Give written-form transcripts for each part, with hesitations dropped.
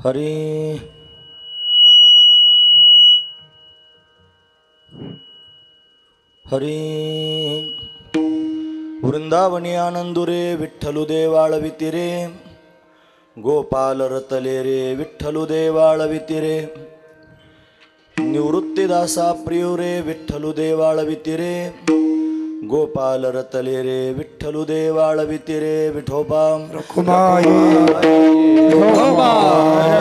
हरी हरी वृंदावनी आनंदुरे विठ्ठलु देवाळवितिरे गोपाल रतले रे विठ्ठलु देवाळवितिरे निवृत्तीदासा प्रियो रे विठ्ठलु देवाळवितिरे गोपाल रतले रे विठ्ठलु देवाळवितिरे विठोबा रखुमाई विठोबा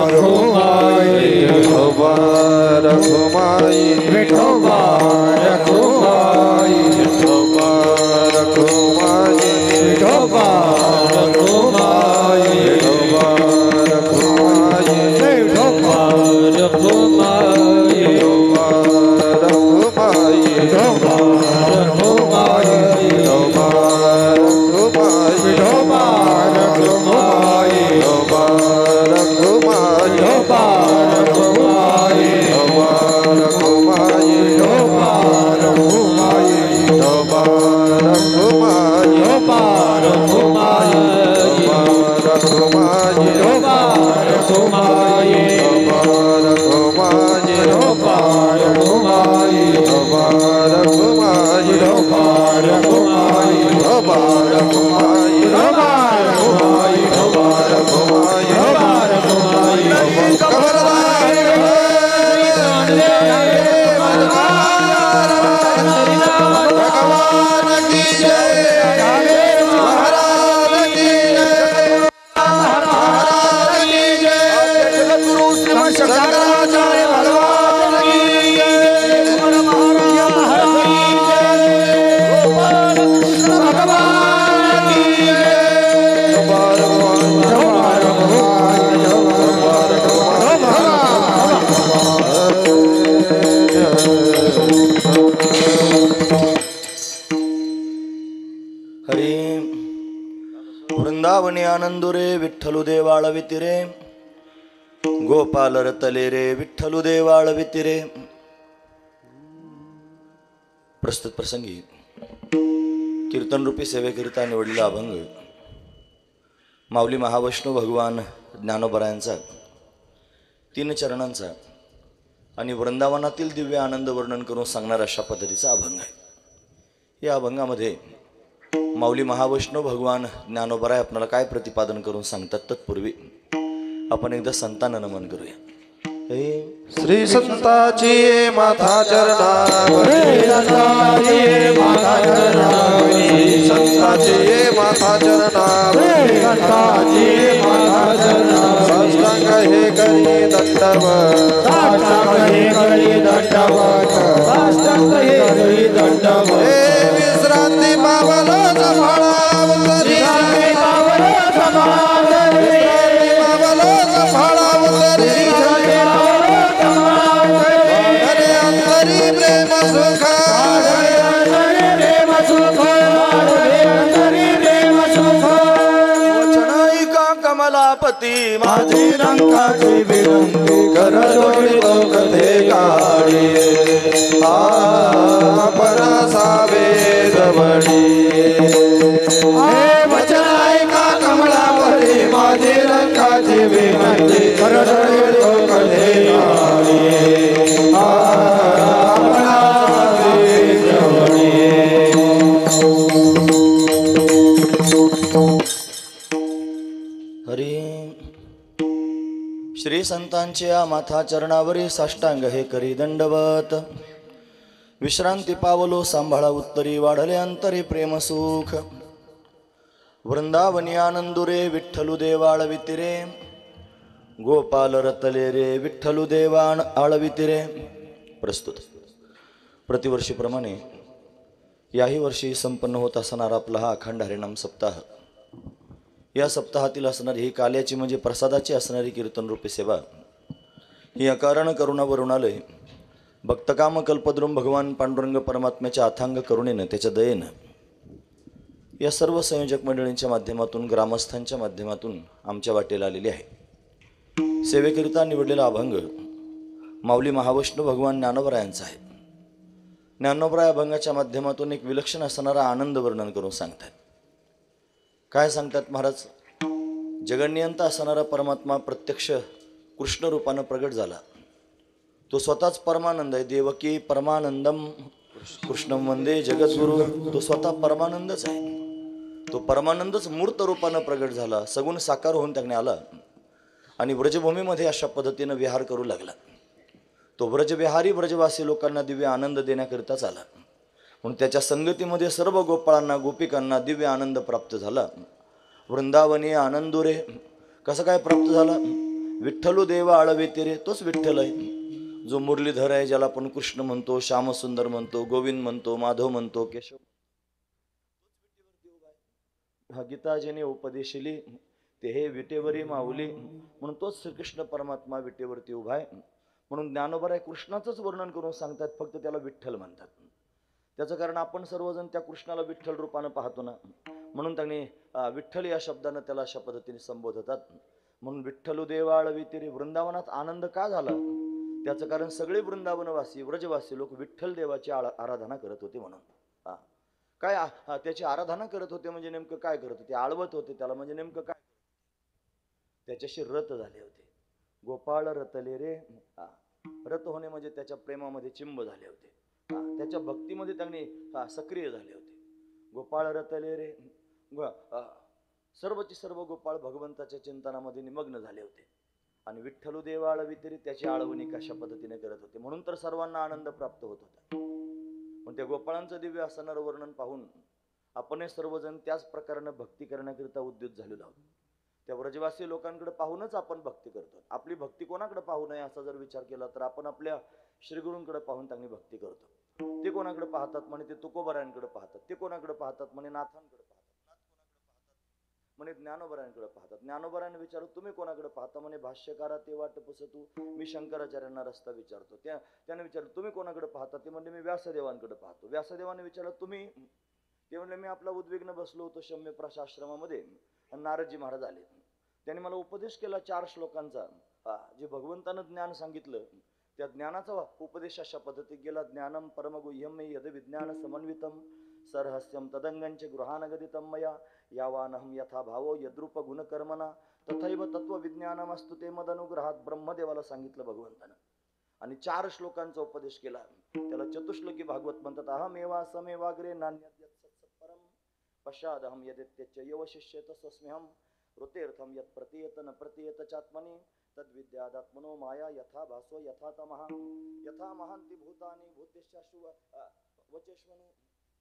रखुमाई विठोबा रखुमाई विठोबा रखुमाई विठोबा रखुमाई विठोबा रखुमाई विठोबा रखुमाई विठोबा रखुमाई विठोबा रखुमाई विठोबा वृंदावनी आनंदुरे विठ्ठलु देवाळवितिरे गोपाल रतले रे विठ्ठलु देवाळवितिरे. प्रस्तुत प्रसंगी कीर्तन रूपी सेवेकरिता निवडलेला अभंग माऊली महावैष्णव भगवान ज्ञानोबरायांचा 3 चरणांचा आणि वृंदावनातील दिव्य आनंद वर्णन करून सांगणारा अशा पद्धतीचा अभंग आहे. या अभंगामध्ये माऊली महावैष्णव भगवान ज्ञानोबराय आपल्याला काय प्रतिपादन करून सांगतात तत्पूर्वी आपण एकदा संतांना नमन करूया. श्री संताची माथा चरणावरी संताची माथा चरणावरी संताची माथा चरणावरी संताची माथा चरणावरी साष्टांग हे करी दंडवत साष्टांग हे करी दंडवत साष्टांग हे करी दंडवत हे विश्रांती पावल संभाळावतरी पावल संभाळावतरी पावल संभाळावतरी कमलापती माझी रंगाची विनंती कर जोडी तो कथे काढी परासावे जवळी हे वचन ऐका कमलापती माझी रंगाची विनंती कर जोडी तो कथे काढी परासावे जवळी. श्री संतांच्या माथा चरणावरी साष्टांग हे करी दंडवत विश्रांती पावलो सांभाळा उत्तरी वाढले अंतरी प्रेम सुख वृंदावनी आनंदुरे विठ्ठलु देवाळवितिरे गोपाल रतले रे विठ्ठलु देवाण आळवितिरे. प्रस्तुत प्रतिवर्षीप्रमाणे याही वर्षी संपन्न होत असणारा आपला हा अखंड हरिनाम सप्ताह. या सप्ताहातील असणारी ही काल्याची म्हणजे प्रसादाची असणारी कीर्तन रूपी सेवा ही अकारण करुणा वरुणालय भक्तकाम कल्पद्रुम भगवान पांडुरंग परमात्म्याच्या अथांग करुणेनं त्याच्या दयेनं या सर्व संयोजक मंडळींच्या माध्यमातून ग्रामस्थांच्या माध्यमातून आमच्या वाटेला आलेली आहे। सेवेकरिता निवडलेला अभंग माऊली महाविष्णू भगवान ज्ञानोबरायांचा आहे। ज्ञानोबराय अभंगाच्या माध्यमातून एक विलक्षण असणारा आनंद वर्णन करून सांगतात। काय सांगतात महाराज? जगन्नियंता असणारा परमात्मा प्रत्यक्ष कृष्ण रूपानं प्रगट झाला। तो स्वतःच परमानंद आहे। देवकी परमानंदम कृष्णम वंदे जगद्गुरु। तो स्वतः परमानंदच आहे। तो परमानंदच मूर्त रूपानं प्रगट झाला, सगुण साकार होऊन त्याने आला आणि व्रजभूमीमध्ये अशा पद्धतीनं विहार करू लागला। तो व्रजविहारी व्रजवासी लोकांना दिव्य आनंद देण्याकरिताच आला, म्हणून त्याच्या संगतीमध्ये सर्व गोपाळांना गोपिकांना दिव्य आनंद प्राप्त झाला। वृंदावनी आनंदुरे कसं काय प्राप्त झाला? विठ्ठलू देव आळवे तेरे, तोच विठ्ठल आहे जो मुरलीधर आहे, ज्याला आपण कृष्ण म्हणतो, श्यामसुंदर म्हणतो, गोविंद म्हणतो, माधव म्हणतो, केशव। हा गीताजीने उपदेशिली ते हे विटेवरी माऊली, म्हणून तोच श्रीकृष्ण परमात्मा विटेवरती उभा आहे। म्हणून ज्ञानोबराय कृष्णाचंच वर्णन करून सांगतात, फक्त त्याला विठ्ठल म्हणतात। त्याचं कारण आपण सर्वजण त्या कृष्णाला विठ्ठल रूपानं पाहतो ना, म्हणून त्यांनी विठ्ठल या शब्दानं त्याला अशा पद्धतीने संबोधतात। म्हणून विठ्ठलू देवाळवी तेरे, वृंदावनात आनंद का झाला? त्याचं कारण सगळे वृंदावनवासी व्रजवासी लोक विठ्ठल देवाची आराधना करत होते म्हणून। काय त्याची आराधना करत होते म्हणजे नेमकं काय करत होते? आळवत होते त्याला, म्हणजे नेमकं काय? त्याच्याशी रत झाले होते। गोपाळ रतले रे, रत होणे म्हणजे त्याच्या प्रेमामध्ये चिंब झाले होते, त्याच्या भक्तीमध्ये त्यांनी सक्रिय झाले होते। गोपाळ रतले रे, सर्वची सर्व गोपाळ भगवंताच्या चिंतनामध्ये निमग्न झाले होते आणि विठ्ठलू देव आळवी तरी त्याची आळवणी कशा पद्धतीने करत होते, म्हणून तर सर्वांना आनंद प्राप्त होत होता। पण त्या गोपाळांचं दिव्य असणारं वर्णन पाहून आपण सर्वजण त्याच प्रकारानं भक्ती करण्याकरिता उद्युत झालेलो आहोत। त्या व्रजवासी लोकांकडे पाहूनच आपण भक्ती करतो। आपली भक्ती कोणाकडे पाहू नये असा जर विचार केला तर आपण आपल्या श्रीगुरूंकडे पाहून त्यांनी भक्ती करतो। ते कोणाकडे पाहतात म्हणे? ते तुकोबरायांकडे पाहतात। ते कोणाकडे पाहतात म्हणे? नाथांकडे पाहतात। नाथ कोणाकडे पाहतात म्हणे? ज्ञानोबरायांकडे पाहतात। ज्ञानोबरायांना विचारतो तुम्ही कोणाकडे पाहता म्हणे? भाष्यकारा ते वाट पुसतू, मी शंकराचार्यांना रस्ता विचारतो। त्याने विचारलं तुम्ही कोणाकडे पाहता? ते म्हणजे मी व्यासदेवांकडे पाहतो। व्यासदेवाने विचारलं तुम्ही? ते म्हणले मी आपला उद्विग्न बसलो होतो शम्य प्रशाश्रमामध्ये आणि नारदजी महाराज आले, त्यांनी मला उपदेश केला 4 श्लोकांचा, जे भगवंतानं ज्ञान सांगितलं त्या ज्ञानाचा उपदेश अशा पद्धतीत गेला। ज्ञानम परमगुह्यम यद विज्ञान समन्वितम सरहस्यम तदंगंच गृहानगदितम मया यावानहम यथा भावो यद्रूप गुणकर्मना तथैव तत्वविज्ञानमस्तु ते मदनुग्रहात ब्रह्मदेवाला सांगितलं भगवंतानं आणि 4 श्लोकांचा उपदेश केला। त्याला चतुश्लोकी भागवत म्हणतात। अहमेवा समेवाग्रे नान्यद्यत् सत्सत्परम पश्चादहम यदेत्यच्च यवशिष्येत स्वस्म्यहम ऋतेर्थम यत् प्रतीयत न प्रतीयत चात्मनि तद्विद्यादात्मनो माया यथा भासो यथा तमः यथा महांती भूतानि भूतेश्चाशु वचेष्वनु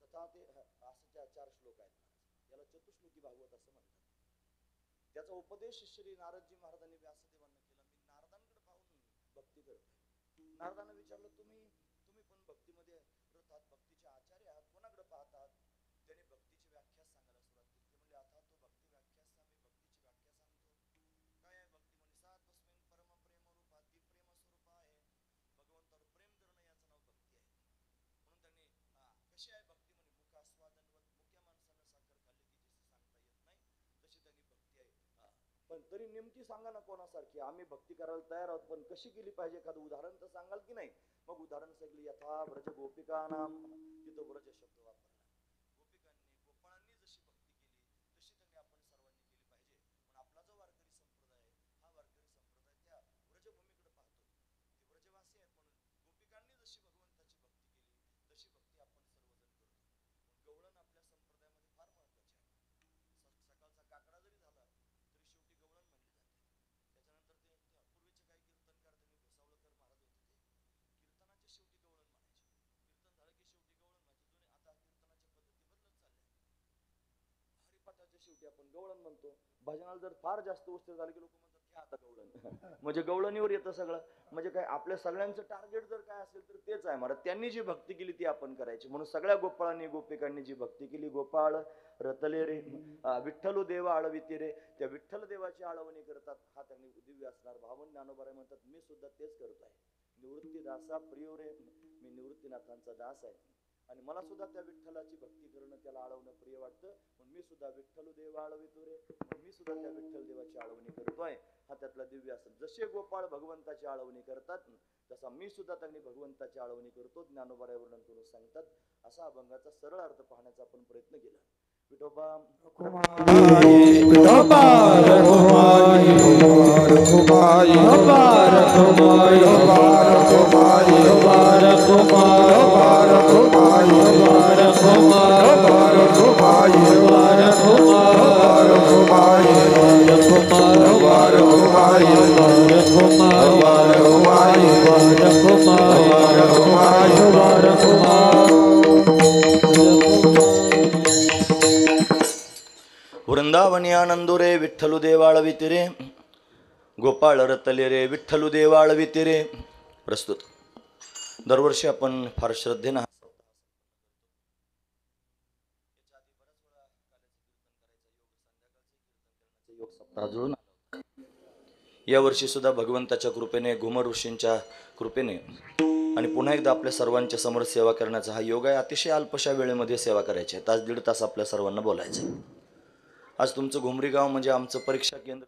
तथा ते, असे 4 श्लोक आहेत। याला चतुश्लोकी भागवत असं म्हणतात। त्याचा उपदेश श्री नारदजी महाराजांनी व्यासदेवांना केला। मी नारदांकडे पाहून भक्ती करतोय। नारदांना विचारलं तुम्ही पण भक्तीमध्ये रत आहात, भक्तीचे आचार्य आहात, कोणाकडे पाहतात? त्याने भक्तीची व्याख्या सांगायला सुरुवात केली। ते म्हणजे आता तो भक्ती व्याख्या मी भक्तीची व्याख्या सांगतो। काय आहे भक्ती म्हणे? सात्वस्मिन परम प्रेम रूपात ती प्रेम स्वरूप आहे, भगवंतावर प्रेम करणं याचं नाव भक्ती आहे। म्हणून त्यांनी कशी आहे भक्ती म्हणे? मुखास्वादनवत, मुख्या माणसानं साखर खाल्ली की जशी सांगता येत नाही तशी त्यांनी भक्ती आहे। पण तरी नेमकी सांगा ना कोणासारखी? आम्ही भक्ती करायला तयार आहोत, पण कशी केली पाहिजे? एखादं उदाहरण तर सांगाल की नाही? मग उदाहरण सगळी यथा व्रज गोपिकानाम, तिथं व्रज शब्द वापरला। गोपिकांनी गोपाळांनी जशी भक्ती केली तशी त्यांनी आपण सर्वांनी केली पाहिजे। पण आपला जो वारकरी संप्रदाय आहे, हा वारकरी संप्रदाय त्या व्रजभूमीकडे पाहतो, ते व्रजवासी आहेत, म्हणून गोपिकांनी जशी भगवंताची भक्ती केली तशी भक्ती आपण सर्वजण करतो। पण गवळण आपल्या संप्रदायामध्ये फार महत्वाची आहे। सकाळचा काकडा जरी झाला तरी शेवटी गवळण म्हणली जाते। त्याच्यानंतर ते पूर्वीचे काही कीर्तनकार, त्यांनी भुसावळकर महाराज होते, ते कीर्तनाच्या शेवटी गवळण म्हणायचे। कीर्तन झालं की शेवटी गवळण म्हणायचे। जुने आता कीर्तनाच्या पद्धती बदलत चालल्या। हरिपाठाच्या शेवटी आपण गवळण म्हणतो। भजनाला जर फार जास्त उशीर झाला की लोक म्हणतात म्हणजे गवळणीवर येतं सगळं. म्हणजे काय आपल्या सगळ्यांचं टार्गेट जर काय असेल तर तेच आहे महाराज. त्यांनी जी भक्ती केली ती आपण करायची. म्हणून सगळ्या गोपाळांनी गोपिकांनी जी भक्ती केली, गोपाळ रतले रे विठ्ठलू देव आळविती रे, त्या विठ्ठल देवाची आळवणी करतात. हा त्यांनी दिव्य असणार भावन ज्ञानोबा म्हणतात. मी सुद्धा तेच करतोय. निवृत्ती दासा प्रियो रे, मी निवृत्तीनाथांचा दास आहे आणि मला सुद्धा त्या विठ्ठलाची भक्ती करणं, त्याला आळवणं प्रिय वाटतं. म्हणून मी सुद्धा विठ्ठल देव आळवितो रे, मी सुद्धा त्या विठ्ठल देवाची आळवणी करतोय. हा त्यातला दिव्य असत. जसे गोपाळ भगवंताची आळवणी करतात तसा मी सुद्धा त्यांनी भगवंताची आळवणी करतो. ज्ञानोबा वर्णन करून सांगतात. असा अभंगाचा सरळ अर्थ पाहण्याचा आपण प्रयत्न केला. विठोबा वृंदावनी आनंदो रे, विठ्ठलू देवाळविती रे, गोपाळ रतले रे, विठ्ठलू देवाळविती रे. प्रस्तुत. दरवर्षी आपण फार श्रद्धेनं योग सप्ताह जुळून या वर्षी सुद्धा भगवंताच्या कृपेने, घुमर ऋषींच्या कृपेने आणि पुन्हा एकदा आपल्या सर्वांच्या समोर सेवा करण्याचा हा योग आहे. अतिशय अल्पशा वेळेमध्ये सेवा करायची आहे. तास दीड तास आपल्या सर्वांना बोलायचं आहे. आज तुमचं घुमरी गाव म्हणजे आमचं परीक्षा केंद्र.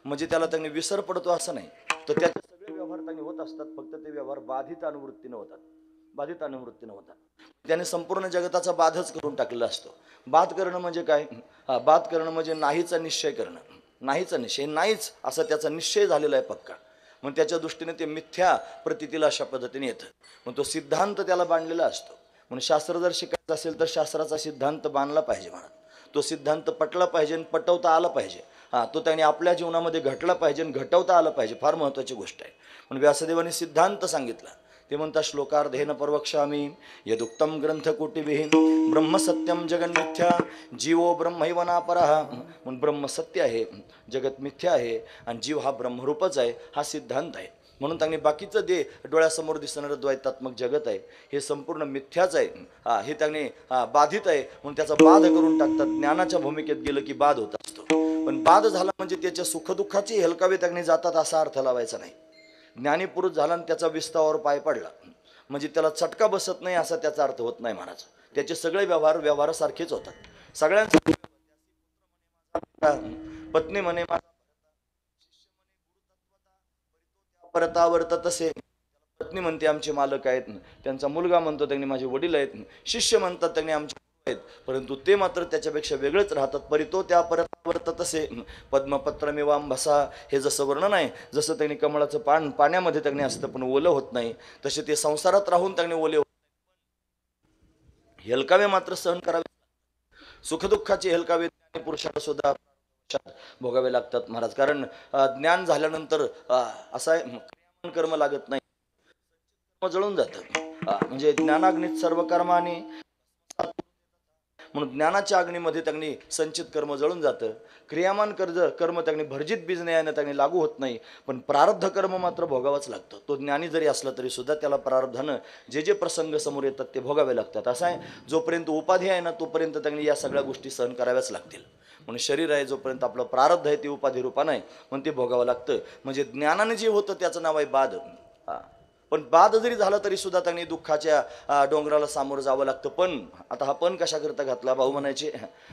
म्हणजे त्याला त्यांनी विसर पडतो असं नाही. तर त्याचे सगळे व्यवहार त्यांनी होत असतात. फक्त ते व्यवहार बाधित अनुवृत्तीने होतात. बाधित अनुवृत्तीने होतात. त्याने संपूर्ण जगताचा बाधच करून टाकलेला असतो. बाध करणं म्हणजे काय? बाध करणं म्हणजे नाहीचा निश्चय करणं. नाहीचा निश्चय, नाहीच असं त्याचा निश्चय झालेला आहे पक्का. मग त्याच्या दृष्टीने ते मिथ्या प्रतीतीला अशा पद्धतीने येतं. मग तो सिद्धांत त्याला बांधलेला असतो. म्हणून शास्त्र जर शिकायचं असेल तर शास्त्राचा सिद्धांत बांधला पाहिजे महाराज. तो सिद्धांत पटला पाहिजे आणि पटवता आला पाहिजे. तो त्याने आपल्या जीवनामध्ये घटला पाहिजे आणि घटवता आलं पाहिजे. फार महत्त्वाची गोष्ट आहे. म्हणून व्यासदेवाने सिद्धांत सांगितला. ते म्हणतात श्लोकार्धेन परवक्ष्यामि यदुक्तम ग्रंथकोटिभिः ब्रह्म सत्यम जगन मिथ्या जीवो ब्रह्मैव नापरः. म्हणून ब्रह्म सत्य आहे, जगत मिथ्या आहे आणि जीव हा ब्रह्मरूपच आहे. हा सिद्धांत आहे. म्हणून त्यांनी बाकीचं जे डोळ्यासमोर दिसणारं द्वैतात्मक जगत आहे हे संपूर्ण मिथ्याच आहे. हे त्यांनी बाधित आहे म्हणून त्याचा बाध करून टाकतात. ज्ञानाच्या भूमिकेत गेलं की बाध होत असतो. पण बाध झाला म्हणजे त्याच्या सुखदुःखाची हेलकावे त्यांनी जातात असा अर्थ लावायचा नाही. ज्ञानी पुरुष झाला आणि त्याचा विस्तावर पाय पडला म्हणजे त्याला चटका बसत नाही असा त्याचा अर्थ होत नाही महाराज. त्याचे सगळे व्यवहारासारखेच होतात. सगळ्यांचा पत्नी म्हणे परता वर्तत असे. पत्नी म्हणते आमचे मालक आहेत, त्यांचा मुलगा म्हणतो त्यांनी माझे वडील आहेत, शिष्य म्हणतात त्यांनी आमचे आहेत, परंतु ते मात्र त्याच्यापेक्षा वेगळेच राहतात. परितो त्या परता वर्तत असे. पद्मपत्रमेवांभसा हे जसं वर्णन आहे, जसं त्यांनी कमळाचं पाण्यामध्ये त्यांनी असतं पण ओलं होत नाही, तसे ते संसारात राहून त्यांनी ओले होत. हेलकावे मात्र सहन करावे. सुखदुःखाचे हेलकावे पुरुषाला सुद्धा भोगावे लागतात महाराज. कारण ज्ञान झाल्यानंतर असं आहे कर्म लागत नाही, जळून जातं. म्हणजे ज्ञानाग्नीत सर्व कर्माने म्हणून ज्ञानाच्या अग्नीमध्ये त्यांनी संचित कर्म जळून जातं. क्रियामान कर्म त्यांनी भर्जित बीज न्यायाने त्यांनी लागू होत नाही. पण प्रारब्ध कर्म मात्र भोगावंच लागतं. तो ज्ञानी जरी असला तरी सुद्धा त्याला प्रारब्धानं जे जे प्रसंग समोर येतात ते भोगावे लागतात. असं आहे जोपर्यंत उपाधी आहे ना तोपर्यंत त्यांनी या सगळ्या गोष्टी सहन कराव्याच लागतील. म्हणून शरीर आहे जोपर्यंत आपलं प्रारब्ध आहे ते उपाधी रूपानं आहे म्हणून ते भोगावं लागतं. म्हणजे ज्ञानाने जे होतं त्याचं नाव आहे बाध. पण बाध जरी झाला तरी सुद्धा त्यांनी दुःखाच्या डोंगराला सामोरं जावं लागतं. पण आता हा पण कशाकरता घातला? भाऊ म्हणायचे.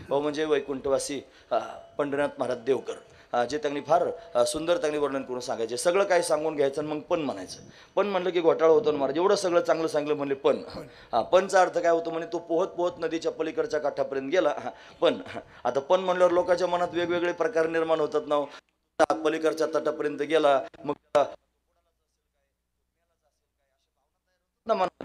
भाऊ म्हणजे वैकुंठवासी पंढरीनाथ महाराज देवकर, जे त्यांनी फार सुंदर त्यांनी वर्णन करून सांगायचे. सगळं काही सांगून घ्यायचं आणि मग पण म्हणायचं. पण म्हणलं की घोटाळा होतो ना महाराज. एवढं सगळं चांगलं सांगलं म्हणले पण. पणचा अर्थ काय होतो म्हणे तो पोहत पोहत नदीच्या पलीकडच्या काठापर्यंत गेला. पण आता पण म्हणल्यावर लोकांच्या मनात वेगवेगळे प्रकार निर्माण होतात ना. पलीकडच्या तटापर्यंत गेला मग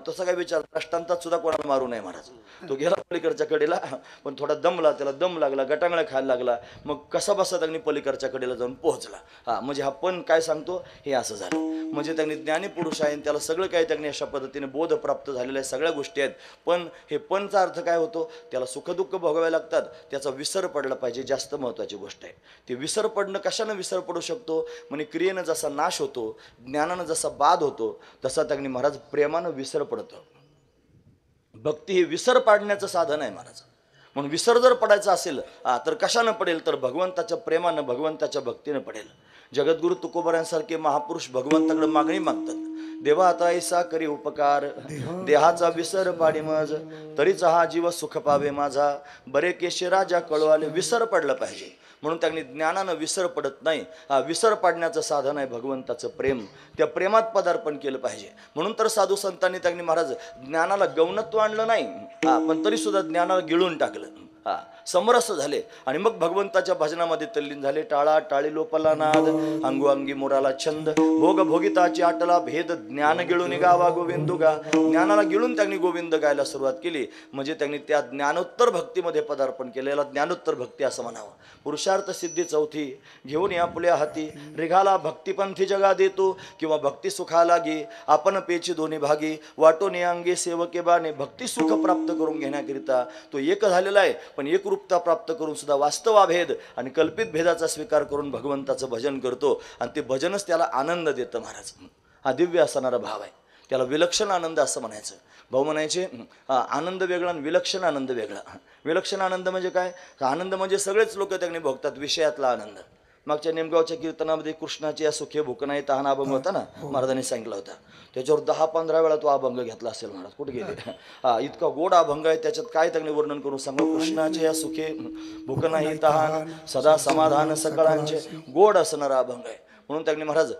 तसा काय विचार दृष्टांतात सुद्धा कोणाला मारू नये महाराज. तो गेला पलीकडच्या कडेला पण थोडा दमला, त्याला दम लागला, गटांगळा खायला लागला. मग कसा बसा त्यांनी पलीकडच्या कडेला जाऊन पोहोचला. म्हणजे हा पण काय सांगतो हे असं झालं. म्हणजे त्यांनी ज्ञानी पुरुष आहे त्याला सगळं काही त्यांनी अशा पद्धतीने बोध प्राप्त झालेल्या आहे, सगळ्या गोष्टी आहेत. पण हे पणचा अर्थ काय होतो? त्याला सुखदुःख भोगावे लागतात, त्याचा विसर पडला पाहिजे. जास्त महत्त्वाची गोष्ट आहे ते विसर पडणं. कशानं विसर पडू शकतो? म्हणजे क्रियेनं जसा नाश होतो, ज्ञानानं जसा बाध होतो, तसा त्यांनी महाराज प्रेमानं विसर पडतं. भक्ती हे विसर पाडण्याचं साधन आहे महाराज. म्हणून विसर जर पडायचा असेल तर कशानं पडेल? तर भगवंताच्या प्रेमानं, भगवंताच्या भक्तीनं पडेल. जगद्गुरु तुकोबारांसारखे महापुरुष भगवंताकडे मागणी मागतात. देवा आता ऐसा करी उपकार, देहाचा विसर पाडी माझ, तरीच हा जीव सुख पावे माझा, बरे केशे राजा कळवाले. विसर पडलं पाहिजे म्हणून त्यांनी ज्ञानानं विसर पडत नाही. विसर पाडण्याचं साधन आहे भगवंताचं प्रेम. त्या प्रेमात पदार्पण केलं पाहिजे. म्हणून तर साधू संतांनी त्यांनी महाराज ज्ञानाला गौणत्व आणलं नाही, पण तरी सुद्धा ज्ञानाला गिळून टाकलं. समरस झाले आणि मग भगवंताच्या भजनामध्ये तल्लीन झाले. टाळा टाळी लोपला नाद, अंगोअंगी मोराला छंद, भोग भोगिताची आटला भेद, ज्ञान गिळून गावा गोविंदुगा. ज्ञानाला गिळून त्यांनी गोविंद गायला सुरुवात केली. म्हणजे त्यांनी त्या ज्ञानोत्तर भक्तीमध्ये पदार्पण केलेला ज्ञानोत्तर भक्ती असं म्हणावं. पुरुषार्थ सिद्धी चौथी घेऊन या आपल्या हाती, रिघाला भक्तिपंथी जगा देतो किंवा भक्ती सुखा लागी, आपण पेची दोन्ही भागी, वाटोनी अंगे सेवके बाने. भक्ती सुख प्राप्त करून घेण्याकरिता तो एक झालेला आहे, पण एकरूपता प्राप्त करून सुद्धा वास्तवाभेद आणि कल्पित भेदाचा स्वीकार करून भगवंताचं भजन करतो आणि ते भजनच त्याला आनंद देतं महाराज. हा दिव्य असणारा भाव आहे. त्याला विलक्षण आनंद असं म्हणायचं. भाऊ म्हणायचे आनंद वेगळा आणि विलक्षण आनंद वेगळा. विलक्षण आनंद म्हणजे काय? आनंद म्हणजे सगळेच लोक त्यांनी भोगतात, विषयातला आनंद. मागच्या नेमगावच्या कीर्तनामध्ये कृष्णाची या सुखे भूक नाही तहान अभंग होता ना, महाराजांनी सांगितलं होता. त्याच्यावर 10-15 वेळा तो अभंग घेतला असेल महाराज. कुठे गेले? इतका गोड अभंग आहे. त्याच्यात काय त्यांनी वर्णन करून सांगू? कृष्णाचे या सुखे भूक नाही तहान, सदा समाधान सकळांचे. गोड असणारा अभंग आहे. म्हणून त्यांनी महाराज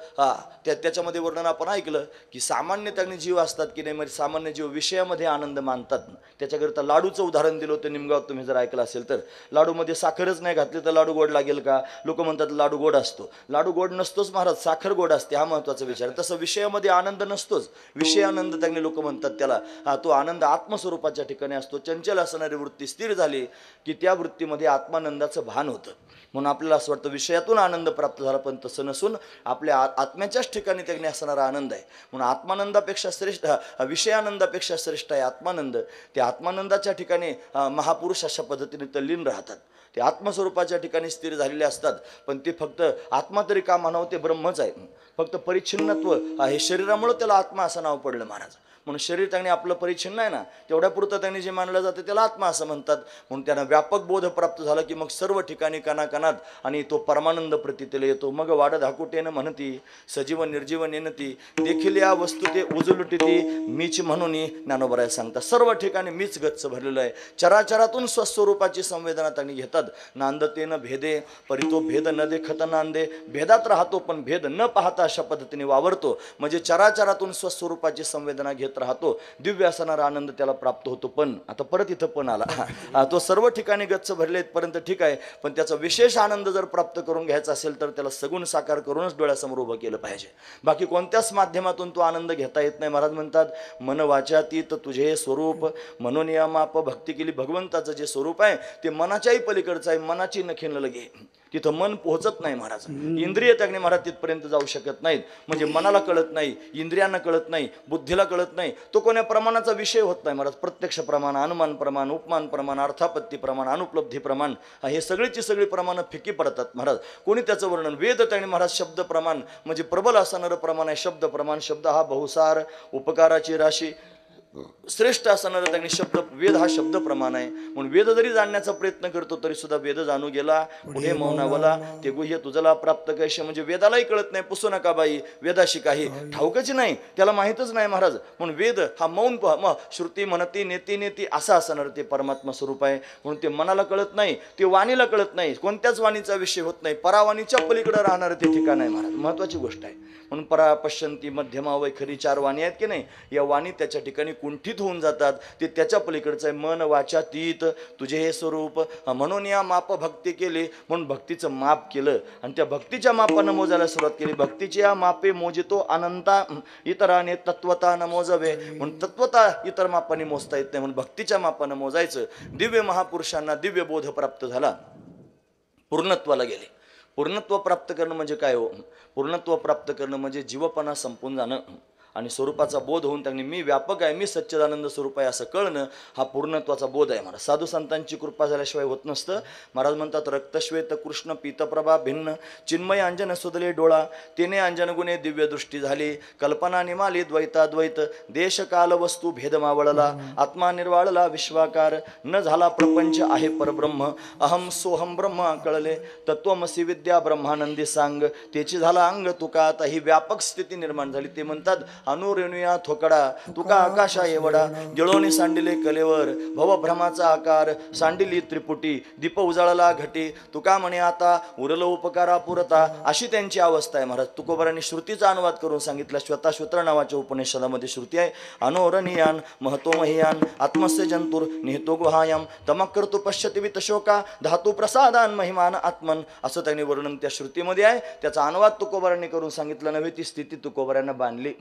त्याच्यामध्ये वर्णन आपण ऐकलं की सामान्य त्यांनी जीव असतात की नाही, म्हणजे सामान्य जीव विषयामध्ये आनंद मानतात. त्याच्याकरिता लाडूचं उदाहरण दिलं होतं निमगावात, तुम्ही जर ऐकलं असेल तर. लाडूमध्ये साखरच नाही घातली तर लाडू गोड लागेल का? लोक म्हणतात लाडू गोड असतो. लाडू गोड नसतोच महाराज, साखर गोड असते, हा महत्वाचा विचार. तसं विषयामध्ये आनंद नसतोच, विषयानंद त्यांनी लोक म्हणतात त्याला. तो आनंद आत्मस्वरूपाच्या ठिकाणी असतो. चंचल असणारी वृत्ती स्थिर झाली की त्या वृत्तीमध्ये आत्मानंदाचं भान होतं. म्हणून आपल्याला असं वाटतं विषयातून आनंद प्राप्त झाला, पण तसं नसून आपल्या आत्म्याच्याच ठिकाणी त्यांनी असणारा आनंद आहे. म्हणून आत्मानंदापेक्षा श्रेष्ठ, विषयानंदापेक्षा श्रेष्ठ आहे आत्मानंद. त्या आत्मानंदाच्या ठिकाणी महापुरुष अशा पद्धतीने तल्लीन राहतात. ते आत्मस्वरूपाच्या ठिकाणी स्थिर झालेले असतात. पण ते फक्त आत्मा तरी का म्हणावं, ते ब्रह्मच आहे. फक्त परिच्छिन्नत्व हे शरीरामुळे त्याला आत्मा असं नाव पडलं महाराज. म्हणून शरीर त्यांनी आपलं परिच्छिन्न आहे ना, तेवढ्यापुरतं त्यांनी जे मानलं जातं त्याला आत्मा असं म्हणतात. म्हणून त्यांना व्यापक बोध प्राप्त झाला की मग सर्व ठिकाणी कानाकानात आणि तो परमानंद प्रतीतेला येतो. मग वाड धाकुटेनं म्हणती सजीव निर्जीव नेनती देखील या वस्तू ते उजलुटीती मीच म्हणून ज्ञानोबराय सांगतात. सर्व ठिकाणी मीच गच्च भरलेलं आहे. चराचरातून स्वस्वरूपाची संवेदना त्यांनी घेतात. नांदतेनं भेदे परी तो भेद न देखत नांदे, भेदात राहतो पण भेद न पाहता अशा पद्धतीने वावरतो. म्हणजे चराचरातून स्वस्वरूपाची संवेदना घेत राहतो. दिव्य असणारा आनंद त्याला प्राप्त होतो. पण आता परत इथं पण आला, तो सर्व ठिकाणी गच्च भरले पर्यंत ठीक आहे, पण त्याचा विशेष आनंद जर प्राप्त करून घ्यायचा असेल तर त्याला सगुण साकार करूनच डोळ्यासमोर उभं केलं पाहिजे. बाकी कोणत्याच माध्यमातून तो आनंद घेता येत नाही. महाराज म्हणतात मन वाचातीत तुझे स्वरूप म्हणून या माप भक्ती केली. भगवंताचं जे स्वरूप आहे ते मनाच्याही पलीकडचं आहे. मनाची नखीन लगे तिथं मन पोहोचत नाही महाराज. इंद्रिय त्याने महाराज तिथपर्यंत जाऊ शकत नाहीत. म्हणजे मनाला कळत नाही, इंद्रियांना कळत नाही, बुद्धीला कळत नाही. तो कोण्या प्रमाणाचा विषय होत नाही महाराज. प्रत्यक्ष प्रमाण, अनुमान प्रमाण, उपमान प्रमाण, अर्थापत्ती प्रमाण, अनुपलब्धी प्रमाण, हे सगळीची सगळी प्रमाणं फिकी पडतात महाराज. कोणी त्याचं वर्णन वेद त्याने महाराज शब्द प्रमाण म्हणजे प्रबल असणारं प्रमाण आहे. शब्द प्रमाण, शब्द हा बहुसार उपकाराची राशी श्रेष्ठ असणारं त्यांनी शब्द, वेद हा शब्द प्रमाण आहे. म्हणून वेद जरी जाणण्याचा प्रयत्न करतो तरी सुद्धा वेद जाणू गेला पुढे मौनावला ते गुह्य तुझला प्राप्त कैसे. म्हणजे वेदालाही कळत नाही, पुसू नका बाई वेदाशी काही ठाऊकच नाही, त्याला माहीतच नाही महाराज. म्हणून वेद हा मौन श्रुती म्हणती नेती नेती असं असणार ते परमात्मा स्वरूप आहे. म्हणून ते मनाला कळत नाही, ते वाणीला कळत नाही, कोणत्याच वाणीचा विषय होत नाही. परावाणीच्या पलीकडे राहणारं ते ठिकाण आहे महाराज. महत्वाची गोष्ट आहे. म्हणून परा पश्यंती मध्यमा वैखरी 4 वाणी आहेत की नाही, या वाणी त्याच्या ठिकाणी कुंठित होऊन जातात. ते त्याच्या पलीकडचं आहे. मन वाचा तीत तुझे हे स्वरूप म्हणून या माप भक्ती केली. म्हणून भक्तीचं माप केलं आणि त्या भक्तीच्या मापानं मोजायला सुरुवात केली. भक्तीची या मापे मोजितो अनंता इतराने तत्वता न मोजावे. म्हणून तत्वता इतर मापाने मोजता येत नाही, म्हणून भक्तीच्या मापानं मोजायचं. दिव्य महापुरुषांना दिव्य बोध प्राप्त झाला, पूर्णत्वाला गेले. पूर्णत्व प्राप्त करणं म्हणजे काय हो? पूर्णत्व प्राप्त करणं म्हणजे जीवपणा संपून जाणं आणि स्वरूपाचा बोध होऊन त्यांनी मी व्यापक आहे, मी सच्चिदानंद स्वरूप आहे असं कळणं, हा पूर्णत्वाचा बोध आहे महाराज. साधू संतांची कृपा झाल्याशिवाय होत नसतं. महाराज म्हणतात रक्तश्वेत कृष्ण पीतप्रभा भिन्न चिन्मय अंजन सुदले डोळा तिने अंजन गुणे दिव्य दृष्टी झाली. कल्पना निमाली द्वैताद्वैत देश काल वस्तू भेद मावळला. आत्मा निर्वाळला विश्वाकार न झाला प्रपंच आहे परब्रह्म. अहम सोहम ब्रह्म कळले तत्वमसी विद्या ब्रह्मानंदी सांग. त्याची झाला अंग तुका. आता ही व्यापक स्थिती निर्माण झाली. ते म्हणतात अनुरेणुया थोकडा तुका आकाशा एवढा. जळोनी सांडिले कलेवर भवभ्रमाचा आकार. सांडिली त्रिपुटी दीप उजाळला घटी. तुका म्हणे आता उरलो उपकारा पुरता. अशी त्यांची अवस्था आहे महाराज. तुकोबारांनी श्रुतीचा अनुवाद करून सांगितला. श्वेताश्वत्र नावाच्या उपनिषदामध्ये श्रुती आहे. अनोरनियान महतो महियान आत्मस्य जंतुर निहितो गुहायाम तमक्कर्तु पश्यति वितशोका धातू प्रसादान महिमान आत्मन असं त्यांनी वर्णन त्या श्रुतीमध्ये आहे. त्याचा अनुवाद तुकोबारांनी करून सांगितला नव्हे. ती स्थिती तुकोबारांना बांधली.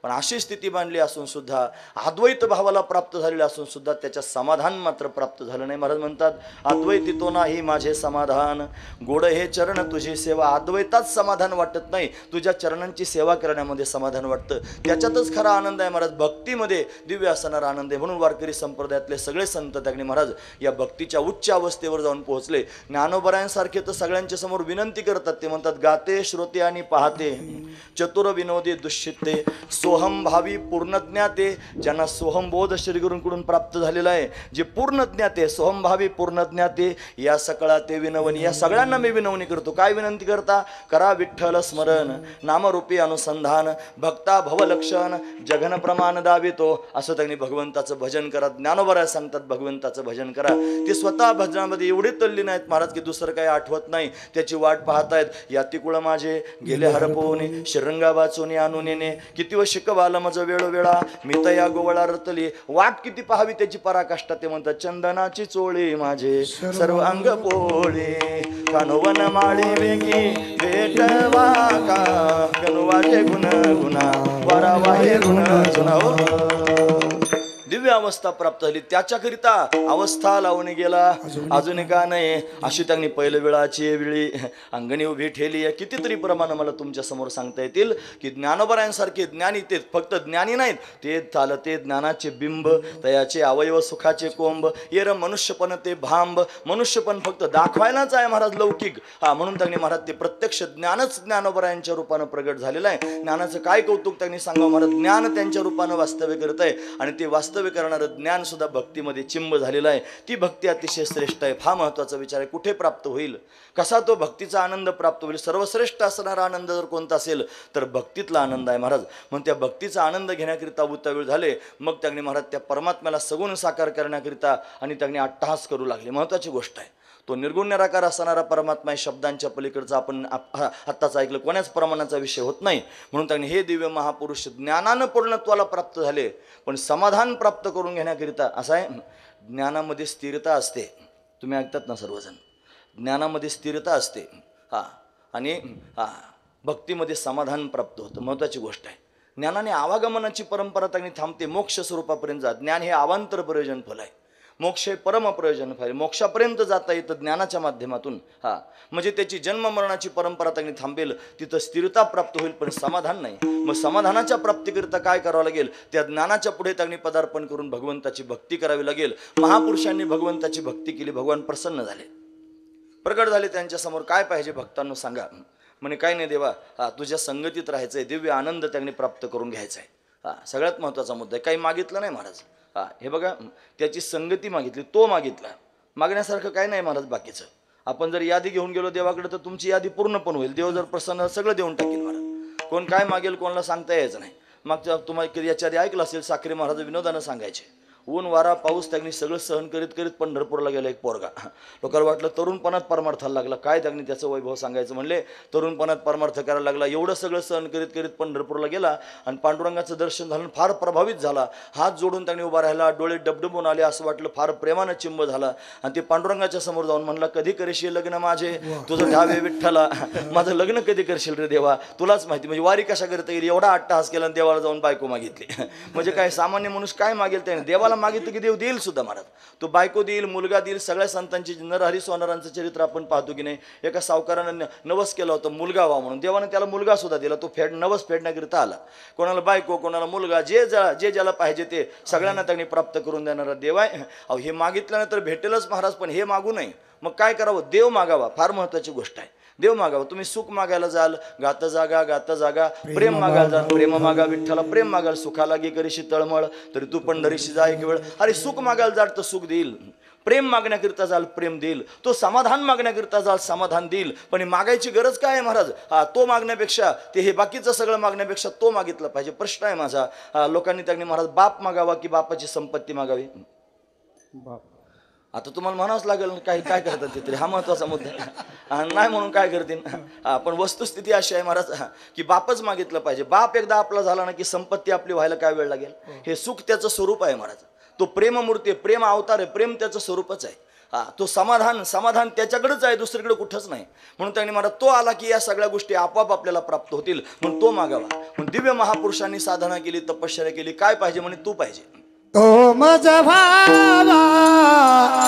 पण अशी स्थिती बांधली असून सुद्धा अद्वैत भावाला प्राप्त झालेला असून सुद्धा त्याच्या समाधान मात्र प्राप्त झालं नाही. महाराज म्हणतात अद्वैती तो नाही माझे समाधान. गोड हे चरण तुझी सेवा. अद्वैतात समाधान वाटत नाही, तुझ्या चरणांची सेवा करण्यामध्ये समाधान वाटतं. त्याच्यातच खरा आनंद आहे महाराज. भक्तीमध्ये दिव्य असणारा आनंद आहे. म्हणून वारकरी संप्रदायातले सगळे संत त्याने महाराज या भक्तीच्या उच्च अवस्थेवर जाऊन पोहोचले. ज्ञानोबरायांसारखे तर सगळ्यांच्या समोर विनंती करतात. ते म्हणतात गाते श्रोते आणि पाहते चतुर विनोदी दुष्चित्ते सोहम भावी पूर्ण ज्ञाते, ज्यांना सोहम बोध श्रीगुरूंकडून प्राप्त झालेला आहे, जे पूर्ण ज्ञाते, सोहम भावी पूर्ण ज्ञाते, या सकळा ते विनवणी. या सगळ्यांना मी विनवणी करतो. काय विनंती करता? करा विठ्ठल स्मरण, नामरूपी अनुसंधान, भक्ता भवलक्षण, जघन प्रमाण दावितो. असं त्यांनी भगवंताचं भजन करा. ज्ञानोबा सांगतात भगवंताचं भजन करा. ते स्वतः भजनामध्ये एवढे तल्लीन आहेत महाराज की दुसरं काही आठवत नाही. त्याची वाट पाहतायत. यातिकुळ माझे गेले हरपवणे, श्रीरंगा वाचून आणून येणे, किती व शिकवाला मज वेळोवेळा, मी तया गोवळा रतली. वाट किती पाहावी त्याची पराकाष्ठा. ते म्हणतात चंदनाची चोळी माझे सर्व अंग पोळे, कानवन माळी वेगी भेटवा का, कनुवाचे गुण गुणा वरावा हे गुण जुना. दिव्य अवस्था प्राप्त झाली. त्याच्याकरिता अवस्था लावून गेला अजून का नाही, अशी त्यांनी पहिल्या वेळाची वेळी अंगणी उभी ठेली. कितीतरी प्रमाण मला तुमच्या समोर सांगता येतील की ज्ञानोबरायांसारखे ज्ञानी ते फक्त ज्ञानी नाहीत, ते चालते ज्ञानाचे बिंब, तयाचे अवयव सुखाचे कोंब, येर मनुष्यपण ते भांब. मनुष्यपण फक्त दाखवायलाच आहे महाराज लौकिक. म्हणून त्यांनी महाराज ते प्रत्यक्ष ज्ञानच ज्ञानोबरायांच्या रूपानं प्रगट झालेलं आहे. ज्ञानाचं काय कौतुक त्यांनी सांगावं महाराज. ज्ञान त्यांच्या रूपानं वास्तव्य करत आहे आणि ते वास्तव्य करणारं ज्ञान सुद्धा भक्तीमध्ये चिंब झालेलं आहे. ती भक्ती अतिशय श्रेष्ठ आहे. हा महत्वाचा विचार आहे. कुठे प्राप्त होईल, कसा तो भक्तीचा आनंद प्राप्त होईल. सर्वश्रेष्ठ असणारा आनंद जर कोणता असेल तर भक्तीतला आनंद आहे महाराज. म्हणून त्या भक्तीचा आनंद घेण्याकरिता उतावीळ झाले. मग त्यांनी महाराज त्या परमात्म्याला सगुण साकार करण्याकरिता आणि त्यांनी अट्टहास करू लागले. महत्वाची गोष्ट आहे. तो निर्गुण निराकार असणारा परमात्मा शब्दांच्या पलीकडचा आपण आत्ताच ऐकलं कोणाच प्रमाणाचा विषय होत नाही. म्हणून त्यांनी हे दिव्य महापुरुष ज्ञानानं पूर्णत्वाला प्राप्त झाले, पण समाधान प्राप्त करून घेण्याकरिता असं आहे, ज्ञानामध्ये स्थिरता असते. तुम्ही ऐकतात ना सर्वजण, ज्ञानामध्ये स्थिरता असते आणि भक्तीमध्ये समाधान प्राप्त होतं. महत्त्वाची गोष्ट आहे. ज्ञानाने आवागमनाची परंपरा त्यांनी थांबते. मोक्ष स्वरूपापर्यंत जा. ज्ञान हे अवांतर प्रयोजन फल आहे. मोक्ष हे परम प्रयोजन फल. मोक्षापर्यंत जाता येतं ज्ञानाच्या माध्यमातून. म्हणजे त्याची जन्म मरणाची परंपरा त्यांनी थांबेल. तिथं स्थिरता प्राप्त होईल, पण समाधान नाही. मग समाधानाच्या प्राप्तीकरिता काय करावं लागेल? त्या ज्ञानाच्या पुढे त्यांनी पदार्पण करून भगवंताची भक्ती करावी लागेल. महापुरुषांनी भगवंताची भक्ती केली. भगवान प्रसन्न झाले, प्रगट झाले त्यांच्या समोर. काय पाहिजे भक्तांनो सांगा. म्हणे काय नाही देवा, तुझ्या संगतीत राहायचंय, दिव्य आनंद त्यांनी प्राप्त करून घ्यायचा आहे. सगळ्यात महत्त्वाचा मुद्दा आहे. काही मागितलं नाही महाराज. हे बघा, त्याची संगती मागितली, तो मागितला. मागण्यासारखं काय नाही महाराज बाकीचं. आपण जर यादी घेऊन गेलो देवाकडे तर तुमची यादी पूर्ण पण होईल. देव जर प्रसन्न सगळं देऊन टाकेल महाराज. कोण काय मागेल कोणाला सांगता यायचं नाही. मागच्या तुम्हाला याच्या आधी ऐकलं असेल, साखरे महाराज विनोदानं सांगायचे, ऊन वारा पाऊस त्यांनी सगळं सहन करीत करीत पंढरपूरला गेला एक पोरगा. लोकांना वाटलं तरुणपणात परमार्थाला लागला. काय त्यांनी त्याचं वैभव सांगायचं म्हणले, तरुणपणात परमार्थ करायला लागला. एवढं सगळं सहन करीत करीत पंढरपूरला गेला आणि पांडुरंगाचं दर्शन झालं, फार प्रभावित झाला. हात जोडून त्यांनी उभा राहिला, डोळे डबडबून आले. असं वाटलं फार प्रेमानं चिंब झाला आणि ते पांडुरंगाच्या समोर जाऊन म्हणला, कधी करशील लग्न माझे, तुझं ठावे विठ्ठला, माझं लग्न कधी करशील रे देवा, तुलाच माहिती. म्हणजे वारी कशा करता येईल एवढा अट्टहास केला आणि देवाला जाऊन बायको मागितली. म्हणजे काय सामान्य माणूस काय मागेल त्याने, देवाला मागितलं की देव देईल सुद्धा महाराज. तो बायको देईल, मुलगा देईल. सगळ्या संतांची नरहरी सोनारांचं चरित्र आपण पाहतो की नाही. एका सावकारानं नवस केला होता मुलगा व्हा म्हणून, देवाने त्याला मुलगा सुद्धा दिला. तो नवस फेडण्याकरिता आला. कोणाला बायको, कोणाला मुलगा, जे ज्याला पाहिजे ते सगळ्यांना त्यांनी प्राप्त करून देणारा देव आहे. अहो हे मागितल्यानंतर भेटेलच महाराज, पण हे मागू नये. मग काय करावं? देव मागावा. फार महत्त्वाची गोष्ट आहे. देव मागावं. तुम्ही सुख मागायला जाल, गात जागा. प्रेम मागायला जाल, प्रेम मागा विठ्ठला. प्रेम मागाल, सुखाला गे करीशी तळमळ, तरी तू पंढरीशी जा एक वेळ. अरे सुख मागायला जाल तर सुख देईल. प्रेम मागण्याकरिता जाल, प्रेम देईल. तो समाधान मागण्याकरिता जाल, समाधान देईल. पण मागायची गरज काय आहे महाराज? तो मागण्यापेक्षा, ते हे बाकीचं सगळं मागण्यापेक्षा तो मागितलं पाहिजे. प्रश्न आहे माझा. लोकांनी त्यांनी महाराज बाप मागावा की बापाची संपत्ती मागावी? बाप. आता तुम्हाला म्हणावंच लागेल काही काय करतात ते तरी. हा महत्वाचा मुद्दा नाही म्हणून काय करतील. पण वस्तुस्थिती अशी आहे महाराज की बापच मागितलं पाहिजे. बाप एकदा आपला झाला ना की संपत्ती आपली व्हायला काय वेळ लागेल. हे सुख त्याचं स्वरूप आहे महाराज. तो प्रेममूर्ती, प्रेम अवतार आहे. प्रेम त्याचं स्वरूपच आहे. तो समाधान त्याच्याकडेच आहे, दुसरीकडे कुठंच नाही. म्हणून त्यांनी महाराज तो आला की या सगळ्या गोष्टी आपोआप आपल्याला प्राप्त होतील. म्हणून तो मागावा. म्हणून दिव्य महापुरुषांनी साधना केली, तपश्चर्या केली. काय पाहिजे म्हणे? तू पाहिजे. तो मज भावा,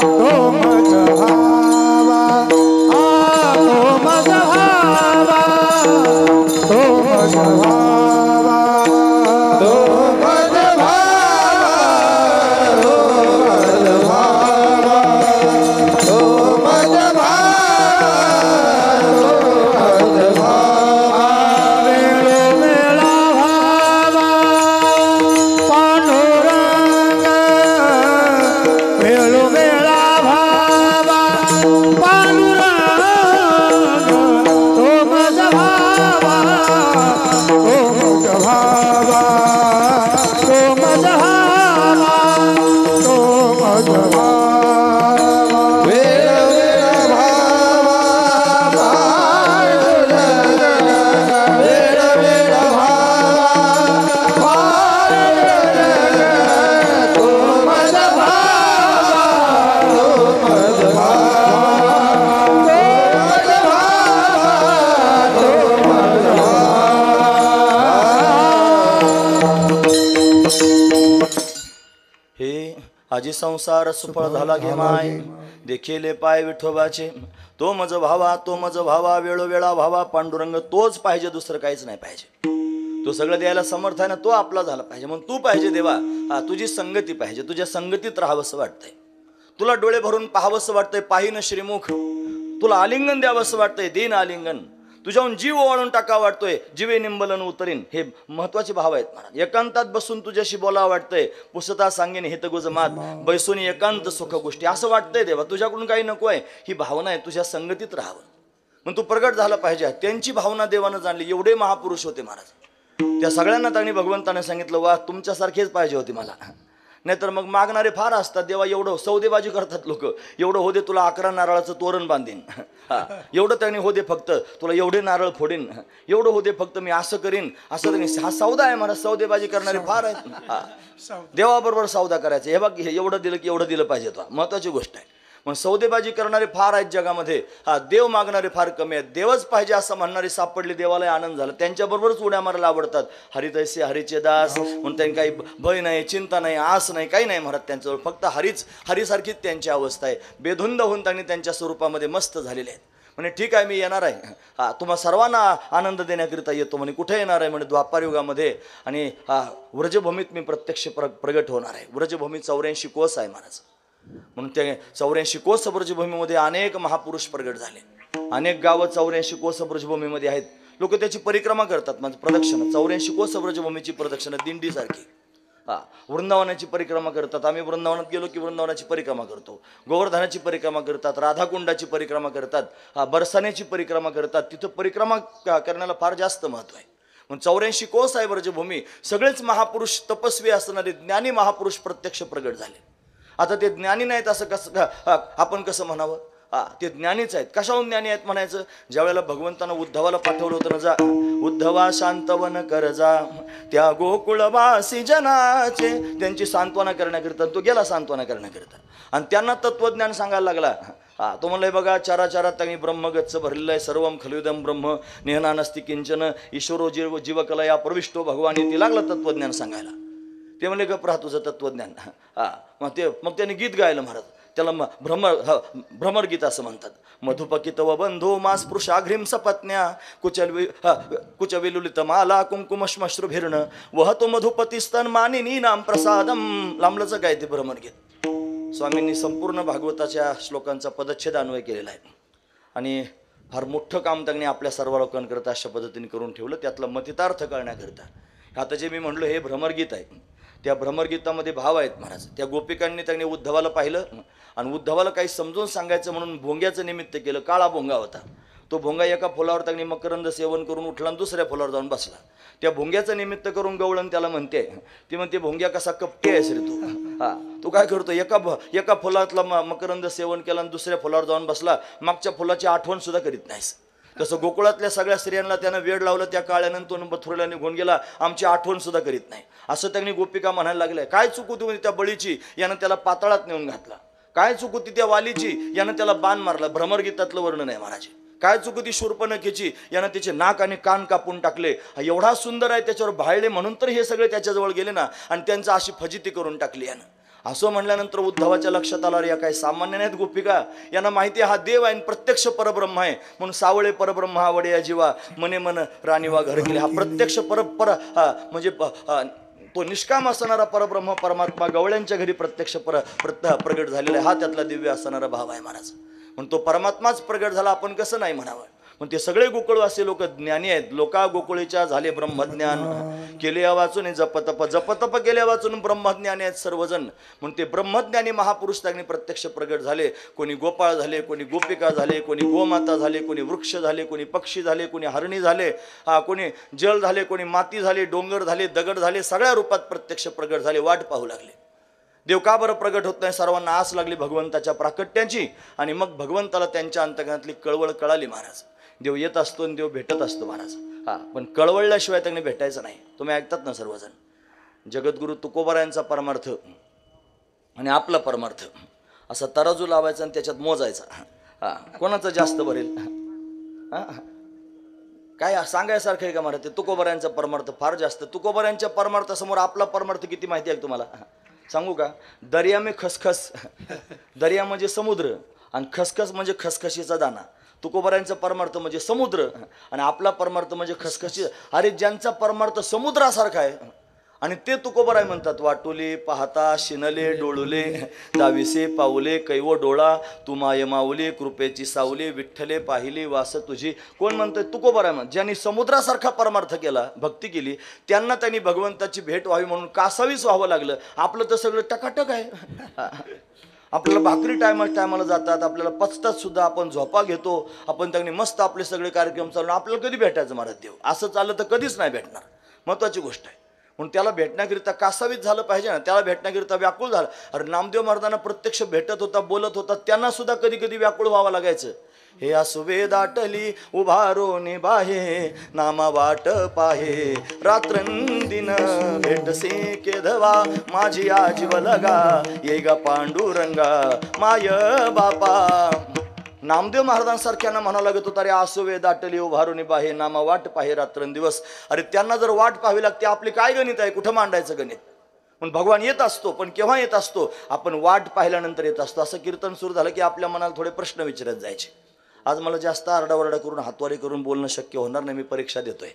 तो मज भावा, तो मज भावा, तो मज भावा, तो मज भावा, तो मज भावा, तो मज भावा, वेळो वेळा भावा, माझी संसार सुफळ झाला गे माय, देखिले पाय विठोबाचे, तो मज भावा तो मज भावा, वेळोवेळा भावा पांडुरंग, तोच पाहिजे, दुसरं काहीच नाही पाहिजे. तो सगळं द्यायला समर्थ आहे ना, तो आपला झाला पाहिजे. म्हणून तू पाहिजे देवा, तुझी संगती पाहिजे, तुझ्या संगतीत राहावंसं वाटतंय, तुला डोळे भरून पाहावंसं वाटतंय, पाहिन श्रीमुख, तुला आलिंगन द्यावंसं वाटतंय, देईन आलिंगन, तुझ्याहून जीव ओवाळून टाका वाटतोय, जीवे निंबलन उतरीन. हे महत्वाचे भाव आहेत महाराज. एकांतात बसून तुझ्याशी बोलावं वाटतंय, पुसता सांगेन हितगुज मात, बैसून एकांत सुख गोष्टी, असं वाटतंय देवा तुझ्याकडून काही नको आहे. ही भावना आहे, तुझ्या संगतीत राहावं. मग तू प्रगट झाला पाहिजे. त्यांची भावना देवानं जाणली. एवढे महापुरुष होते महाराज. त्या सगळ्यांना त्यांनी भगवंताने सांगितलं, वा तुमच्यासारखेच पाहिजे होते मला. नाहीतर मग मागणारे फार असतात, देवा एवढं सौदेबाजी करतात लोक, एवढं होते तुला 11 नारळाचं तोरण बांधीन, एवढं त्यांनी होते फक्त तुला एवढे नारळ फोडीन, एवढं होते फक्त मी असं करीन, असं करीन. हा सौदा आहे मला. सौदेबाजी करणारे फार आहेत. देवाबरोबर सौदा करायचं. हे बघ, हे एवढं दिलं की एवढं दिलं पाहिजे, तो महत्वाची गोष्ट आहे. मग सौदेबाजी करणारे फार आहेत जगामध्ये, देव मागणारे फार कमी आहेत. देवच पाहिजे असं म्हणणारे सापडले, देवाला आनंद झाला. त्यांच्याबरोबरच उड्या मारायला आवडतात. हरितैसे हरीचे दास म्हणून त्यांनी काही भय नाही, चिंता नाही, आस नाही, काही नाही महाराज त्यांच्यावर. फक्त हरीसारखीच त्यांची अवस्था आहे. बेधुंद होऊन त्यांनी त्यांच्या स्वरूपामध्ये मस्त झालेले आहेत. म्हणे ठीक आहे, मी येणार आहे, तुम्हा सर्वांना आनंद देण्याकरिता येतो. म्हणे कुठे येणार आहे? म्हणे द्वापार युगामध्ये, आणि व्रजभूमीत मी प्रत्यक्ष प्रगट होणार आहे. व्रजभूमी 84 कोस आहे महाराज. म्हणून ते 84 कोस ब्रजभूमीमध्ये अनेक महापुरुष प्रगट झाले. अनेक गावं 84 कोस ब्रजभूमीमध्ये आहेत. लोक त्याची परिक्रमा करतात. म्हणजे प्रदक्षिणा 84 कोस ब्रजभूमीची प्रदक्षिणा दिंडीसारखी. वृंदावनाची परिक्रमा करतात. आम्ही वृंदावनात गेलो की वृंदावनाची परिक्रमा करतो. गोवर्धनाची परिक्रमा करतात, राधाकुंडाची परिक्रमा करतात, बरसाण्याची परिक्रमा करतात. तिथं परिक्रमा करण्याला फार जास्त महत्व आहे. म्हणून 84 कोस आहे ब्रजभूमी. सगळेच महापुरुष, तपस्वी असणारे ज्ञानी महापुरुष प्रत्यक्ष प्रगट झाले. आता ते ज्ञानी नाहीत असं कसं आपण कसं म्हणावं? ते ज्ञानीच आहेत. कशाहून ज्ञानी आहेत म्हणायचं? ज्या वेळेला भगवंतानं उद्धवाला पाठवलं होतं ना, जा उद्धवा शांतवन कर जा त्या गोकुळवासी जनाचे, त्यांची सांत्वना करण्याकरिता तो गेला, सांत्वना करण्याकरिता. आणि त्यांना तत्वज्ञान सांगायला लागला. तो म्हणलंय बघा, चाराचारात त्यांनी ब्रह्मगच्च भरलेलं आहे, सर्वम खलुदम ब्रह्म नेहना नसती किंचन ईश्वरो जीवकला या प्रविष्टो भगवान. ते लागलं तत्वज्ञान सांगायला. ते म्हणले गप राहा तुझं तत्वज्ञान. मग त्याने गीत गायलं महाराज. त्याला भ्रमर गीत असं म्हणतात. मधुपकित व बंधू मास पुरुषाघ्रीम सपत्न्या कुचविलुलित माला कुंकुमश्मश्रुभिर्ण वहतो मधुपतिस्तन मानिनी नाम प्रसादम. लांबलंच काय ते भ्रमर गीत. स्वामींनी संपूर्ण भागवताच्या श्लोकांचा पदच्छेद अन्वय केलेला आहे. आणि फार मोठं काम त्यांनी आपल्या सर्व लोकांकरता अशा पद्धतीने करून ठेवलं, त्यातला मतितार्थ करण्याकरिता. आता जे मी म्हणलो हे भ्रमरगीत आहे. त्या भ्रमरगीतामध्ये भाव आहेत महाराज. त्या गोपिकांनी त्यांनी उद्धवाला पाहिलं आणि उद्धवाला काही समजून सांगायचं म्हणून भोंग्याचं निमित्त केलं. काळा भोंगा होता. तो भोंगा एका फुलावर त्यांनी मकरंद सेवन करून उठला आणि दुसऱ्या फुलावर जाऊन बसला. त्या भोंग्याचं निमित्त करून गवळण त्याला म्हणते. ती म्हणते, भोंग्या कसा कपटे आहेस रे तू. तू काय करतो? एका फुलातला मकरंद सेवन केला आणि दुसऱ्या फुलावर जाऊन बसला. मागच्या फुलाची आठवण सुद्धा करीत नाहीस. तसं गोकुळातल्या सगळ्या स्त्रियांना त्यानं वेळ लावलं. त्या काळ्यानं तो बथुरला निघून गेला, आमची आठवण सुद्धा करीत नाही, असं त्यांनी गोपिका म्हणायला लागल्या. काय चूक होती त्या बळीची? यानं त्याला पाताळात नेऊन घातला. काय चूक होती त्या वालीची? यानं त्याला बाण मारला. भ्रमरगीतातलं वर्णन आहे महाराज. काय चूक होती शूर्पणखेची? यानं त्याचे नाक आणि कान कापून टाकले. एवढा सुंदर आहे त्याच्यावर भाळले म्हणून तर हे सगळे त्याच्याजवळ गेले ना, आणि त्यांचं अशी फजिती करून टाकली यानं. असं म्हणल्यानंतर उद्धवाच्या लक्षात आलं, या काही सामान्य नाहीत गोपिका. यांना माहिती आहे हा देव आहे, प्रत्यक्ष परब्रह्म आहे. म्हणून सावळे परब्रह्म हा वडे या जीवा मने मन राणीवा घर गेले. हा प्रत्यक्ष म्हणजे तो निष्काम असणारा परब्रह्म परमात्मा गवळ्यांच्या घरी प्रत्यक्ष प्रगट झालेला आहे. हा त्यातला दिव्य असणारा भाव आहे महाराज. म्हणून तो परमात्माच प्रगट झाला, आपण कसं नाही म्हणावं? पण ते सगळे गोकुळवासी लोक ज्ञानी आहेत. लोका गोकुळीच्या झाले ब्रह्मज्ञान, केले वाचून जपतप केले वाचून ब्रह्मज्ञानी आहेत सर्वजण. म्हणून ते ब्रह्मज्ञानी महापुरुष त्यांनी प्रत्यक्ष प्रगट झाले. कोणी गोपाळ झाले, कोणी गोपिका झाले, कोणी गोमाता झाले, कोणी वृक्ष झाले, कोणी पक्षी झाले, कोणी हरणी झाले, कोणी जल झाले, कोणी माती झाले, डोंगर झाले, दगड झाले. सगळ्या रूपात प्रत्यक्ष प्रगट झाले. वाट पाहू लागले. देव का बरं प्रगट होत नाही? सर्वांना आस लागली भगवंताच्या प्राकट्याची. आणि मग भगवंताला त्यांच्या अंतकरणातली कळवळ कळाली महाराज. देव येत असतो आणि देव भेटत असतो महाराज. पण कळवळल्याशिवाय त्यांनी भेटायचं नाही. तुम्ही ऐकतात ना सर्वजण. जगद्गुरु तुकोबारायांचा परमार्थ आणि आपला परमार्थ असा तराजू लावायचा आणि त्याच्यात मोजायचा. कोणाचं जास्त भरेल? काय सांगायसारखं आहे का महाराज? ते तुकोबारायांचा परमार्थ फार जास्त. तुकोबारायांच्या परमार्थासमोर आपला परमार्थ किती माहिती आहे तुम्हाला? सांगू का? दर्या में खसखस, दर्या म्हणजे समुद्र आणि खसखस म्हणजे खसखशीचा दाना. तुकोबारायांचा परमार्थ म्हणजे समुद्र आणि आपला परमार्थ म्हणजे खसखशी. अरे ज्यांचा परमार्थ समुद्रासारखा आहे आणि ते तुकोबाराय म्हणतात, वाटोले पाहता शिनले डोळुले दाविसे पाऊले कैव डोळा तू माय माऊले कृपेची सावले विठ्ठले पाहिले वास तुझी. कोण म्हणतंय? तुकोबाराय म्हणत. ज्यांनी समुद्रासारखा परमार्थ केला, भक्ती केली, त्यांना त्यांनी भगवंताची भेट व्हावी म्हणून कासावीस व्हावं लागलं. आपलं तर सगळं टकाटक आहे. आपल्याला भाकरी टायमाला जातात, आपल्याला पचतात सुद्धा, आपण झोपा घेतो, आपण त्यांनी मस्त आपले सगळे कार्यक्रम चालून आपल्याला कधी भेटायचं महाराज देव? असं चाललं तर कधीच नाही भेटणार. महत्वाची गोष्ट आहे. म्हणून त्याला भेटण्याकरिता कासावीस झालं पाहिजे ना, त्याला भेटण्याकरिता व्याकुळ झालं. अरे नामदेव महाराजांना प्रत्यक्ष भेटत होता, बोलत होता, त्यांना सुद्धा कधी कधी व्याकुळ व्हावं लागायचं. हे असुवे दाटली उभारो निबाहे नामा वाट पाहे रात्रंदिन भेटसे केधवा माझी आजीव लगा ये गा पांडुरंगा माय बापा. नामदेव महाराजांसारख्यांना म्हणावं लागत होतं, अरे आसुवे दाटली उभारून बाहे नामा वाट पाहे रात्रंदिवस. अरे त्यांना जर वाट पाहावी लागते, आपली काय गणित आहे? कुठं मांडायचं गणित? पण भगवान येत असतो, पण केव्हा येत असतो? आपण वाट पाहिल्यानंतर येत असतो. असं कीर्तन सुरू झालं की आपल्या मनाला थोडे प्रश्न विचारत जायचे. आज मला जास्त आरडाओरडा करून हातवारी करून बोलणं शक्य होणार नाही, मी परीक्षा देतोय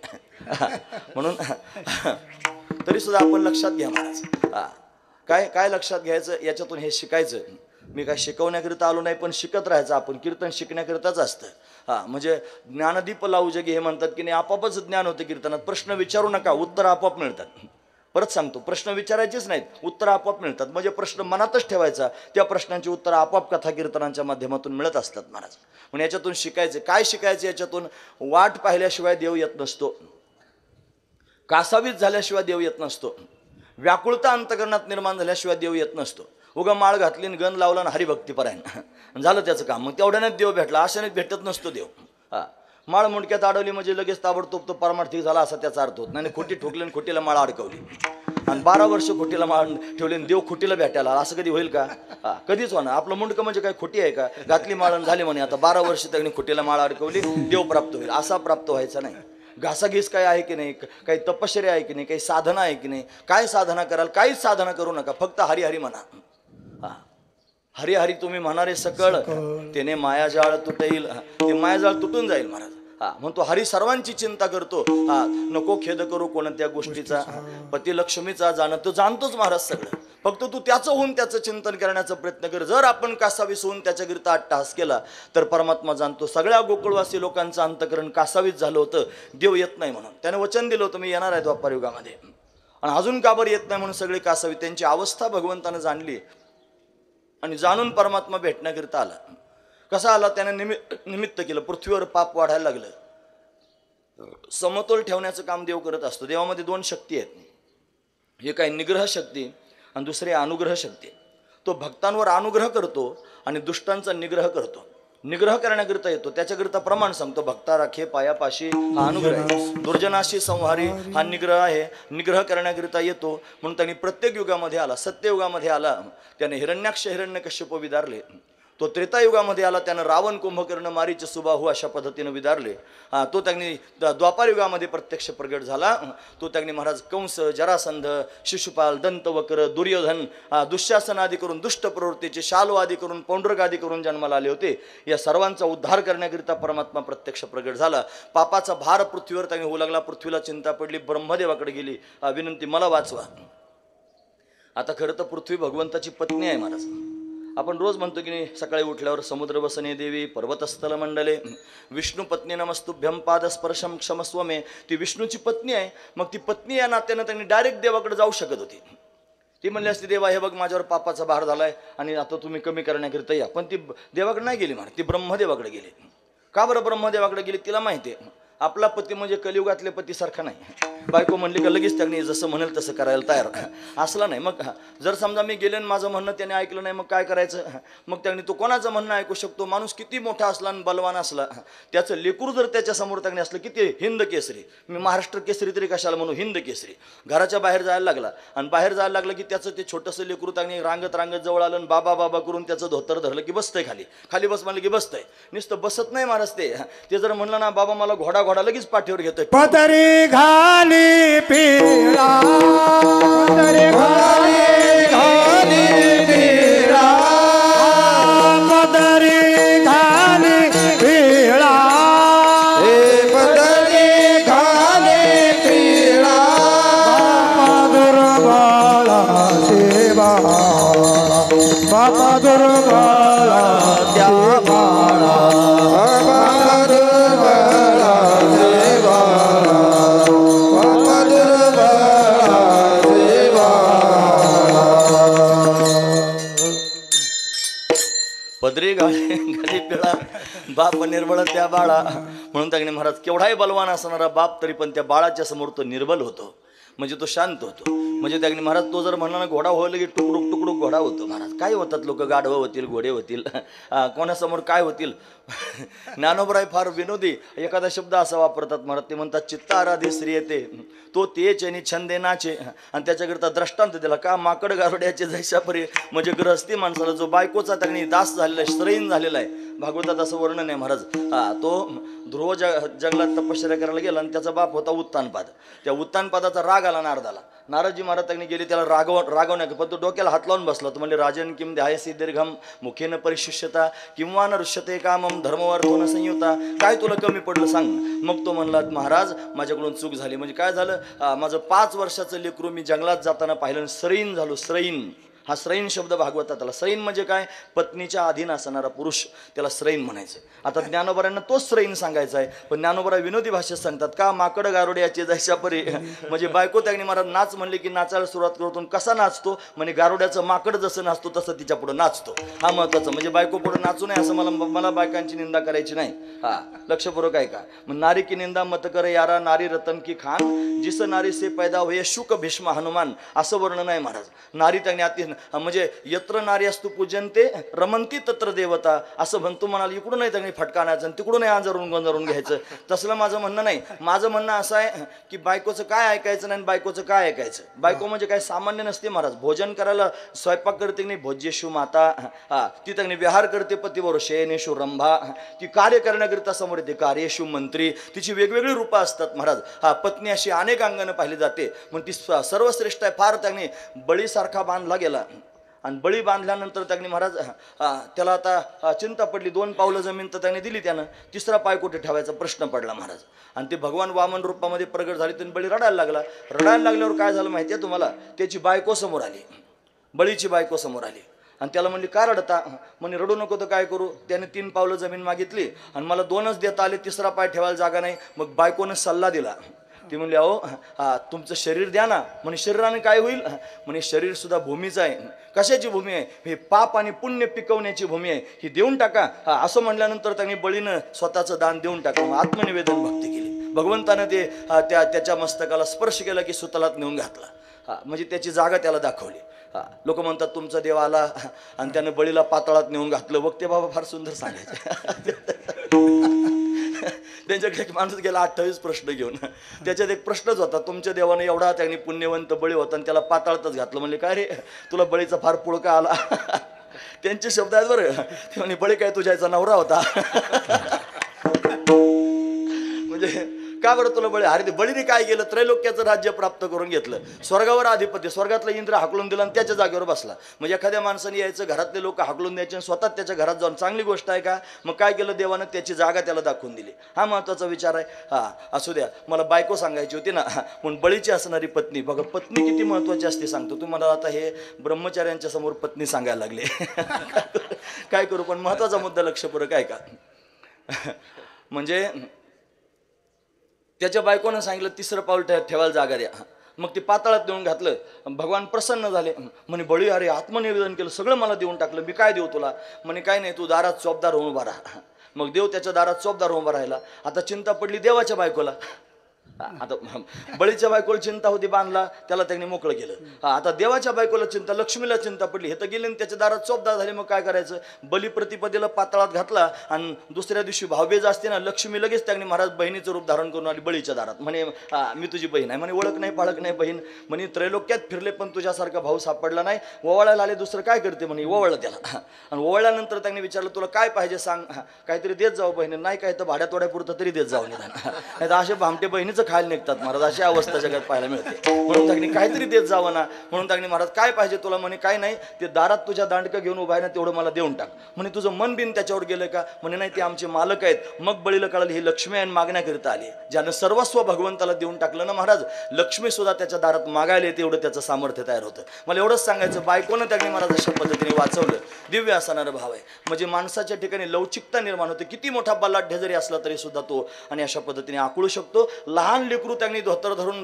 म्हणून तरी सुद्धा आपण लक्षात घ्या महाराज. काय काय लक्षात घ्यायचं याच्यातून? हे शिकायचं. मी काय शिकवण्याकरिता आलो नाही, पण शिकत राहायचं. आपण कीर्तन शिकण्याकरिताच असतं. म्हणजे ज्ञानदीप लावू जगे हे म्हणतात की नाही, आपापच ज्ञान होतं कीर्तनात. प्रश्न विचारू नका, उत्तर आपोआप मिळतात. परत सांगतो, प्रश्न विचारायचेच नाहीत, उत्तर आपोआप मिळतात. म्हणजे प्रश्न मनातच ठेवायचा, त्या प्रश्नांची उत्तर आपोआप कथा कीर्तनांच्या माध्यमातून मिळत असतात महाराज. म्हणून याच्यातून शिकायचं. काय शिकायचं याच्यातून? वाट पाहिल्याशिवाय देव येत नसतो, कासावीस झाल्याशिवाय देव येत नसतो, व्याकुळता अंतकरणात निर्माण झाल्याशिवाय देव येत नसतो. उगा माळ घातली, गण लावला आणि हरिभक्तीपरायण झालं त्याचं काम, मग तेवढ्यानेच देव भेटला. अशानेच भेटत नसतो देव. माळ मुंडक्यात अडवली म्हणजे लगेच ताबडतोब तो परमार्थिक झाला असा त्याचा अर्थ होत नाही. खोटी ठोकली आणि खोटीला माळ अडकवली आणि 12 वर्ष खोटीला माळ ठेवली आणि देव खोटीला भेटायला, असं कधी होईल का? कधीच होणार. आपलं मुंडकं म्हणजे काय खोटी आहे का? घातली माळ झाली म्हणे, आता 12 वर्ष त्यांनी खोटीला माळ अडकवली, देव प्राप्त होईल, असा प्राप्त व्हायचा नाही. घासाघीस काय आहे की नाही, काही तपश्चर्या आहे की नाही, काही साधना आहे की नाही, काय साधना कराल? काहीच साधना करू नका, फक्त हरी हरी म्हणा. हरी हरी तुम्ही म्हणारे सकळ त्याने मायाजाळ तुटेल. ते मायाजाळ तुटून जाईल महाराज. म्हणतो हरी सर्वांची चिंता करतो. नको खेद करू कोणत्या गोष्टीचा, पती लक्ष्मीचा जाण तो जाणतोच महाराज सगळं. फक्त तू त्याचं होऊन त्याचं चिंतन करण्याचा प्रयत्न कर. जर आपण कासावीस होऊन त्याच्याकरिता अट्टहास केला तर परमात्मा जाणतो. सगळ्या गोकुळवासी लोकांचं अंतकरण कासावीस झालं होतं, देव येत नाही म्हणून. त्याने वचन दिलं होतं, मी येणार आहे द्वापार युगामध्ये, आणि अजून का बरं येत नाही म्हणून सगळे कासावीस. त्यांची अवस्था भगवंतानं जाणली आणि जाणून परमात्मा भेटण्याकरिता आला. कसा आला? त्याने निमित्त केलं. पृथ्वीवर पाप वाढायला लागलं. समतोल ठेवण्याचं काम देव करत असतो. देवामध्ये 2 शक्ती आहेत. एक आहे निग्रह शक्ती आणि दुसरी अनुग्रह शक्ती. तो भक्तांवर अनुग्रह करतो आणि दुष्टांचा निग्रह करतो. निग्रह करण्याकरिता येतो, त्याच्याकरिता प्रमाण सांगतो. भक्ता राखे पायापाशी हा अनुग्रह आहे, दुर्जनाशी संहारी हा निग्रह आहे. निग्रह करण्याकरिता येतो म्हणून त्यांनी प्रत्येक युगामध्ये आला. सत्ययुगामध्ये आला, त्याने हिरण्याक्ष हिरण्यकश्यप विदारले. तो त्रेतायुगामध्ये आला, त्यानं रावण कुंभकर्ण मारीच सुबाहू अशा पद्धतीनं विदारले. तो त्यांनी द्वापार युगामध्ये प्रत्यक्ष प्रगट झाला. तो त्यांनी महाराज कंस, जरासंध, शिशुपाल, दंतवक्र, दुर्योधन, दुःशासन आदी करून, दुष्ट प्रवृत्तीचे शालू आदी करून, पौंड्रक आदी करून जन्माला आले होते. या सर्वांचा उद्धार करण्याकरिता परमात्मा प्रत्यक्ष प्रगट झाला. पापाचा भार पृथ्वीवर त्यांनी होऊ लागला. पृथ्वीला चिंता पडली, ब्रह्मदेवाकडे गेली, विनंती मला वाचवा. आता खरं तर पृथ्वी भगवंताची पत्नी आहे महाराज. आपण रोज म्हणतो की नाही, सकाळी उठल्यावर समुद्र वसने देवी पर्वतस्थल मंडले विष्णू पत्नी नमस्तुभ्यम पादस्पर्शम क्षमस्व मे. ती विष्णूची पत्नी आहे. मग ती पत्नी या नात्यानं त्यांनी डायरेक्ट देवाकडे जाऊ शकत होती. ती म्हणली असती, देवा हे बघ माझ्यावर पापाचा भार झालाय आणि आता तुम्ही कमी करण्याकरिता या. पण ती देवाकडे नाही गेली म्हणा, ती ब्रह्मदेवाकडे गेली. का बरं ब्रह्मदेवाकडे गेली? तिला माहिती आहे आपला पती म्हणजे कलियुगातले पतीसारखा नाही. बायको म्हणली का लगेच त्यांनी जसं म्हणेल तसं करायला तयार असला नाही. मग जर समजा मी गेले आणि माझं म्हणणं त्याने ऐकलं नाही, मग काय करायचं? मग त्यांनी तो कोणाचं म्हणणं ऐकू शकतो? माणूस किती मोठा असला आणि बलवान असला, त्याचं लेकरू जर त्याच्यासमोर त्यांनी असलं, किती हिंद केसरी, मी महाराष्ट्र केसरी तरी कशाला म्हणू, हिंद केसरी, घराच्या बाहेर जायला लागला आणि बाहेर जायला लागलं की त्याचं ते छोटंसं लेकरू त्यांनी रांगत रांगत जवळ आलं आणि बाबा बाबा करून त्याचं धोतर धरलं की बसतंय खाली, खाली बस म्हणलं की बसतंय. नुसतं बसत नाही महाराज, ते जर म्हणलं ना बाबा मला घोडा घोडा लगेच पाठीवर घेतोय. पदरी घाली पिळा पदरी घाली पिळा पदरी घाली पिळा हे पदरी घाली पिळा दुर्बळा सेवा बाबा दुर्बळा त्या बाळा बाबा दुर्बळा सेवा बाबा दुर्बळा सेवा पदरी घाली पिळा बाप निर्बळ त्या बाळा. म्हणून त्याने महाराज केवढाही बलवान असणारा बाप तरी पण त्या बाळाच्या समोर तो निर्बल होतो, म्हणजे तो शांत होतो. म्हणजे त्याने महाराज तो जर म्हणला ना घोडा व्हायला की टुकडुक टुकडुक घोडा होतो. महाराज काय होतात लोक, गाढवं होतील, घोडे होतील, कोणासमोर काय होतील. ज्ञानोबराय फार विनोदी एखादा शब्द असा वापरतात महाराज. ते म्हणतात चित्ताराधी स्त्री येते तो तेच आणि छंदे नाचे. आणि त्याच्याकरता दृष्टांत दिला का माकड गारुड्याचे जैशापरी. म्हणजे गृहस्थी माणसाला जो बायकोचा त्यांनी दास झालेला आहे, श्रयीन झालेला आहे, भागवतात असं वर्णन आहे महाराज. तो ध्रुव जंगलात तपश्चर्या करायला गेला आणि त्याचा बाप होता उत्तानपाद. त्या उत्तानपादाचा राग आला नारदाला. नारदजी महाराज त्यांनी गेले त्याला रागवण्या, पण तो डोक्याला हात लावून बसला. तो म्हणजे राजन किम ध्यायसी दीर्घम मुखेन परिशिष्यता किंवा न ऋष्यते कामम धर्मवार्थो न संयुता. काय तुला कमी पडलं सांग. मग तो म्हणला महाराज माझ्याकडून चूक झाली. म्हणजे काय झालं, माझं 5 वर्षाचं लेकरू मी जंगलात जाताना पाहिलं, श्रयीन झालो. श्रयीन हा श्रयीन शब्द भागवतात आला. श्रयीन म्हणजे काय, पत्नीच्या अधीन असणारा पुरुष, त्याला श्रयीन म्हणायचं. आता ज्ञानोबरांना तोच श्रयीन सांगायचा आहे, पण ज्ञानोबरा विनोदी भाषेत सांगतात का माकड गारुड्याचे जैशापरी. म्हणजे बायको त्याने महाराज नाच म्हणले की नाचायला सुरुवात करतो. कसा नाचतो म्हणजे गारुड्याचं माकड जसं नाचतो तसं तिच्या पुढे नाचतो. हा महत्वाचं. म्हणजे बायको पुढे नाचू नये असं मला बायकांची निंदा करायची नाही. हा लक्षपूर्वक आहे का. मग नारी की निंदा मत करे यारा नारी रतन की खान जिस नारी से पैदा होय शुक भीष्म हनुमान. असं वर्णन आहे महाराज. नारी त्याने अति म्हणजे यत्र नारी असतो पूजनते रमंती तत्र देवता असं म्हणतो. म्हणाल इकडून नाही त्यांनी फटकानायचं आणि तिकडून नाही आंजरून गोंजरून घ्यायचं. तसलं माझं म्हणणं नाही. माझं म्हणणं असं आहे की बायकोचं काय ऐकायचं नाही, बायकोचं काय ऐकायचं. बायको म्हणजे काय सामान्य नसते महाराज. भोजन करायला स्वयंपाक करते नाही भोज्येशू माता. ती त्यांनी विहार करते पतीवर शयनेशू रंभा. ती कार्य करण्याकरिता समोर येते कार्येशू मंत्री. तिची वेगवेगळी रूपं असतात महाराज. पत्नी अशी अनेक अंगाने पाहिली जाते. मग ती सर्वश्रेष्ठ आहे. फार त्यांनी बळीसारखा बांधला गेला आणि बळी बांधल्यानंतर त्यांनी महाराज त्याला आता चिंता पडली. 2 पावलं जमीन तर त्याने दिली, त्यानं 3रा पाय कुठे ठेवायचा प्रश्न पडला महाराज. आणि ते भगवान वामन रूपामध्ये प्रगट झाले. त्यांनी बळी रडायला लागला. रडायला लागल्यावर काय झालं माहिती आहे तुम्हाला, त्याची बायको समोर आली, बळीची बायको समोर आली आणि त्याला म्हणली का रडता. म्हणे रडू नको तर काय करू. त्याने 3 पावलं जमीन मागितली आणि मला 2च देता आले, 3रा पाय ठेवायला जागा नाही. मग बायकोनं सल्ला दिला. ती म्हणली अहो तुमचं शरीर द्या ना. म्हणे शरीराने काय होईल. म्हणे शरीर सुद्धा भूमीचं आहे. कशाची भूमी आहे, हे पाप आणि पुण्य पिकवण्याची भूमी आहे, ही देऊन टाका. असं म्हणल्यानंतर त्यांनी बळीनं स्वतःचं दान देऊन टाकलं. आत्मनिवेदन भक्ती केली. भगवंतानं ते त्याच्या मस्तकाला स्पर्श केला की सुतलात नेऊन घातला. म्हणजे त्याची जागा त्याला दाखवली. लोक म्हणतात तुमचा देव आला आणि त्यानं बळीला पाताळात नेऊन घातलं. वक्ते बाबा फार सुंदर सांगायचे. त्यांच्याकडे एक माणूस गेला 28 प्रश्न घेऊन. त्याच्यात एक प्रश्नच होता, तुमच्या देवाने एवढा त्यांनी पुण्यवंत बळी होता आणि त्याला पाताळातच घातलं. म्हणले काय रे तुला बळीचा फार पुळका आला. त्यांचे शब्द आहेत बरं. ते म्हणे बळी काय तुझ्याचा नवरा होता. म्हणजे का बरं तुला बळी. अरे बळीने काय केलं, त्रैलोक्याचं राज्य प्राप्त करून घेतलं. स्वर्गावर अधिपती, स्वर्गातला इंद्र हाकलून दिला आणि त्याच्या जागेवर बसला. म्हणजे एखाद्या माणसाने यायचं, घरातले लोक हाकलून द्यायचे आणि स्वतः त्याच्या घरात जाऊन. चांगली गोष्ट आहे का. मग काय केलं देवानं, त्याची जागा त्याला दाखवून दिली. हा महत्वाचा विचार आहे. असू द्या. मला बायको सांगायची होती ना, म्हणून बळीची असणारी पत्नी. बघा पत्नी किती महत्वाची असते सांगतो तुम्हाला. आता हे ब्रह्मचार्यांच्या समोर पत्नी सांगायला लागले. काय करू. पण महत्वाचा मुद्दा लक्षपूर्वक आहे का. म्हणजे त्याच्या बायकोनं सांगितलं 3रं पाऊल ठेवायला जागा द्या. मग ते पाताळात देऊन घातलं. भगवान प्रसन्न झाले. म्हणे बळी अरे आत्मनिवेदन केलं, सगळं मला देऊन टाकलं, मी काय देऊ तुला. म्हणे काय नाही, तू दारात चोपदार होऊन उभा राहा. मग देव त्याच्या दारात चोपदार उभा राहिला. आता चिंता पडली देवाच्या बायकोला. आता बळीच्या बायकोला चिंता होती, बांधला, त्याला त्यांनी मोकळं केलं. आता देवाच्या बायकोला चिंता, लक्ष्मीला चिंता पडली, हे तर गेले आणि त्याच्या दारात चोपदार झाले. मग काय करायचं? बली प्रतिपदेला पातळात घातला आणि दुसऱ्या दिवशी भावबेज असते ना, लक्ष्मी लगेच त्यांनी महाराज बहिणीचं रूप धारण करून आली बळीच्या दारात. म्हणे मी तुझी बहीण आहे. म्हणे ओळख नाही पाळख नाही बहीण. म्हणे त्रैलोक्यात फिरले पण तुझ्यासारखा भाऊ सापडला नाही. ओवाळायला आले, दुसरं काय करते? म्हणे ओवाळलं त्याला. आणि ओवाळल्यानंतर त्यांनी विचारलं तुला काय पाहिजे सांग, काहीतरी देत जाऊ बहिणी. नाही काय तर भाड्या तोड्यापुरतं तरी देत जाऊ निदान. नाही तर असे भामटे बहिणीचं खायला निघतात महाराज, अशी अवस्था जगात पाहायला मिळते. म्हणून त्यांनी काहीतरी देत जावं ना. म्हणून त्यांनी महाराज काय पाहिजे तुला? म्हणे काय नाही, ते दारात तुझ्या दांडकं घेऊन उभा आहे ना, तेवढं मला देऊन टाक. म्हणे तुझं मन बिन त्याच्यावर गेलं का? म्हणे नाही, ते आमचे मालक आहेत. मग बळीला कळलं ही लक्ष्मी आहे, मागण्याकरिता आली. ज्यानं सर्वस्व भगवंताला देऊन टाकलं ना महाराज, लक्ष्मी सुद्धा त्याच्या दारात मागायला येते, एवढं त्याचं सामर्थ्य तयार होतं. मला एवढंच सांगायचं, बायकोनं त्यांनी महाराज अशा पद्धतीने वाचवलं. दिव्य असणारा भाव आहे. म्हणजे माणसाच्या ठिकाणी लवचिकता निर्माण होते. किती मोठा बलाढ्य जरी असला तरी सुद्धा तो आणि अशा पद्धतीने आकळू शकतो. लहान लेकरू त्यांनी धोतर धरून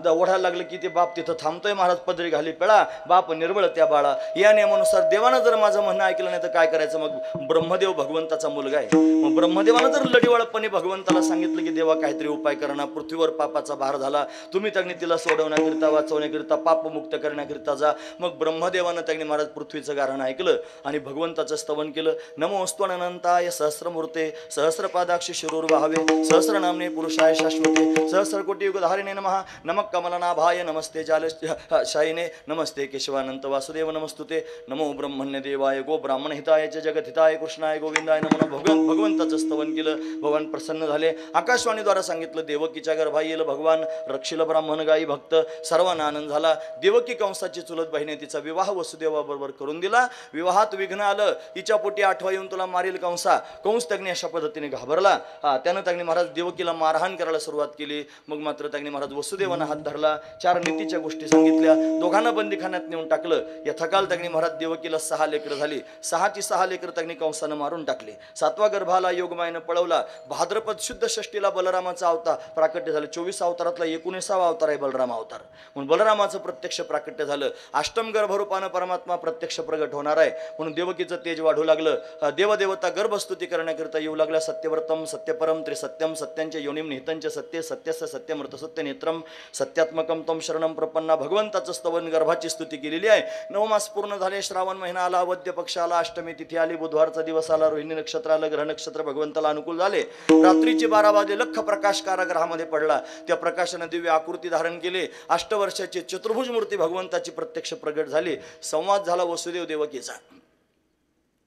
ओढायला लागलं की ते बाप तिथं थांबतोय. महाराज पदरी घाली पेळा, बाप निर्बळ त्या बाळा. या नियमानुसार देवानं जर माझं म्हणणं ऐकलं नाही तर काय करायचं? मग ब्रह्मदेव भगवंताचा मुलगा आहे. मग ब्रह्मदेवानं जर लढीवाळपणे भगवंताला सांगितलं की देवा काहीतरी उपाय करा, पृथ्वीवर पापाचा भार झाला, तुम्ही त्यांनी तिला सोडवण्याकरिता वाचवण्याकरिता पापमुक्त करण्याकरिता जा. मग ब्रह्मदेवानं त्यांनी महाराज पृथ्वीचं गारण ऐकलं आणि भगवंताचं स्तवन केलं. नमोस्तवनंताय सहस्रमूर्ते सहस्रपादाक्षी शिरोर्वाहवे सहस्रनामने पुरुषाय शाश्वते सहस्रकोटी युगधारिणे नमः. नमः कमलनाभाय नमस्ते जालशायिने नमस्ते केशवानंत वासुदेव नमस्तुते. नमो ब्रह्मण्य देवाय गो ब्राह्मण हिताय च जगत हिताय कृष्णाय गोविंदाय नमः. भगवंताचं स्तवन केलं. भगवान प्रसन्न झाले. आकाशवाणीद्वारा सांगितलं देवकीच्या गर्भात येईल भगवान, रक्षिल ब्राह्मण गायी भक्त. सर्वांना आनंद झाला. देवकी कंसाची चुलत बहिणी, तिचा विवाह वसुदेवाबरोबर करून दिला. विवाहात विघ्न आलं. हिच्या पोटी आठवा येऊन तुला मारील कंसा. कंस त्यांनी अशा पद्धतीने घाबरला. त्यानं त्यांनी महाराज देवकीला मारहाण करायला सुरुवात केली. मग मात्र त्यांनी महाराज वसुदेवानं हात धरला. 4 नीतीच्या गोष्टी सांगितल्या. दोघांना बंदीखान्यात नेऊन टाकलं. यथाकाल त्यांनी महाराज देवकीला 6 लेकरं झाली. 6 लेकरं त्यांनी कंसानं मारून टाकली. 7वा गर्भाला योगमायेनं पळवला. भाद्रपद शुद्ध षष्टीला बलरामाचा अवतार प्राकट्य झालं. 24 अवतारातला 19वा अवतार आहे बलराम अवतार. म्हणून बलरामाचं प्रत्यक्ष प्राकट्य झालं. अष्टम गर्भरूपानं परमात्मा प्रत्यक्ष प्रगट होणार आहे. म्हणून देवकीचं तेज वाढू लागलं. देवदेवता गर्भस्तुती करण्याकरिता येऊ लागल्या. सत्यव्रतम सत्यपरम त्रिसत्यम सत्यांचे योनिम निहितंच सत्य सत्यस्य सत्यमृत सत्य नेत्रम सत्यात्मकम तम शरणम प्रपन्ना. भगवंताचं स्तवन गर्भाची स्तुती केलेली आहे. 9 मास पूर्ण झाले. श्रावण महिना आला, वद्य पक्ष आला, अष्टमी तिथी आली, बुधवारचा दिवस आला, रोहिणी नक्षत्र आलं, ग्रह नक्षत्र भगवंताला अनुकूल झाले. रात्रीचे 12 वाजले. लख प्रकाश कारागृहामध्ये पडला. त्या प्रकाशानं दिव्य आकृती धारण केली. 8 वर्षाची चतुर्भुज मूर्ती भगवंताची प्रत्यक्ष प्रगट झाली. संवाद झाला वसुदेव देवकीचा.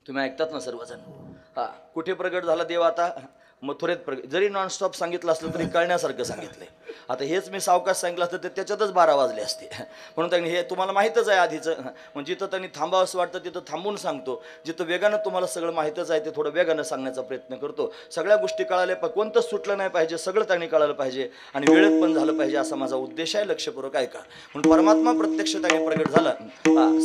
तुम्ही ऐकतात ना सर्वजण? कुठे प्रगट झाला देव? आता मथुरेत प्रगट. जरी नॉनस्टॉप सांगितलं असलं तरी कळण्यासारखं सांगितलंय. आता हेच मी सावकाश सांगितलं असतं तर त्याच्यातच 12 वाजले असते. म्हणून त्यांनी हे तुम्हाला माहीतच आहे आधीचं. म्हणजे जिथं त्यांनी थांबावं असं वाटतं तिथं थांबून सांगतो. जिथं वेगानं तुम्हाला सगळं माहीतच आहे ते थोडं वेगानं सांगण्याचा प्रयत्न करतो. सगळ्या गोष्टी कळाल्या पाहिजे, कोणतंच सुटलं नाही पाहिजे, सगळं त्यांनी कळालं पाहिजे आणि वेळेत पण झालं पाहिजे असा माझा उद्देश आहे. लक्षपूर्वक ऐका. म्हणून परमात्मा प्रत्यक्ष त्यांनी प्रगट झाला.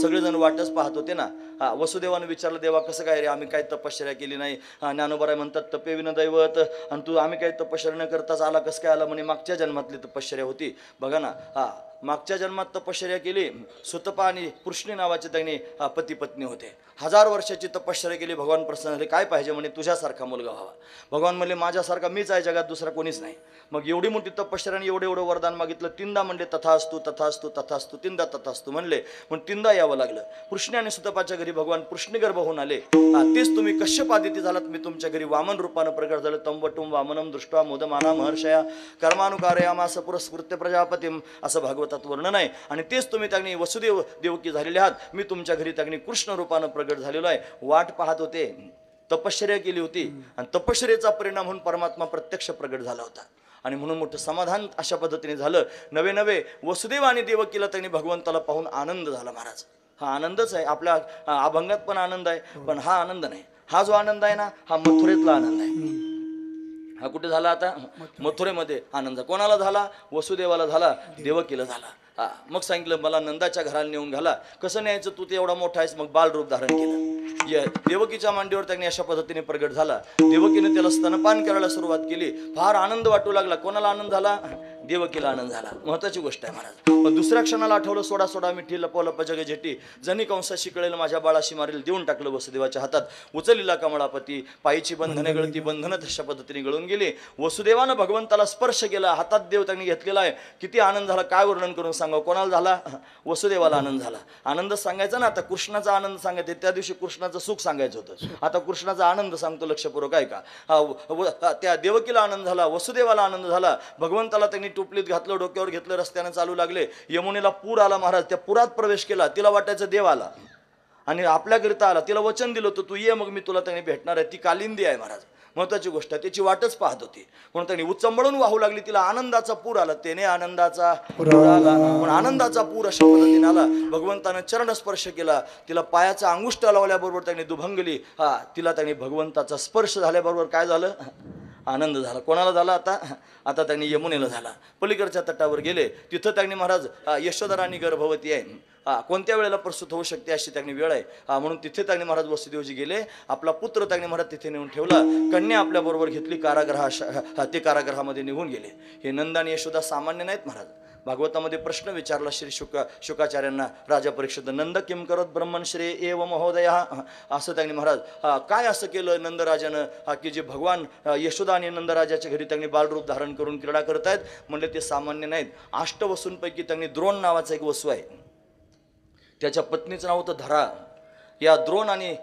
सगळेजण वाटच पाहत होते ना. वसुदेवानं विचारलं देवा कसं काय रे, आम्ही काय तपश्चर्या केली नाही. ज्ञानोबराय म्हणतात तपे विन दैवत, आणि तू आम्ही काही तपश्चर्या न करताच आला कसं काय आला? म्हणे मागच्या जन्मातली तपश्चर्या होती. बघा ना, मागच्या जन्मात तपश्चर्या केली. सुतपा आणि पुष्णी नावाचे त्यांनी पती पत्नी होते. 1000 वर्षाची तपश्चर्या केली. भगवान प्रसन्न झाले. काय पाहिजे? म्हणे तुझ्यासारखा मुलगा व्हावा. भगवान म्हणले माझ्यासारखा मीच आहे जगात, दुसरा कोणीच नाही. मग एवढी मोठी तपश्चर्याने एवढं वरदान मागितलं. 3दा म्हणले तथास्तु तथास्तु तथास्तु. 3दा तथास्तु म्हणले. पण 3दा यावं लागलं. पुष्णी आणि सुतपाच्या घरी भगवान पुष्णीगर्भ होऊन आले. तेच तुम्ही कश्यप आदिती झालात. मी तुमच्या घरी वामन रूपानं प्रगट झालं. तंवटुम वामनम दृष्ट्वा मोदमाना महर्षया कर्मानुकारयामास पुरस्कृत्य प्रजापतीम असं भागवतात वर्णन आहे. आणि तेच तुम्ही त्यांनी वसुदेव देवकी झालेले आहात. मी तुमच्या घरी त्यांनी कृष्ण रूपानं प्रगट झालेलो आहे. वाट पाहत होते. तपश्चर्या केली होती आणि तपश्चर्याचा परिणाम म्हणून परमात्मा प्रत्यक्ष प्रगट झाला होता. आणि म्हणून मोठं समाधान अशा पद्धतीने झालं. नवे वसुदेव आणि देवकीला त्यांनी भगवंताला पाहून आनंद झाला महाराज. हा आनंदच आहे. आपल्या अभंगात पण आनंद आहे, पण हा आनंद नाही. हा जो आनंद आहे ना, हा मथुरेतला आनंद आहे. हा कुठे झाला? आता मथुरेमध्ये आनंद कोणाला झाला? वसुदेवाला झाला, देवकीला झाला. मग सांगितलं मला नंदाच्या घराला नेऊन घाला. कसं न्यायचं? तू ते एवढा मोठा आहेस. मग बालरूप धारण केलं. देवकीच्या मांडीवर त्यांनी अशा पद्धतीने प्रगट झाला. देवकीने त्याला स्तनपान करायला सुरुवात केली. फार आनंद वाटू लागला. कोणाला आनंद झाला? देवकीला आनंद झाला. महत्वाची गोष्ट आहे महाराज. पण दुसऱ्या क्षणाला आठवलं, सोडा सोडा मिठी लपव लप जग झेटी, जनी कंसाशी कळेल माझ्या बाळाशी मारेल, देऊन टाकलं वसुदेवाच्या हातात. उचललेला कमळापती, पायीची बंधने गळती, बंधनं तशा पद्धतीने गळून गेली. वसुदेवानं भगवंताला स्पर्श केला, हातात देव त्यांनी घेतलेला आहे. किती आनंद झाला, काय वर्णन करून सांगावं. कोणाला झाला? वसुदेवाला आनंद झाला. आनंद सांगायचा ना, आता कृष्णाचा आनंद सांगायचा. त्या दिवशी कृष्णाचं सुख सांगायचं होतं, आता कृष्णाचा आनंद सांगतो, लक्षपूर्वक आहे का. त्या देवकीला आनंद झाला, वसुदेवाला आनंद झाला. भगवंताला त्यांनी टोपलीत घातलं, डोक्यावर घेतलं, रस्त्याने चालू लागले. यमुनेला पूर आला महाराज, त्या पुरात प्रवेश केला. तिला वाटायचं देव आला आणि आपल्याकरिता आला. तिला वचन दिलं होतं, तू ये मग मी तुला त्यांनी भेटणार आहे. ती कालिंदी आहे महाराज, महत्वाची गोष्ट आहे. त्याची वाटच पाहत होती, म्हणून त्यांनी उचंबळून वाहू लागली. तिला आनंदाचा पूर आला. त्याने आनंदाचा पूर आला, पण आनंदाचा पूर अशा पद्धतीने आला. भगवंतानं चरणस्पर्श केला. तिला पायाचा अंगुष्ठ लावल्याबरोबर त्यांनी दुभंगली. तिला त्यांनी भगवंताचा स्पर्श झाल्याबरोबर काय झालं? आनंद झाला. कोणाला झाला? आता त्यांनी यमुनेला झाला. पलीकडच्या तटावर गेले. तिथं त्यांनी महाराज यशोदा राणी गर्भवती आहे, कोणत्या वेळेला प्रसूत होऊ शकते अशी त्यांनी वेळ आहे. म्हणून तिथे त्यांनी महाराज वसुदेवजी गेले. आपला पुत्र त्यांनी महाराज तिथे नेऊन ठेवला. कन्या आपल्याबरोबर घेतली. ते कारागृहामध्ये निघून गेले. हे नंद आणि यशोदा सामान्य नाहीत महाराज. भागवतामध्ये प्रश्न विचारला श्री शुकाचार्यांना राजा परीक्षित, नंद किम करत ब्रह्मण श्रेय एव महोदया, असं त्यांनी महाराज काय असं केलं नंदराजानं की जे भगवान यशोदा आणि नंदराजाच्या घरी त्यांनी बालरूप धारण करून क्रीडा करत आहेत. म्हणले ते सामान्य नाहीत. अष्टवसूंपैकी त्यांनी द्रोण नावाचा एक वसू आहे, त्याच्या पत्नीचं नाव होतं धरा. या द्रोण आणि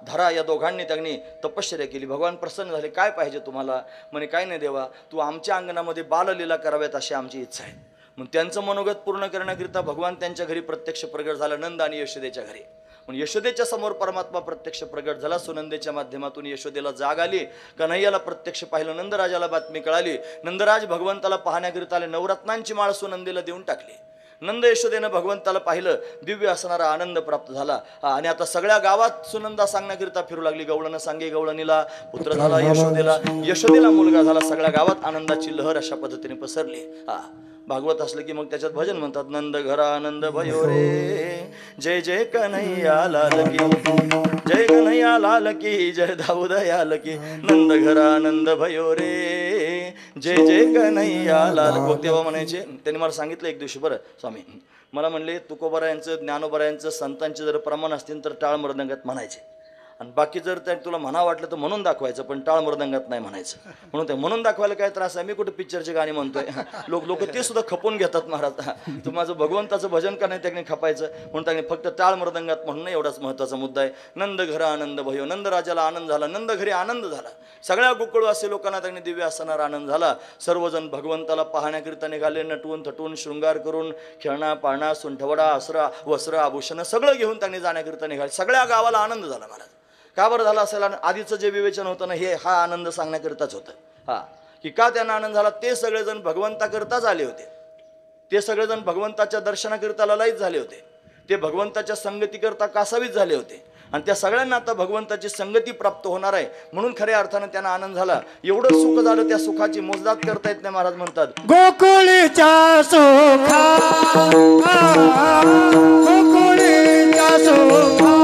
धरा या दोघांनी त्यांनी तपश्चर्या केली. भगवान प्रसन्न झाले. काय पाहिजे तुम्हाला? म्हणे काय नाही देवा, तू आमच्या अंगणामध्ये बाललीला कराव्यात अशी आमची इच्छा आहे. मग त्यांचं मनोगत पूर्ण करण्याकरिता भगवान त्यांच्या घरी प्रत्यक्ष प्रगट झाला, नंद आणि यशोदेच्या घरी. म्हणून यशोदेच्या समोर परमात्मा प्रत्यक्ष प्रगट झाला. सुनंदेच्या माध्यमातून यशोदेला जाग आली. कन्हैयाला प्रत्यक्ष पाहिलं. नंदराजाला बातमी कळाली. नंदराज भगवंताला पाहण्याकरिता आले. नवरत्नांची माळ सुनंदेला देऊन टाकली. नंद यशोदेनं भगवंताला पाहिलं. दिव्य असणारा आनंद प्राप्त झाला. आणि आता सगळ्या गावात सुनंदा सांगण्याकरिता फिरू लागली. गवळण सांगे गवळणीला पुत्र झाला यशोदेला, यशोदेला मुलगा झाला. सगळ्या गावात आनंदाची लहर अशा पद्धतीने पसरली. भागवत असलं की मग त्याच्यात भजन म्हणतात, नंद घरा आनंद भयो रे, जय जय कन्हैया लाल की, जय कन्हैया लाल की, जय दाऊद याल की, नंद घरा आनंद भयो रे, जय जय कन्हैया लाल. तेव्हा म्हणायचे, त्यांनी मला सांगितलं एक दिवशी, बरं स्वामी मला म्हणले तुकोबारायांचं ज्ञानोबारायांचं संतांचे जर प्रमाण असतील तर टाळ मृदंगात म्हणायचे, आणि बाकी जर त्या तुला म्हणा वाटलं तर म्हणून दाखवायचं, पण टाळ मृदंगात नाही म्हणायचं. म्हणून ते म्हणून दाखवायला काय त्रास आहे? मी कुठे पिक्चरची गाणी म्हणतोय. लोक ते सुद्धा खपून घेतात महाराज. तू माझं भगवंताचं भजन का नाही त्याने खपायचं, म्हणून त्याने फक्त टाळ मृदंगात म्हणून एवढाच महत्त्वाचा मुद्दा आहे. नंद घर आनंद भयो, नंद राजाला आनंद झाला, नंद घरी आनंद झाला. सगळ्या गोकुळवासी लोकांना त्यांनी दिव्य असणारा आनंद झाला. सर्वजण भगवंताला पाहण्याकरिता निघाले. नटवून थटवून शृंगार करून खेळणा पाळणा सुंठवडा असरा वस्त्र आभूषण सगळं घेऊन त्यांनी जाण्याकरिता निघाले. सगळ्या गावाला आनंद झाला महाराज. का बरं झाला असेल? आधीचं जे विवेचन होतं ना, हे हा आनंद सांगण्याकरिताच होतं. की का त्यांना आनंद झाला? ते सगळेजण भगवंताकरिताच आले होते. ते सगळेजण भगवंताच्या दर्शनाकरिता ललायित झाले होते. ते भगवंताच्या संगतीकरिता कासावीस झाले होते. आणि त्या सगळ्यांना आता भगवंताची संगती प्राप्त होणार आहे, म्हणून खऱ्या अर्थानं त्यांना आनंद झाला. एवढं सुख झालं, त्या सुखाची मोजदाद करता येत नाही. महाराज म्हणतात, गोकुळीच्या सुखा, गोकुळीच्या सुखा,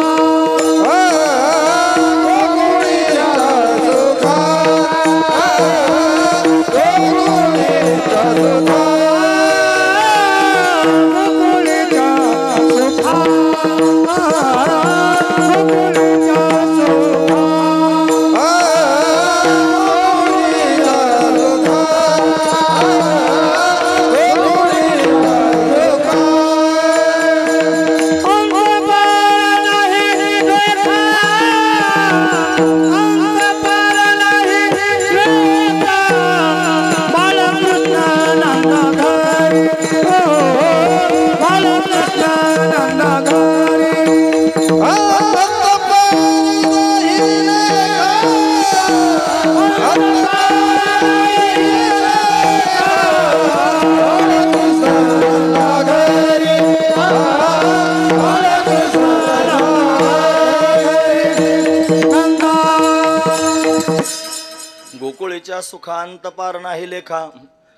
गोकुळीच्या सुखांत पार नाही लेखा.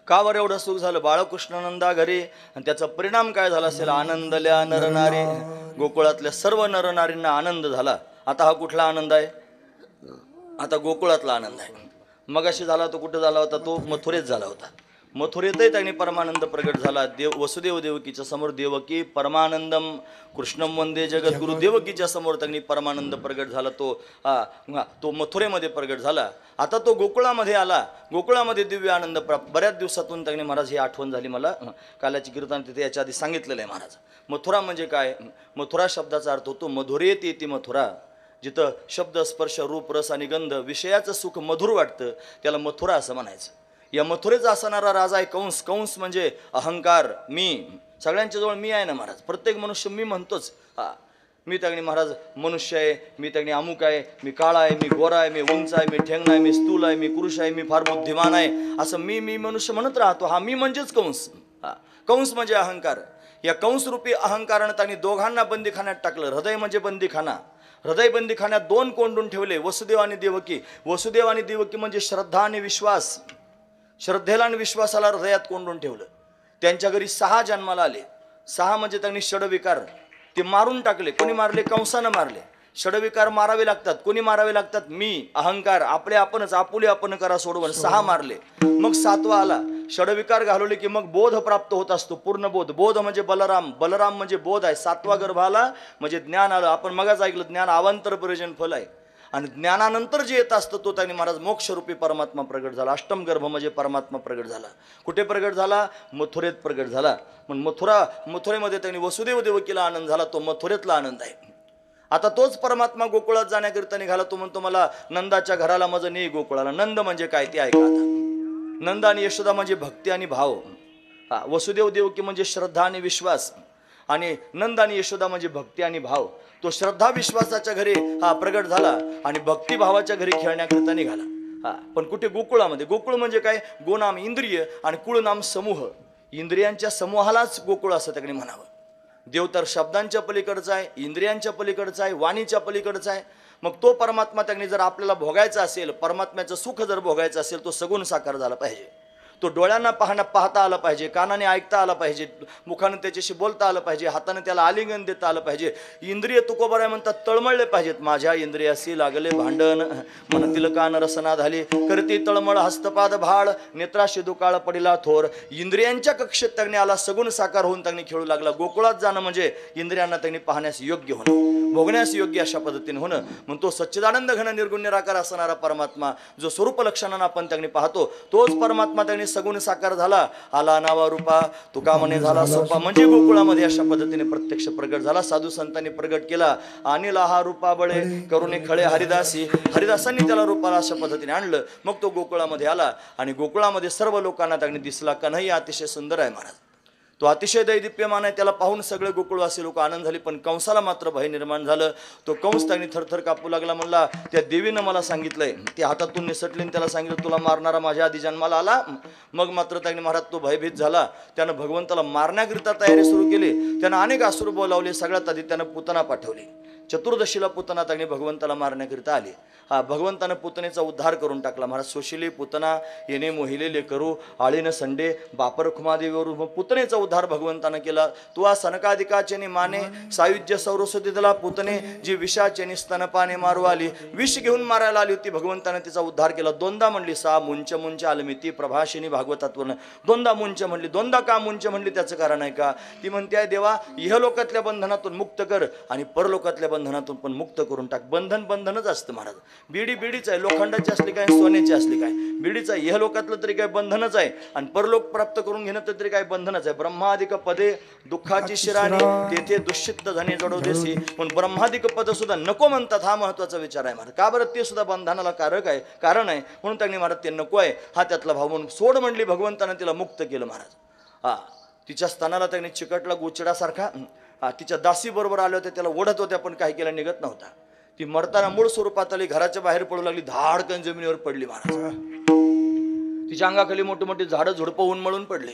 का बरं एवढं सुख झालं? बाळकृष्णानंदा घरी. आणि त्याचा परिणाम काय झाला असेल? आनंदल्या नरनारी. गोकुळातल्या सर्व नरनारींना आनंद झाला. आता हा कुठला आनंद आहे? आता गोकुळातला आनंद आहे. मगाशी झाला तो कुठे झाला होता? तो मथुरेत झाला होता. मथुरेतही त्यांनी परमानंद प्रगट झाला. वसुदेव देवकीच्या समोर देवकी परमानंदम कृष्णम वंदे जगद्गुरु, देवकीच्या समोर त्यांनी परमानंद प्रगट झाला. तो मथुरेमध्ये प्रगट झाला. आता तो गोकुळामध्ये आला. गोकुळामध्ये दिव्य आनंद प्राप्त. बऱ्याच दिवसातून त्यांनी महाराज ही आठवण झाली मला. काल्याची कीर्तन तिथे याच्या आधी सांगितलेलं आहे महाराज. मथुरा म्हणजे काय? मथुरा शब्दाचा अर्थ होतो मधुरेत येते मथुरा. जिथं शब्द स्पर्श रूप रस आणि गंध विषयाचं सुख मधुर वाटतं त्याला मथुरा असं म्हणायचं. या मथुरेचा असणारा राजा आहे कंस. कंस म्हणजे अहंकार, मी. सगळ्यांच्या जवळ मी आहे ना महाराज. प्रत्येक मनुष्य मी म्हणतोच. मी त्यागणी महाराज मनुष्य आहे, मी त्यागणी अमुक आहे, मी काळा आहे, मी गोरा आहे, मी उंच आहे, मी ठेंगणा आहे, मी स्थूल आहे, मी पुरुष आहे, मी फार बुद्धिमान आहे, असं मी मनुष्य म्हणत राहतो. हा मी म्हणजेच कंस. कंस म्हणजे अहंकार. या कंसरूपी अहंकारानं त्यांनी दोघांना बंदीखान्यात टाकलं. हृदय म्हणजे बंदीखाना. हृदय बंदीखान्यात दोन कोंडून ठेवले, वसुदेव आणि देवकी. वसुदेव आणि देवकी म्हणजे श्रद्धा आणि विश्वास. श्रद्धेला आणि विश्वासाला हृदयात कोंडून ठेवलं. त्यांच्या घरी 6 जन्माला आले. 6 म्हणजे त्यांनी षडविकार ते मारून टाकले. कोणी मारले? कंसानं मारले. षडविकार मारावे लागतात. कोणी मारावे लागतात? मी, अहंकार, आपले आपणच, आपुले आपण करा सोडवण. 6 मारले. मग 7वा आला. षडविकार घालवले की मग बोध प्राप्त होत असतो, पूर्ण बोध. बोध म्हणजे बलराम. बलराम म्हणजे बोध आहे. 7वा गर्भ आला म्हणजे ज्ञान आलं. आपण मगाच ऐकलं, ज्ञान अवांतर प्रयोजन फल आहे. आणि ज्ञानानंतर जे येत असतं तो त्यांनी महाराज मोक्षरूपी परमात्मा प्रगट झाला. अष्टम गर्भ म्हणजे परमात्मा प्रगट झाला. कुठे प्रगट झाला? मथुरेत प्रगट झाला. पण मथुरेमध्ये त्यांनी वसुदेव देवकीला आनंद झाला. तो मथुरेतला आनंद आहे. आता तोच परमात्मा गोकुळात जाण्याकरिता निघाला. तो म्हणतो मला नंदाच्या घराला माझं नाही गोकुळाला. नंद म्हणजे काय ते ऐका आता. नंद आणि यशोदा म्हणजे भक्ती आणि भाव. वसुदेव देवकी म्हणजे श्रद्धा आणि विश्वास. आणि नंद आणि यशोदा म्हणजे भक्ती आणि भाव. तो श्रद्धा विश्वासाच्या घरी प्रगट झाला आणि भक्तिभावाच्या घरी खेळण्याकरिता निघाला. पण कुठे? गोकुळामध्ये. गोकुळ म्हणजे काय? गोनाम इंद्रिय आणि कुळ नाम समूह. इंद्रियांच्या समूहालाच गोकुळ असं त्याकडे म्हणावं. देव तर शब्दांच्या पलीकडचा आहे, इंद्रियांच्या पलीकडचा आहे, वाणीच्या पलीकडचा आहे. मग तो परमात्मा त्याने जर आपल्याला भोगायचा असेल, परमात्म्याचं सुख जर भोगायचं असेल, तो सगुण साकार झाला पाहिजे. तो डोळ्यांना पाहता आला पाहिजे, कानाने ऐकता आला पाहिजे, मुखाने त्याच्याशी बोलता आलं पाहिजे, हाताने त्याला आलिंगन देता आलं पाहिजे. इंद्रिय तुकोबराय म्हणतात तळमळले पाहिजेत. माझ्या इंद्रियासी लागले भांडण, म्हणतील कान रसना झाली, करती तळमळ हस्तपाद भाळ, नेत्राशी दुकाळ पडिला थोर. इंद्रियांच्या कक्षेत त्यांनी आला, सगुण साकार होऊन त्यांनी खेळू लागला. गोकुळात जाणं म्हणजे इंद्रियांना त्यांनी पाहण्यास योग्य होणं, भोगण्यास योग्य अशा पद्धतीने होणं. म्हणून तो सच्चिदानंद घन निर्गुण निराकार असणारा परमात्मा जो स्वरूप लक्षणांना आपण त्यांनी पाहतो, तोच परमात्मा त्यांनी सगुण साकार झाला. आला नावा रूपा तुका म्हणे झाला सोपा. म्हणजे गोकुळामध्ये अशा पद्धतीने प्रत्यक्ष प्रगट झाला. साधू संतांनी प्रगट केला. अनिला हा रूपा बळे करुणे खळे हरिदासी. हरिदासांनी त्याला रूपाला अशा पद्धतीने आणलं. मग तो गोकुळामध्ये आला आणि गोकुळामध्ये सर्व लोकांना त्यांनी दिसला. कन्हैया अतिशय सुंदर आहे महाराज. तो अतिशय दैदिप्यमान आहे. त्याला पाहून सगळे गोकुळवासी लोक आनंद झाले. पण कंसाला मात्र भय निर्माण झालं. तो कंस त्यांनी थरथर कापू लागला. म्हणला त्या देवीनं मला सांगितलंय, ते हातातून निसटले, त्याला सांगितलं तुला मारणारा माझ्या आधी जन्माला आला. मग मात्र त्यांनी महाराज तो भयभीत झाला. त्यानं भगवंताला मारण्याकरिता तयारी सुरू केली. त्यानं अनेक असुर बोलावले. सगळ्यात आधी त्यानं पुतना पाठवली. चतुर्दशीला पुतना त्यांनी भगवंताला मारण्याकरिता आली. भगवंतानं पुतनेचा उद्धार करून टाकला. महाराज सोशिले पुतना येणे मोहिलेले करू, आळीनं संडे बापर खुमादेवीवर. पुतनेचा उद्धार भगवंतानं केला. तू सनकादिकाचे माने सायुज्य सौरस्वतीला पुतने जी विषाचे स्तनपाने मारू आली. विष घेऊन मारायला आली होती. भगवंतानं तिचा उद्धार केला. दोनदा म्हणली सा मुंच मुंच आलमिती प्रभाशिनी भागवतात्वरनं. दोनदा मुंच म्हणली. दोनदा का मुंच म्हणली त्याचं कारण आहे का? ती म्हणते देवा इहलोकातल्या बंधनातून मुक्त कर आणि परलोकातल्या बंधनातून पण मुक्त करून टाक. बंधनच असतं महाराज. बीडीच आहे, लोखंडाची असली काय, सोन्याची असली काय, बीडीच आहे. इहलोकातलं तरी काय बंधनच आहे आणि परलोक प्राप्त करून घेणं तरी काय बंधनच आहे. ब्रह्मादिक पदे दुःखाची शिराणी तेथे दुष्चित्त धने जडो देसी. पण ब्रह्मादिक पद सुद्धा नको म्हणतात. हा महत्वाचा विचार आहे महाराज. का बरं? ते सुद्धा बंधनाला कारण आहे म्हणून त्यांनी महाराज ते नको आहे हा त्यातला भाव म्हणून सोड म्हणली. भगवंतानं तिला मुक्त केलं महाराज. तिच्या स्तनाला त्यांनी चिकटला गोचिडासारखा. तिच्या दासी बरोबर आल्या होत्या, त्याला ओढत होत्या पण काही केला निघत नव्हता. ती मरताना मूळ स्वरूपात आली, घराच्या बाहेर पडू लागली, धाडकन जमिनीवर पडली महाराज. तिच्या अंगाखाली मोठे मोठे झाडं झुडपं उन्मळून पडले.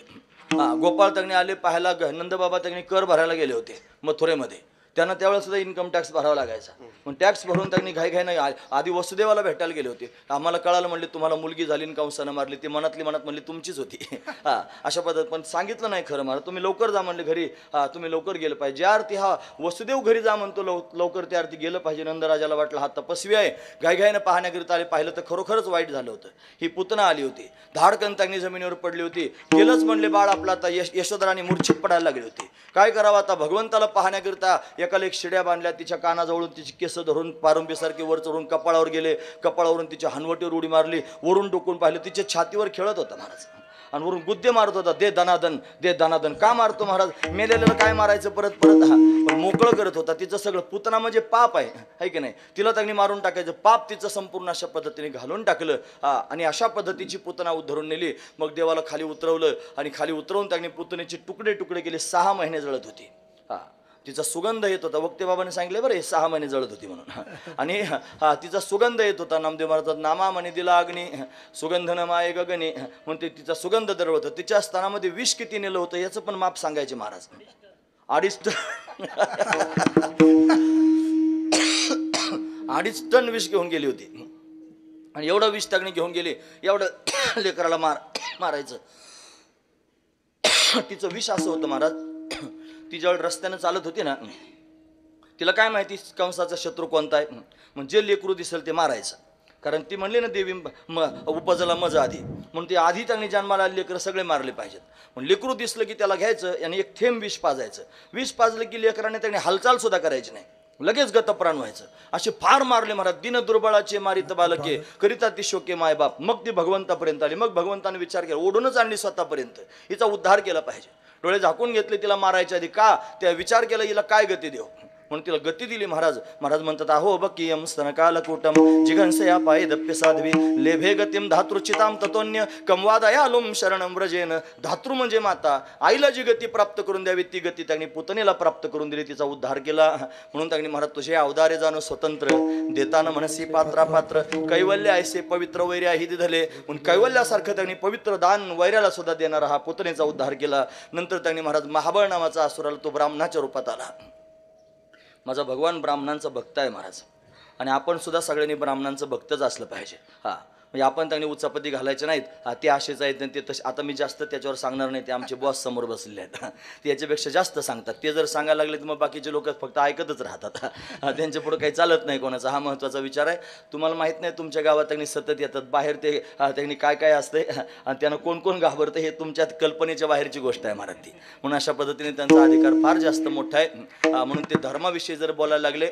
गोपाळ तज्ञ आले पाहायला. नंदबाबा तज्ञ कर भरायला गेले होते मथुरेमध्ये. त्यांना त्यावेळेस सुद्धा इन्कम टॅक्स भरावा लागायचा. पण टॅक्स भरून त्यांनी घाईघाईनं आधी वसुदेवाला भेटायला गेले होते. आम्हाला कळालं म्हणले तुम्हाला मुलगी झाली आणि कंसानं मारली. ती मनातली मनात म्हणली तुमचीच होती. हां अशा पद्धत पण सांगितलं नाही खरं मला. तुम्ही लवकर जा म्हणले घरी. हां तुम्ही लवकर गेलं पाहिजे. ज्या अर्थी हा वसुदेव घरी जा म्हणतो लवकर त्या अर्थी गेलं पाहिजे. नंदराजाला वाटलं हा तपस्वी आहे, घाईघाईनं पाहण्याकरिता आले. पाहिलं तर खरोखरच वाईट झालं होतं. ही पुतना आली होती, धाडकन त्यांनी जमिनीवर पडली होती. गेलंच म्हणले बाळ आपला आता. यशोधराने मूर्छित पडायला लागली होती. काय करावं आता, भगवंताला पाहण्याकरिता एकाला एक शिड्या बांधल्या. तिच्या कानाजवळून तिची केस धरून पारंबीसारखी वर चढून कपाळावर गेले. कपाळावरून तिच्या हनवटीवर उडी मारली. वरून डोकून पाहिलं तिच्या छातीवर खेळत होता महाराज आणि वरून गुद्दे मारत होता. दे दनादन, दे दनादन. का मारतो महाराज, मेलेल्याला काय मारायचं परत परत. हा पण मोकळं करत होता. तिचं सगळं पुतना म्हणजे पाप आहे की नाही. तिला त्यांनी मारून टाकायचं. पाप तिचं संपूर्ण अशा पद्धतीने घालून टाकलं. हा आणि अशा पद्धतीची पुतना उद्धरून नेली. मग देवाला खाली उतरवलं आणि खाली उतरवून त्यांनी पुतनेचे तुकडे तुकडे केले. 6 महिने जळत होती. हा तिचा सुगंध येत होता. वक्ते बाबाने सांगितले बरं हे 6 महिने जळत होती म्हणून. आणि हा तिचा सुगंध येत होता. नामदेव महाराज नामा म्हणे दिला अग्नी सुगंधन माये गगनी म्हणते तिचा सुगंध दरवत. तिच्या स्थानामध्ये विष किती नेलं होतं याचं पण माप सांगायचे महाराज. 2.5 टन विष घेऊन गेली होती. आणि एवढं विष तगणी घेऊन गेली. एवढं लेकराला मारायचं. तिचं विष असं होतं महाराज, ती ज्यावेळी रस्त्यानं चालत होती ना, तिला काय माहिती कंसाचा शत्रू कोणता आहे. म्हणजे लेकरू दिसेल ते मारायचं. कारण ती म्हणली ना देवी उपजला मजा आधी, म्हणून ती आधी त्यांनी जन्माला लेकरं सगळे मारले पाहिजेत. पण लेकरू दिसलं की त्याला घ्यायचं आणि एक थेंब विष पाजायचं. विष पाजलं की लेकराने त्याने हालचाल सुद्धा करायची नाही, लगेच गतप्राण व्हायचं. असे फार मारले महाराज. दिन दुर्बळाचे मारित बालके करिता ती शोके मायबाप. मग ती भगवंतापर्यंत आली. मग भगवंताने विचार केला ओढूनच आणली स्वतःपर्यंत. हिचा उद्धार केला पाहिजे. डोळे झाकून घेतले तिला मारायच्या आधी. का त्या विचार केला हिला काय गती देव, म्हणून तिला गती दिली महाराज. महाराज म्हणतात अहो बकीयम स्तनकालकूटम जिघंसया पाय दप्य साध्वी लेभे गतिम धातृचिताम ततोन्य कमवादयालुम शरणम व्रजेन. धातृ म्हणजे माता. आईला जी गती प्राप्त करून द्यावी ती गती त्यांनी पुतनेला प्राप्त करून दिली. तिचा उद्धार केला. म्हणून त्यांनी महाराज तुझे अवदारे जाणू स्वतंत्र देताना मनसी पात्रा पात्र कैवल्य ऐसे पवित्र वैर्या ही दिधले. म्हणून कैवल्यासारखं त्यांनी पवित्र दान वैर्याला सुद्धा देणारा हा पुतनेचा उद्धार केला. नंतर त्यांनी महाराज महाबळ नावाचा असुराला तो ब्राह्मणाच्या रूपात आला. माझा भगवान ब्राह्मणांचा भक्त आहे महाराज. आणि आपण सुद्धा सगळ्यांनी ब्राह्मणांचं भक्तच असलं पाहिजे. हां म्हणजे आपण त्यांनी उचापती घालायचे नाहीत. ते असेच आहेत ते तसे. आता मी जास्त त्याच्यावर सांगणार नाही. ते आमचे बॉस समोर बसलेले आहेत. ते याच्यापेक्षा जास्त सांगतात. ते जर सांगायला लागले तर मग बाकीचे लोक फक्त ऐकतच राहतात. त्यांच्या पुढे काही चालत नाही कोणाचा. हा महत्त्वाचा विचार आहे. तुम्हाला माहीत नाही तुमच्या गावात त्यांनी सतत येतात. बाहेर ते त्यांनी काय काय असते आणि त्यांना कोण कोण घाबरतं हे तुमच्या कल्पनेच्या बाहेरची गोष्ट आहे महाराज ती. म्हणून अशा पद्धतीने त्यांचा अधिकार फार जास्त मोठा आहे. म्हणून ते धर्माविषयी जर बोलायला लागले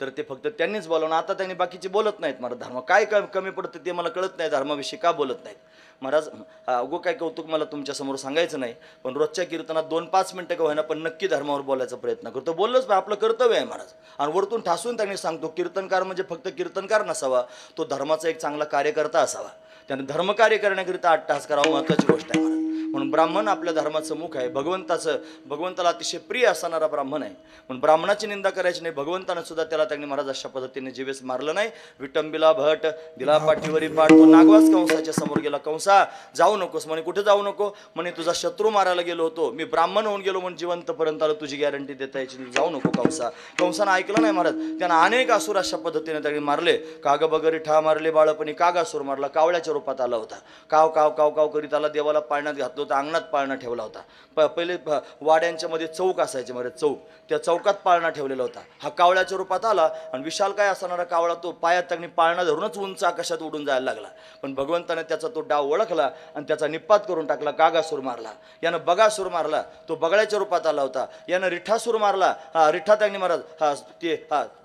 तर ते फक्त त्यांनीच बोलावं. आता त्यांनी बाकीचे बोलत नाहीत महाराज. धर्म काय कमी पडतं ते मला कळत नाही. धर्माविषयी का बोलत नाहीत महाराज. अगो काय कौतुक मला तुमच्या समोर सांगायचं नाही. पण रोजच्या कीर्तनात 2-5 मिनिटं का होईना पण नक्की धर्मावर बोलायचा प्रयत्न करतो. बोललोच आपलं कर्तव्य आहे महाराज. आणि वरतून ठासून त्यांनी सांगतो कीर्तनकार म्हणजे फक्त कीर्तनकार नसावा, तो धर्माचा एक चांगला कार्यकर्ता असावा. त्याने धर्मकार्य करण्याकरिता 8 तास करावं महत्त्वाची गोष्ट आहे महाराज. म्हणून ब्राह्मण आपल्या धर्माचं मुख आहे. भगवंताला अतिशय प्रिय असणारा ब्राह्मण आहे. म्हणून ब्राह्मणाची निंदा करायची नाही. भगवंतानं सुद्धा त्याला त्यांनी महाराज अशा पद्धतीने जीवेस मारलं नाही. विटंबिला भट दिला पाठीवरी पाठ. तो नागवास कंसाच्या समोर गेला. कंसा जाऊ नकोस म्हणे. कुठे जाऊ नको म्हणे. तुझा शत्रू मारायला गेलो होतो मी, ब्राह्मण होऊन गेलो म्हणून जिवंतपर्यंत आलो, तुझी गॅरंटी देता यायची, जाऊ नको कंसा. कंसानं ऐकलं नाही महाराज. त्यानं अनेक असुर अशा पद्धतीने त्यांनी मारले. काग बगरी ठा मारले बाळपणी. कागासूर मारला. कावळ्याच्या रूपात आला होता. काव काव काव काव करीत आला. देवाला पाळण्यात घातलं होतं. अंगणात पाळणा ठेवला होता. पहिले वाड्यांच्या मध्ये चौक असायचे महाराज. चौक, त्या चौकात पाळणा ठेवलेला होता. हा कावळ्याच्या रूपात आला आणि विशाल काय असणारा कावळा तो पायात त्यांनी पाळणा धरूनच उंच आकाशात उडून जायला लागला. पण भगवंताने त्याचा तो डाव ओळखला आणि त्याचा निपात करून टाकला. कागासूर मारला. यानं बगासूर मारला. तो बगळ्याच्या रूपात आला होता. यानं रिठासूर मारला. रिठा त्यांनी महाराज ते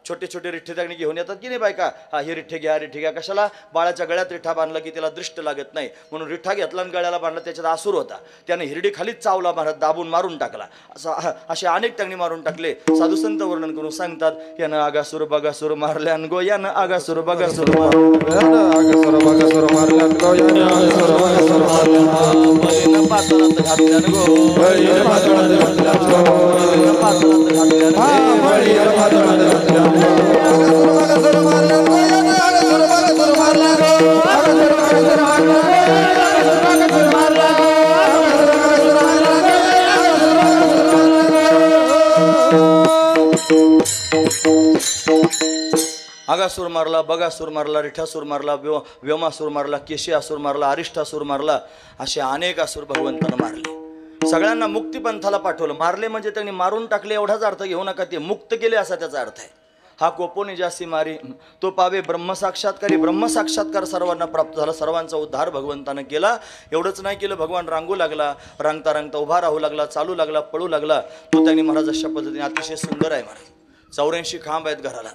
छोटे छोटे रिठ्ठे त्यांनी घेऊन येतात की नाही बायका. हे रिठ्ठे घ्या, रिठ्ठे घ्या. कशाला? बाळाच्या गळ्यात रिठा बांधला की त्याला दृष्ट लागत नाही म्हणून रिठा घेतला आणि गळ्याला बांधला. त्याच्यात आसूर होता. त्याने हिरडी खालीच चावला महाराज. दाबून मारून टाकला. असे अनेक त्यांनी मारून टाकले. साधू संत वर्णन करून सांगतात यानं आगासूर बगासूर मारल्यान गो. यानं आगासूर बगासूर पाताळात घातल्यान गो. आगासूर मारला, बगासूर मारला, रिठासूर मारला, व्योमासूर मारला, केशियासूर मारला, अरिष्ठासूर मारला, असे अनेक असुर भगवंतानं मारले. सगळ्यांना मुक्तिपंथाला पाठवलं. मारले म्हणजे त्यांनी मारून टाकले एवढाच अर्थ घेऊ नका, ते मुक्त केले असा त्याचा अर्थ आहे. हा कोपोनी जासी मारी तो पावे ब्रह्मसाक्षात्कारी. ब्रह्मसाक्षात्कार सर्वांना प्राप्त झाला, सर्वांचा उद्धार भगवंतानं केला. एवढंच नाही केलं, भगवान रांगू लागला, रांगता रांगता उभा राहू लागला, चालू लागला, पळू लागला. तो त्यांनी महाराज अशा पद्धतीने अतिशय सुंदर आहे महाराज. 84 खांब आहेत घराला,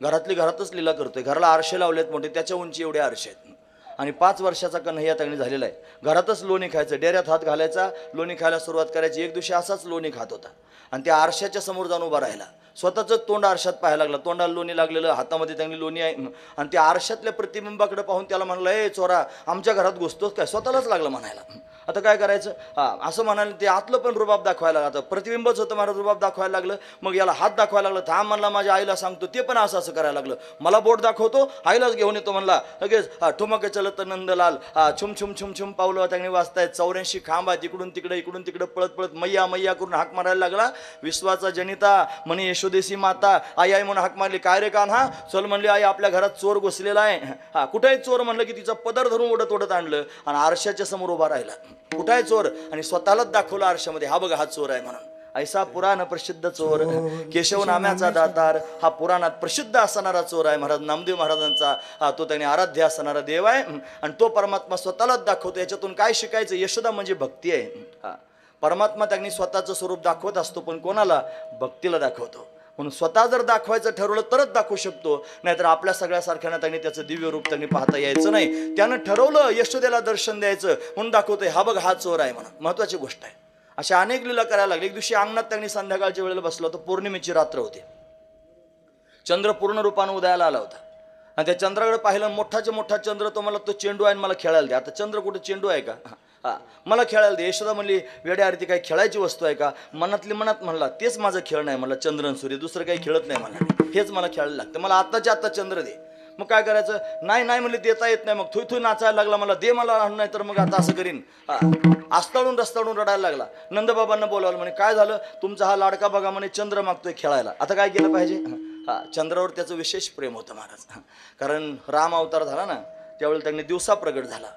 घरातली घरातच लीला करतोय. घराला आरशे लावलेत मोठे, त्याच्या उंची एवढे आरशे आहेत. आणि 5 वर्षाचा कन्हैया त्यांनी झालेला आहे. घरातच लोणी खायचं, डेऱ्यात हात घालायचा, लोणी खायला सुरुवात करायची. एक दिवशी असाच लोणी खात होता आणि त्या आरशाच्या समोर जाऊन उभा राहिला. स्वतःच तोंड आरशात पाहायला लागला, तोंडाला लोणी लागलेलं, हातामध्ये त्यांनी लोणी आहे. आणि त्या आरशातल्या प्रतिबिंबाकडे पाहून त्याला म्हणलं, ए चोरा, आमच्या घरात घुसतोस काय? स्वतःलाच लागलं म्हणायला. आता काय करायचं? असं म्हणाले. ते आतलं पण रुबाब दाखवायला लागलं. प्रतिबिंबच होतं, मला रुबाब दाखवायला लागलं. मग याला हात दाखवायला लागलं. थांब म्हणला, माझ्या आईला सांगतो. ते पण असं असं करायला लागलं. मला बोट दाखवतो, आईलाच घेऊन येतो म्हणला. लगेच ठुमक चलत नंदलाल, छुम छुम छुम छुम पावलं त्यांनी वाजतायत. 84 खांब आहेत, इकडून तिकडे पळत पळत मैया मैया करून हाक मारायला लागला. विश्वाचा जनिता म्हणे यशोदेशी माता, आई आई म्हणून हाक मारली. काय रे कान्हा? चल म्हणली, आई आपल्या घरात चोर घुसलेला आहे. कुठे चोर म्हणलं की तिचा पदर धरून ओढत आणलं आणि आरशाच्या समोर उभा राहिला. कुठे आहे चोर? आणि स्वतःलाच दाखवलं आरशामध्ये, हा बघा हा चोर आहे म्हणून. ऐसा पुराण प्रसिद्ध चोर, केशव नाम्याचा दातार, हा पुराणात प्रसिद्ध असणारा चोर आहे महाराज. नामदेव महाराजांचा तो त्याने आराध्य असणारा देव आहे आणि तो परमात्मा स्वतःलाच दाखवतो. याच्यातून काय शिकायचं? यशोदा म्हणजे भक्ती आहे. परमात्मा त्यांनी स्वतःचं स्वरूप दाखवत असतो, पण कोणाला? भक्तीला दाखवतो. म्हणून स्वतः जर दाखवायचं ठरवलं तरच दाखवू शकतो, नाहीतर आपल्या सगळ्यासारख्यानं त्यांनी त्याचं दिव्य रूप त्यांनी पाहता यायचं नाही. त्यानं ठरवलं यशोदेला दर्शन द्यायचं म्हणून दाखवतोय, हा बघ हा चोर आहे म्हणून. महत्वाची गोष्ट आहे. अशा अनेक लीला करायला लागली. एक दिवशी अंगणात त्यांनी संध्याकाळच्या वेळेला बसलं होतं. पौर्णिमेची रात्र होती, चंद्र पूर्ण रूपानं उदयाला आला होता आणि त्या चंद्राकडे पाहिलं. मोठाच्या मोठा चंद्र. तो मला तो चेंडू आहे मला खेळायला दे. आता चंद्र कुठे चेंडू आहे का? मला खेळायला दे. यशोदा म्हणली, वेड्या आरती काही खेळायची वस्तू आहे का? मनातली मनात म्हणला, तेच माझं खेळ नाही मला, चंद्रन सूर्य, दुसरं काही खेळत नाही मला, हेच मला खेळायला लागतं, मला आत्ताच्या आत्ता चंद्र दे. मग काय करायचं? नाही नाही म्हणले, देता येत नाही. मग थुई थुई नाचायला लागला, मला दे, मला नाही तर मग आता असं करीन. आस्ताडून रस्ताडून रडायला लागला. नंदबाबांना बोलावलं. म्हणे काय झालं? तुमचा हा लाडका बघा म्हणे चंद्र मागतोय खेळायला. आता काय केलं पाहिजे? चंद्रावर त्याचं विशेष प्रेम होतं महाराज. कारण राम अवतार झाला ना, त्यावेळी त्यांनी दिवसा प्रगट झाला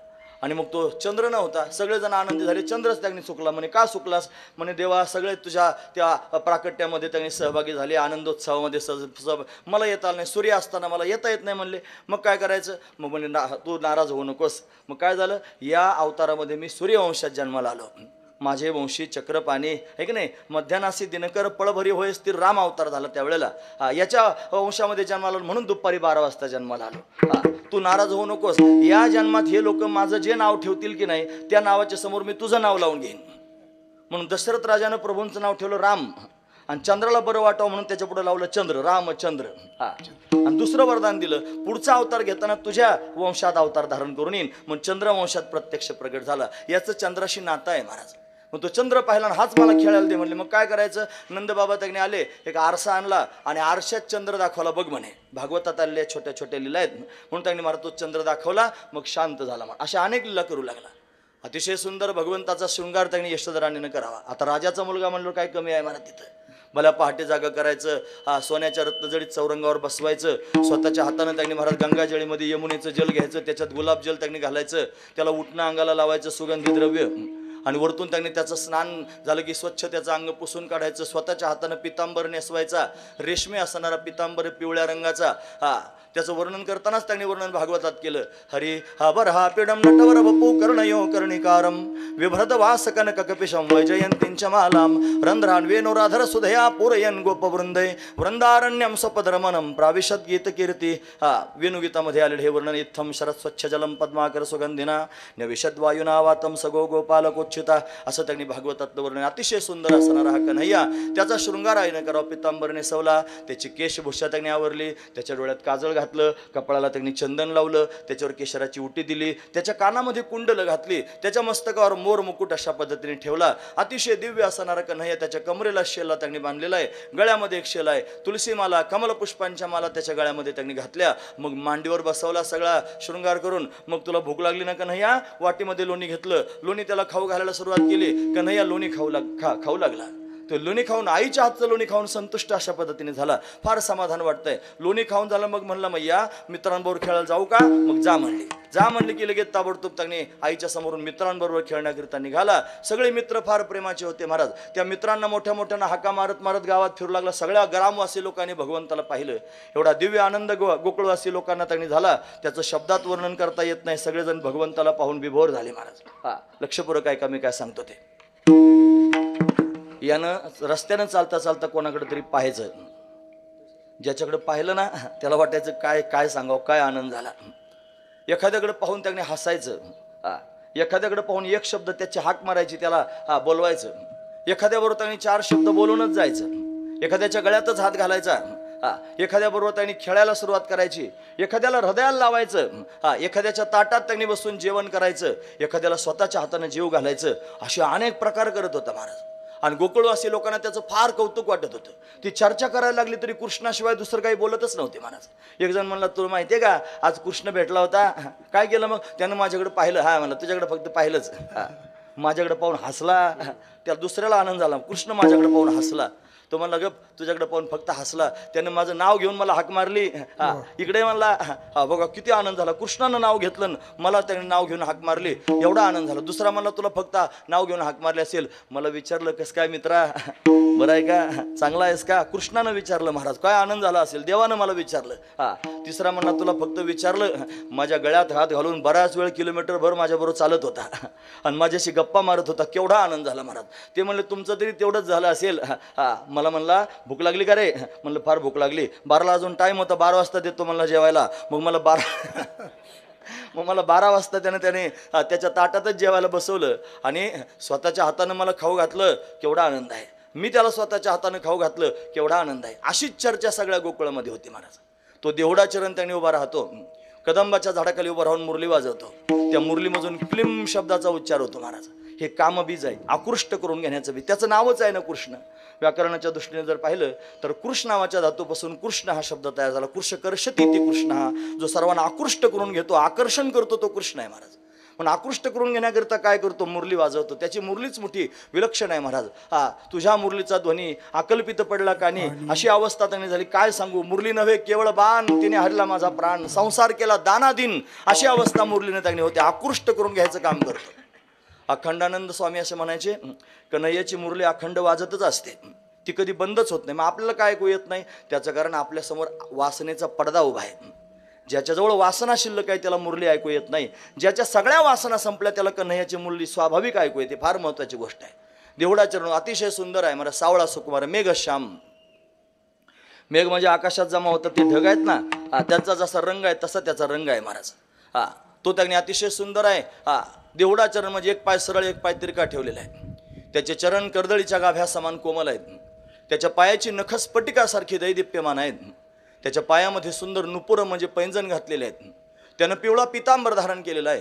आणि मग तो चंद्र नव्हता. सगळेजण आनंदी झाले. चंद्रच त्यांनी चुकला. म्हणे का चुकलास? म्हणे देवा, सगळे तुझ्या त्या प्राकट्यामध्ये त्यांनी सहभागी झाले, आनंदोत्सवामध्ये मला येता आलं नाही, सूर्य असताना मला येता येत नाही म्हणले. मग काय करायचं? मग म्हणे तू नाराज होऊ नकोस. मग काय झालं? या अवतारामध्ये मी सूर्यवंशात जन्माला आलो. माझे वंशी चक्रपाणी आहे की नाही, मध्यानासी दिनकर पळभरी होय स्थिर राम अवतार झाला त्यावेळेला. याच्या वंशामध्ये जन्माला आलो म्हणून दुपारी 12 वाजता जन्माला आलो. तू नाराज होऊ नकोस. या जन्मात हे लोक माझं जे नाव ठेवतील की नाही, त्या नावाच्या समोर मी तुझं नाव लावून घेईन. म्हणून दशरथ राजानं प्रभूंचं नाव ठेवलं राम आणि चंद्राला बरं वाटावं म्हणून त्याच्या पुढे लावलं चंद्र, रामचंद्र. आणि दुसरं वरदान दिलं, पुढचा अवतार घेताना तुझ्या वंशात अवतार धारण करून येईन. मग चंद्रवंशात प्रत्यक्ष प्रगट झाला. याचं चंद्राशी नातं आहे महाराज. मग तो चंद्र पाहिला आणि हाच मला खेळायला दे म्हणले. मग काय करायचं? नंदबाबा त्यांनी आले, एक आरसा आणला आणि आरशात चंद्र दाखवला. बघ म्हणे, भागवतात आलेल्या छोट्या छोट्या लीला आहेत म्हणून त्यांनी मला तो चंद्र दाखवला. मग शांत झाला. अशा अनेक लीला करू लागला. अतिशय सुंदर भगवंताचा शृंगार त्यांनी यशोधराणीनं करावा. आता राजाचा मुलगा म्हणलो काय कमी आहे मला तिथं? मला पहाटे जागा करायचं, सोन्याच्या रत्नजडीत चौरंगावर बसवायचं, स्वतःच्या हातानं त्यांनी महाराज गंगाजळीमध्ये यमुनेचं जल घ्यायचं, त्याच्यात गुलाबजल त्यांनी घालायचं, त्याला उठणं अंगाला लावायचं सुगंधी द्रव्य आणि वरतून त्यांनी त्याचं स्नान झालं की स्वच्छ त्याचं अंग पुसून काढायचं. स्वतःच्या हातानं पितांबर नेसवायचा, रेशमी असणारा पितांबर पिवळ्या रंगाचा. त्याचं वर्णन करतानाच त्यांनी वर्णन भागवतात केलं. हरी हा बरहा पीडम नटवर वपू कर्णयो कर्णिकारम विभ्रत वास कनक कपिशम वैजयंतींच मालाम रंध्रान वेणुराधर सुधया पूरयन गोपवृंदय वृंदारण्यम स्वपदरमनम प्राविशत गीत कीर्ती. वेणुगीतामध्ये आलेलं हे वर्णन. इत्थम शरद स्वच्छ जलम पद्माकर सुगंधिना नविशद वायुना वातम सगो गोपालकोच्युता, असं त्यांनी भागवतातलं वर्णन. अतिशय सुंदर असणारा हा कन्हैया, त्याचा शृंगार आईनं करावा. पितांबर नेसवला, त्याची केशभूषा त्यांनी आवरली, त्याच्या डोळ्यात काजळ घातलं, कपाळाला त्यांनी चंदन लावलं, त्याच्यावर केशराची उटी दिली, त्याच्या कानामध्ये कुंडल घातली, त्याच्या मस्तकावर मोर मुकुट अशा पद्धतीने ठेवला. अतिशय दिव्य असणारा कन्हैया. त्याच्या कमरेला शेला त्यांनी बांधलेला आहे, गळ्यामध्ये एक शेला आहे, तुळशी माला कमलपुष्पांच्या माला त्याच्या गळ्यामध्ये त्यांनी घातल्या. मग मांडीवर बसवला सगळा शृंगार करून. मग तुला भूक लागली ना कन्हैया? वाटीमध्ये लोणी घेतलं, लोणी त्याला खाऊ घालायला सुरुवात केली. कन्हैया लोणी खाऊ लागला. तो लोणी खाऊन आईच्या हातचं लोणी खाऊन संतुष्ट अशा पद्धतीने झाला. फार समाधान वाटतंय. लोणी खाऊन झालं. मग म्हणलं मैया मित्रांबरोबर खेळायला जाऊ का? मग जा म्हणली की लगेच ताबडतोब त्याने आईच्या समोरून मित्रांबरोबर खेळण्याकरिता निघाला. सगळे मित्र फार प्रेमाचे होते महाराज. त्या मित्रांना मोठ्या मोठ्यानं हाका मारत मारत गावात फिरू लागला. सगळ्या ग्रामवासी लोकांनी भगवंताला पाहिलं. एवढा दिव्य आनंद गोकुळवासी लोकांना त्यांनी झाला, त्याचं शब्दात वर्णन करता येत नाही. सगळेजण भगवंताला पाहून विभोर झाले महाराज. हा, लक्षपूर्वक ऐका मी काय सांगतो ते. यानं रस्त्यानं चालता चालता कोणाकडे तरी पाहायचं. ज्याच्याकडे पाहिलं ना त्याला वाटायचं काय काय सांगावं, काय आनंद झाला. एखाद्याकडे पाहून त्याने हसायचं. एखाद्याकडे पाहून एक शब्द त्याची हाक मारायची, त्याला बोलवायचं. एखाद्याबरोबर त्यांनी 4 शब्द बोलूनच जायचं. एखाद्याच्या गळ्यातच हात घालायचा. एखाद्याबरोबर त्यांनी खेळायला सुरुवात करायची. एखाद्याला हृदयाला लावायचं. एखाद्याच्या ताटात त्यांनी बसून जेवण करायचं. एखाद्याला स्वतःच्या हाताने जीव घालायचं. असे अनेक प्रकार करत होता महाराज. आणि गोकुळवासी लोकांना त्याचं फार कौतुक वाटत होतं. ती चर्चा करायला लागली तरी कृष्णाशिवाय दुसरं काही बोलतच नव्हते महाराज. एक जण म्हणला, तुला माहितीये का आज कृष्ण भेटला होता? काय केलं मग? त्यानं माझ्याकडे पाहिलं. हा म्हणलं, तुझ्याकडे फक्त पाहिलंच. माझ्याकडे पाहून हसला. त्याला दुसऱ्याला आनंद झाला. कृष्ण माझ्याकडे पाहून हसला. तो म्हणला, गप, तुझ्याकडे पाहून फक्त हसला. त्यानं माझं नाव घेऊन मला हाक मारली. इकडे म्हणला, बघा किती आनंद झाला. कृष्णानं नाव घेतलं, मला त्याने नाव घेऊन हाक मारली, एवढा आनंद झाला. दुसरा म्हणला, तुला फक्त नाव घेऊन हाक मारली असेल. मला विचारलं, कसं काय मित्रा, बरं आहे का, चांगला आहेस का? कृष्णानं विचारलं महाराज. काय आनंद झाला असेल, देवानं मला विचारलं. तिसरा म्हणला, तुला फक्त विचारलं. माझ्या गळ्यात हात घालून बराच वेळ किलोमीटर भर माझ्याबरोबर चालत होता आणि माझ्याशी गप्पा मारत होता. केवढा आनंद झाला महाराज. ते म्हणले, तुमचं तरी तेवढंच झालं असेल. मला म्हणला, भूक लागली का रे? म्हणलं, फार भूक लागली. 12ला अजून टाईम होता, 12 वाजता देतो म्हणला जेवायला. मग मला 12 वाजता त्याने त्याच्या ताटातच जेवायला बसवलं आणि स्वतःच्या हातानं मला खाऊ घातलं. केवढा आनंद आहे. मी त्याला स्वतःच्या हातानं खाऊ घातलं. केवढा आनंद आहे. अशीच चर्चा सगळ्या गोकुळामध्ये होती महाराज. तो देवडा चरण त्याने उभा राहतो. कदंबाच्या झाडाखाली उभा राहून मुरली वाजवतो. त्या मुरलीमधून क्लिम शब्दाचा उच्चार होतो महाराज. हे कामबीज आहे, आकृष्ट करून घेण्याचं बीज. त्याचं नावच आहे ना कृष्ण. व्याकरणाच्या दृष्टीने जर पाहिलं तर कृष्ण नावाच्या धातूपासून कृष्ण हा शब्द तयार झाला. कृष्णकर्षती ते कृष्ण, हा जो सर्वांना आकृष्ट करून घेतो, आकर्षण करतो, तो कृष्ण आहे महाराज. पण आकृष्ट करून घेण्याकरिता काय करतो? मुरली वाजवतो. त्याची मुरलीच मोठी विलक्षण आहे महाराज. तुझ्या मुरलीचा ध्वनी अकल्पित पडला कानी, अशी अवस्था त्याने झाली. काय सांगू, मुरली नव्हे केवळ बाण, तिने हरला माझा प्राण, संसार केला दानादिन, अशी अवस्था मुरलीने त्याने होते. आकृष्ट करून घ्यायचं काम करतो. अखंडानंद स्वामी असे म्हणायचे, कन्हैयाची मुरली अखंड वाजतच असते, ती कधी बंदच होत नाही. मग आपल्याला काय ऐकू येत नाही? त्याचं कारण आपल्यासमोर वासनेचा पडदा उभा आहे. ज्याच्याजवळ वासना शिल्लक आहे त्याला मुरली ऐकू येत नाही. ज्याच्या सगळ्या वासना संपल्या त्याला कन्हैयाची मुरली स्वाभाविक ऐकू येते. फार महत्वाची गोष्ट आहे. देवडा चरण अतिशय सुंदर आहे. मला सावळा सुकुमार मेघश्याम. मेघ म्हणजे आकाशात जमा होतं ते ढग आहेत ना, त्यांचा जसा रंग आहे तसा त्याचा रंग आहे महाराज. तो त्याने अतिशय सुंदर आहे. देवडा चरण म्हणजे एक पाय सरळ एक पाय तिरका ठेवलेला आहे. त्याचे चरण कर्दळीच्या गाभ्या समान कोमल आहेत. त्याच्या पायाची नख स्फटिकासारखी दैदिप्यमान आहेत. त्याच्या पायामध्ये सुंदर नुपुरं म्हणजे पैंजण घातलेले आहेत. त्यानं पिवळा पितांबर धारण केलेला आहे.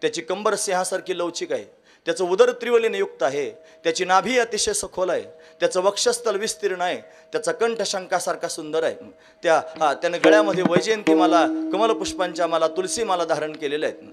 त्याची कंबर सिंहासारखी लवचिक आहे. त्याचं उदर त्रिवलीने युक्त आहे. त्याची नाभी अतिशय सखोल आहे. त्याचं वक्षस्थल विस्तीर्ण आहे. त्याचा कंठ शंकासारखा सुंदर आहे. त्यानं गळ्यामध्ये वैजयंतीमाला, कमलपुष्पांच्या माला, तुलसीमाला धारण केलेल्या आहेत.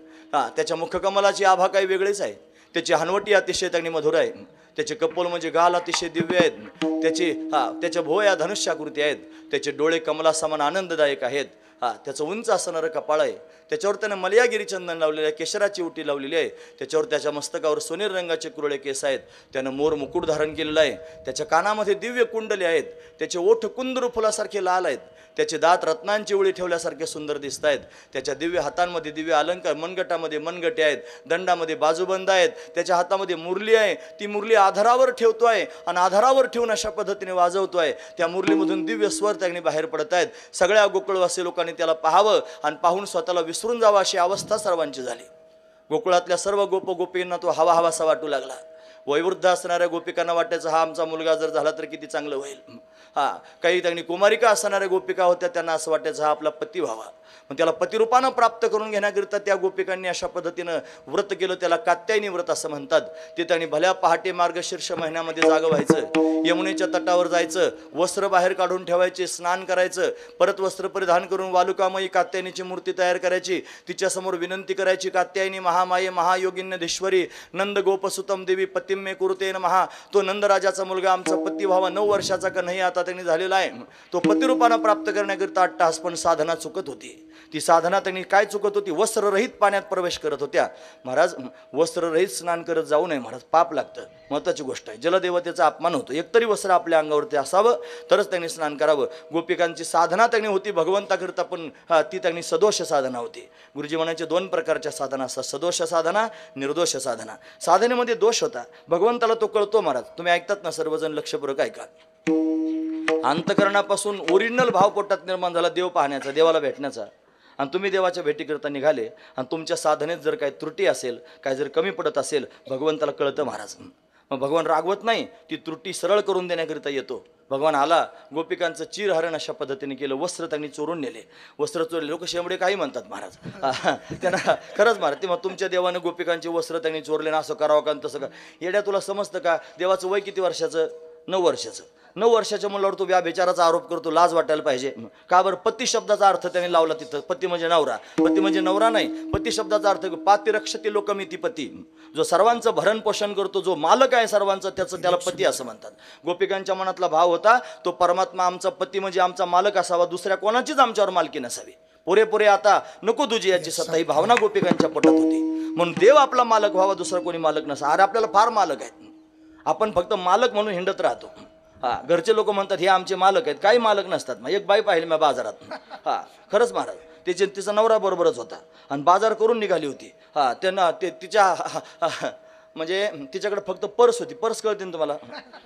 त्याच्या मुखकमलाची आभा काही वेगळीच आहे. त्याची हनवटी अतिशय त्यांनी मधुर आहे. त्याचे कपोल म्हणजे गाल अतिशय दिव्य आहेत. त्याच्या भोया धनुष्याकृती आहेत. त्याचे डोळे कमला समान आनंददायक आहेत. त्याचं उंच असणारं कपाळ आहे. त्याच्यावर त्यानं मलयागिरी चंदन लावलेलं आहे. केशराची उटी लावलेली आहे. त्याच्यावर त्याच्या मस्तकावर सोनेरी रंगाचे कुरळे केस आहेत. त्यानं मोर मुकुट धारण केलेला आहे. त्याच्या कानामध्ये दिव्य कुंडले आहेत. त्याचे ओठ कुंदरू फुलासारखे लाल आहेत. त्याचे दात रत्नांची ओळी ठेवल्यासारखे सुंदर दिसत आहेत. त्याच्या दिव्य हातांमध्ये दिव्य अलंकार, मनगटामध्ये मनगटे आहेत, दंडामध्ये बाजूबंद आहेत. त्याच्या हातामध्ये मुरली आहे. ती मुरली आधारावर ठेवतोय आणि आधारावर ठेवून अशा पद्धतीने वाजवतोय. त्या मुरलीमधून दिव्य स्वर त्याने बाहेर पडत आहेत. सगळ्या गोकुळवासी लोकांनी त्याला पाहावं आणि पाहून स्वतःला विसरून जावं अशी अवस्था सर्वांची झाली. गोकुळातल्या सर्व गोपगोपींना तो हवा हवासा वाटू लागला. वयोवृद्ध असणाऱ्या गोपिकांना वाटायचं, हा आमचा मुलगा जर झाला तर किती चांगलं होईल. काही त्यांनी कुमारिका असणाऱ्या गोपिका होत्या, त्यांना असं वाटायचं हा आपला पती व्हावा. मग त्याला पतिरूपानं प्राप्त करून घेण्याकरिता त्या गोपिकांनी अशा पद्धतीनं व्रत केलं, त्याला कात्यायनी व्रत असं म्हणतात. ते त्यांनी भल्या पहाटे मार्गशीर्ष महिन्यामध्ये जागं व्हायचं, यमुनेच्या तटावर जायचं, वस्त्र बाहेर काढून ठेवायचे, स्नान करायचं, परत वस्त्र परिधान करून वालुकामयी कात्यायनीची मूर्ती तयार करायची, तिच्यासमोर विनंती करायची, कात्यायनी महामाये महायोगिन्यधीश्वरी नंद गोपसुतम देवी पतिम मे कुरुते नमः. तो नंदराजाचा मुलगा आमचा पती व्हावा, 9 वर्षाचा कन्हैया आता त्यांनी झालेला आहे. तो पतिरूपानं प्राप्त करण्याकरिता अट्टहास, पण साधना चुकत होती. ती साधना त्यांनी काय चुकत होती? वस्त्ररहित पाण्यात प्रवेश करत होत्या. महाराज, वस्त्ररहित स्नान करत जाऊ नये महाराज, पाप लागतं. महत्त्वाची गोष्ट आहे, जलदेवतेचा अपमान होतो. एकतरी वस्त्र आपल्या अंगावरती असावं तरच त्यांनी स्नान करावं. गोपिकांची साधना त्यांनी होती भगवंताकरिता, पण ती त्यांनी सदोष साधना होती. गुरुजी म्हणायचे 2 प्रकारच्या साधना असतात, सदोष साधना, निर्दोष साधना. साधनेमध्ये दोष होता, भगवंताला तो कळतो महाराज. तुम्ही ऐकतात ना सर्वजण, लक्षपूर्वक ऐका. अंतकरणापासून ओरिजिनल भाव पोटात निर्माण झाला देव पाहण्याचा, देवाला भेटण्याचा, आणि तुम्ही देवाच्या भेटीकरता निघाले आणि तुमच्या साधनेत जर काही त्रुटी असेल, काय जर कमी पडत असेल, भगवंताला कळतं महाराज. मग भगवान रागवत नाही, ती त्रुटी सरळ करून देण्याकरिता येतो. भगवान आला, गोपिकांचं चिरहरण अशा पद्धतीने केलं, वस्त्र त्यांनी चोरून नेले, वस्त्र चोरले. लोक शेंबडे काही म्हणतात महाराज, त्यांना खरंच महाराज, ते मग तुमच्या देवानं गोपिकांचे वस्त्र त्यांनी चोरले ना, असं करावं का तसं का? येड्या, तुला समजतं का? देवाचं वय किती वर्षाचं? 9 वर्षाचं. 9 वर्षाच्या मुलावर तो व्याभिचाराचा आरोप करतो, लाज वाटायला पाहिजे. का बरं? पती शब्दाचा अर्थ त्याने लावला तिथं. पती म्हणजे नवरा, पती म्हणजे नवरा नाही, पती शब्दाचा अर्थ पातिरक्षती लोकमिती पती, जो सर्वांचं भरण पोषण करतो, जो मालक आहे सर्वांचा, त्याला पती असं म्हणतात. गोपिकांच्या मनातला भाव होता तो परमात्मा आमचा पती म्हणजे आमचा मालक असावा, दुसऱ्या कोणाचीच आमच्यावर मालकी नसावी. पुरेपुरे आता नको तुझी याची सत्ता, ही भावना गोपिकांच्या पोटात होती. म्हणून देव आपला मालक व्हावा, दुसरा कोणी मालक नसा. अरे आपल्याला फार मालक आहेत, आपण फक्त मालक म्हणून हिंडत राहतो. घरचे लोक म्हणतात हे आमचे मालक आहेत, काही मालक नसतात. मग एक बाई पाहिली मी बाजारात, खरंच महाराज, तिचा नवरा बरोबरच होता आणि बाजार करून निघाली होती. त्यांना तिच्या म्हणजे तिच्याकडे फक्त पर्स होती. पर्स कळते ना तुम्हाला?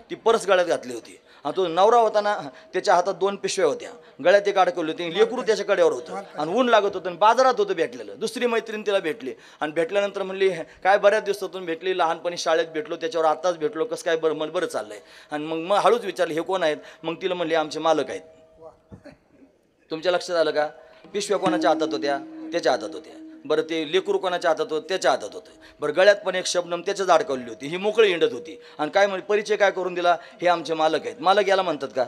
ती पर्स गळ्यात घातली होती. आणि तो नवरा होता ना, त्याच्या हातात 2 पिशव्या होत्या, गळ्यात एक अडकवली होती, लेकरू त्याच्या कड्यावर होतं आणि ऊन लागत होतं आणि बाजारात होतं भेटलेलं. दुसरी मैत्रीण तिला भेटली आणि भेटल्यानंतर म्हणली, काय बऱ्याच दिवसातून भेटली, लहानपणी शाळेत भेटलो, त्याच्यावर आताच भेटलो, कसं काय बरं? बरं चाललंय. आणि मग हळूच विचारले हे कोण आहेत? मग तिला म्हणली आमचे मालक आहेत. तुमच्या लक्षात आलं का? पिशव्या कोणाच्या हातात होत्या? त्याच्या हातात होत्या. बरं, ते लेकरू कोणाच्या हातात होतं? त्याच्या हातात होतं. बरं, गळ्यात पण एक शबनम त्याच्याच अडकवली होती. ही मोकळी हिंडत होती आणि काय म्हणजे परिचय काय करून दिला? हे आमचे मालक आहेत. मालक याला म्हणतात का?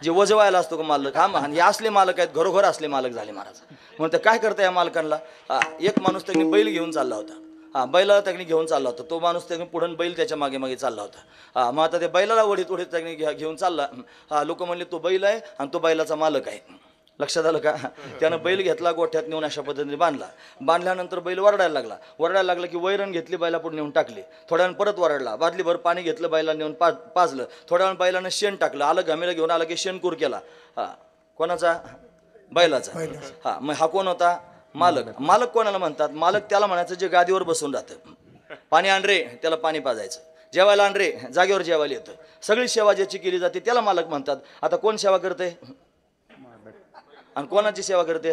जे वजवायला असतो का मालक? हे असले मालक आहेत, घरोघर असले मालक झाले महाराज. म्हणून काय करता या मालकांना? एक माणूस त्यांनी बैल घेऊन चालला होता, बैलाला त्यांनी घेऊन चालला होता. तो माणूस त्यांनी पुढून बैल त्याच्या मागे मागे चालला होता. मग आता ते बैलाला वडीत त्यांनी घेऊन चालला. लोक म्हणले तो बैल आहे आणि तो बैलाचा मालक आहे. लक्षात आलं का? त्यानं बैल घेतला, गोठ्यात नेऊन अशा पद्धतीने बांधल्यानंतर बैल वरडायला लागला की वैरण घेतली, बैला पुढे नेऊन टाकली. थोड्या वेळ परत वरडला, बादलीभर पाणी घेतलं, बैला नेऊन पाजलं. थोड्या वेळ बैलानं शेण टाकलं, आलं घामेला घेऊन आलं की शेणकूर केला. कोणाचा? बैलाचा. मग हा कोण होता? मालक. मालक कोणाला म्हणतात? मालक त्याला म्हणायचं जे गादीवर बसून राहतं. पाणी आण रे, त्याला पाणी पाजायचं. जेवायला आण रे, जागेवर जेवायला येतं. सगळी सेवा ज्याची केली जाते त्याला मालक म्हणतात. आता कोण सेवा करते आणि कोणाची सेवा करते?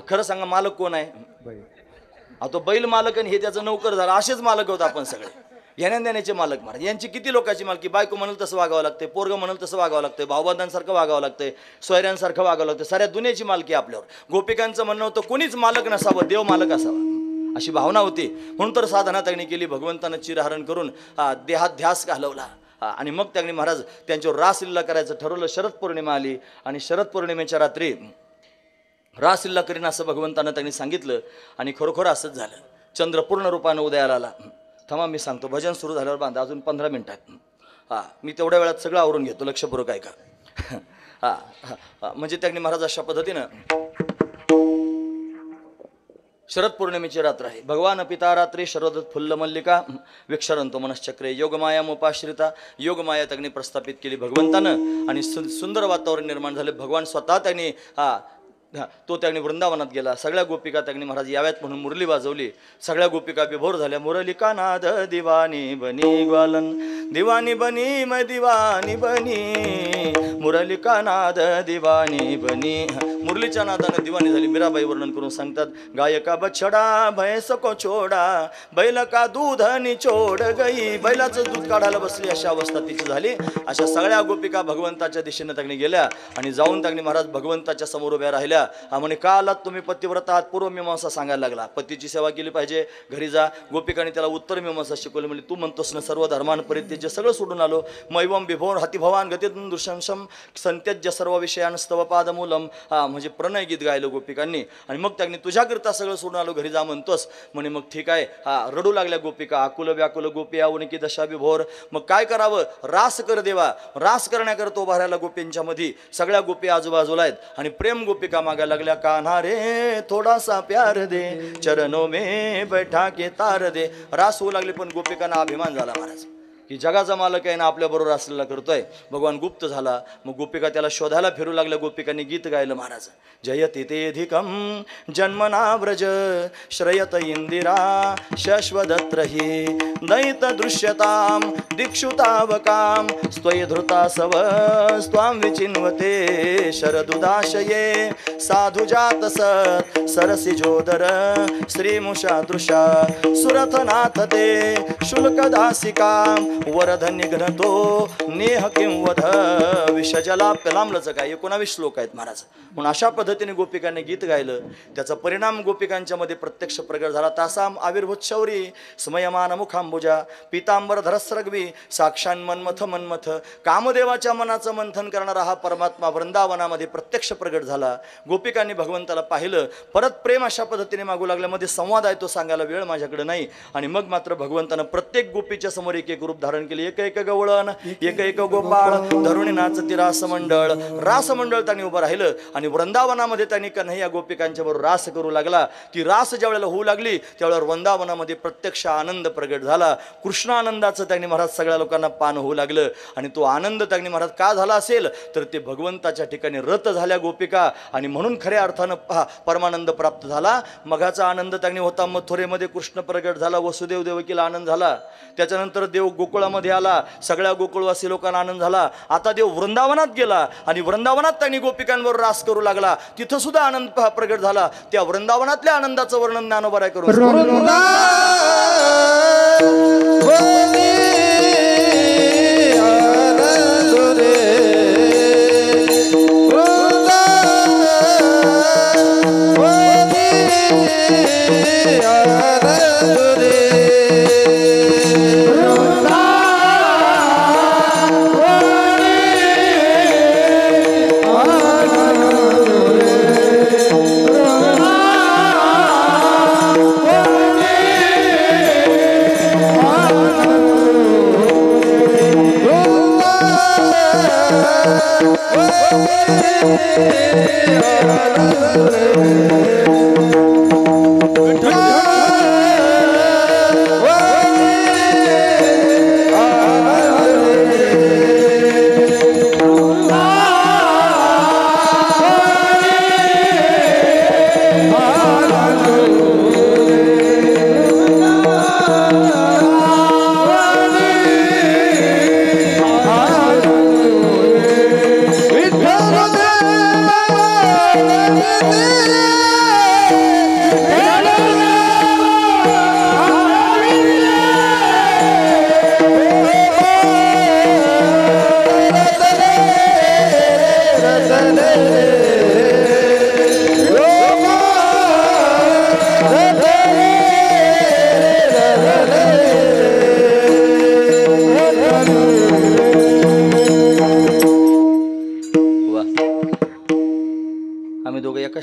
खरं सांगा, मालक कोण आहे? तो बैल मालक आणि हे त्याचं नौकर झाला. असेच मालक होत आपण सगळे, घेण्या देण्याचे मालक महाराज. यांची किती लोकांची मालकी? बायको म्हणाल तसं वागावं लागते, पोरगं म्हणाल तसं वागावं लागतं, भाऊबंधांसारखं वागावं लागतंय, सोयऱ्यांसारखं वागावं लागतं. साऱ्या दुनियेची मालकी आपल्यावर. गोपिकांचं म्हणणं होतं कोणीच मालक नसावं, देव मालक असावा, अशी भावना होती. म्हणून तर साधना त्यांनी केली. भगवंतानं चिरहरण करून देहात ध्यास घालवला आणि मग त्यांनी महाराज त्यांच्यावर रासलीला करायचं ठरवलं. शरद पौर्णिमा आली आणि शरद पौर्णिमेच्या रात्री रासलीला करीन असं भगवंतानं त्यांनी सांगितलं आणि खरोखर असंच झालं. चंद्र पूर्ण रूपानं उदयाला आला. थांबा मी सांगतो, भजन सुरू झाल्यावर बांधा, अजून 15 मिनिटात. मी तेवढ्या वेळात सगळं आवरून घेतो, लक्षपूर्वक ऐका. म्हणजे त्यांनी महाराज अशा पद्धतीनं शरद पौर्णिमेची रात्र आहे. भगवान पिता रात्री शरद फुल्ल मल्लिका विक्षरंतो मनश्चक्रे योगमाया मोपाश्रिता. योगमाया त्यांनी प्रस्थापित केली भगवंतानं आणि सुंदर वातावरण निर्माण झाले. भगवान स्वतः त्यांनी तो त्यांनी वृंदावनात गेला. सगळ्या गोपिका त्यांनी महाराज याव्यात म्हणून मुरली वाजवली. सगळ्या गोपिका विभोर झाल्या. मुरलिका नाद दिवानी बनी ग्वालन, दिवानी बनी दिवानी बनी, मुरलिका नाद दिवानी बनी. मुरलीच्या नादाने दिवाणी झाली. मीराबाई वर्णन करून सांगतात, गायका बछडा भैंस को छोडा बैल का दूध निचोड गई. बैलाचं दूध काढायला बसली अशा अवस्था तिची झाली. अशा सगळ्या गोपिका भगवंताच्या दिशेने त्यांनी गेल्या आणि जाऊन त्यांनी महाराज भगवंताच्या समोर उभ्या राहिल्या. म्हणे का आलात तुम्ही पतिव्रत आहात? पूर्वमीमांसा सांगायला लागला. पतीची सेवा केली पाहिजे, घरी जा. गोपिकांनी त्याला उत्तर मीमांसा शिकवली. म्हणजे तू म्हणतोस ना सर्व धर्मांपरित्यज्य, सगळं सोडून आलो. मैवम विभोर हतिभवान गतीतून दुःशंसम संत्यज्य सर्व विषयानस्तव पादमूलम. म्हणजे प्रणय गीत गायलं गोपिकांनी. आणि मग त्यांनी तुझ्याकरिता सगळं सोडून आलो, घरी जा म्हणतोस. म्हणे मग ठीक आहे. रडू लागल्या गोपिका. आकुल व्याकुल गोपी आवनिकी दशा विभोर. मग काय करावं? रास कर देवा. रास करण्याकरता उभा राहिला गोपींच्या मध्ये. सगळ्या गोपी आजूबाजूला आहेत आणि प्रेम गोपिका मागायला लागल्या, कान्हा रे थोडासा प्यार दे, चरणों में बैठा के तार दे. रास होऊ लागले. पण गोपिकांना अभिमान झाला महाराज की जगाचा मालक आहे ना, आपल्याबरोबर असलेला करतोय. भगवान गुप्त झाला. मग गोपिका त्याला शोधायला फिरू लागल्या. गोपिकांनी गीत गायलं महाराज, जयति तेधिकम जन्मना व्रज श्रयत इंदिरा शश्वदत्रहि दैत दृश्यताम दिक्षुतावकाम स्वय धृता सव स्वाम विचिन्वते शरदुदाशये साधुजात सत सरसिजोदर श्रीमुषादृशा सुरथनाथ ते शुल्कदासिकाम वरधन्य घनतो नेह किंवध विषजलाप्यलांबलचं काय 19 श्लोक आहेत महाराज. म्हणून अशा पद्धतीने गोपिकांनी गीत गायलं. त्याचा परिणाम गोपिकांच्या मध्ये प्रत्यक्ष प्रगट झाला. तासाम आविर्भूत शौरी स्मयमान मुखांबुजा पीतांबर धरस्रग्वी साक्षान मन्मथ मन्मथ. कामदेवाच्या मनाचं मंथन करणारा हा परमात्मा वृंदावनामध्ये प्रत्यक्ष प्रगट झाला. गोपिकांनी भगवंताला पाहिलं. परत प्रेम अशा पद्धतीने मागू लागल्या. मध्ये संवाद आहे, तो सांगायला वेळ माझ्याकडे नाही. आणि मग मात्र भगवंतानं प्रत्येक गोपीच्या समोर एक एक रूप धारण केले. एक एक गवळण एक एक गोपाळ धरुणी नाचती रासमंडळ. रासमंडळ त्यांनी उभं राहिलं आणि वृंदावनामध्ये त्यांनी कन्हैया गोपिकांच्या बरोबर रास करू लागला. ती रास ज्या वेळेला होऊ लागली त्यावेळेला वृंदावनामध्ये प्रत्यक्ष आनंद प्रगट झाला. कृष्ण आनंदाचं त्यांनी महाराज सगळ्या लोकांना पान होऊ लागलं. आणि तो आनंद त्यांनी महाराज का झाला असेल तर ते भगवंताच्या ठिकाणी रत झाल्या गोपिका आणि म्हणून खऱ्या अर्थानं परमानंद प्राप्त झाला. मघाचा आनंद त्यांनी होता मथुरेमध्ये कृष्ण प्रगट झाला. वसुदेव देवकीला आनंद झाला. त्याच्यानंतर देव गोकुळामध्ये आला. सगळ्या गोकुळवासी लोकांना आनंद झाला. आता देव वृंदावनात गेला आणि वृंदावनात त्यांनी गोपिकांवर रास करू लागला. तिथं सुद्धा आनंद प्रगट झाला. त्या वृंदावनातल्या आनंदाचं वर्णन ज्ञानोबा करून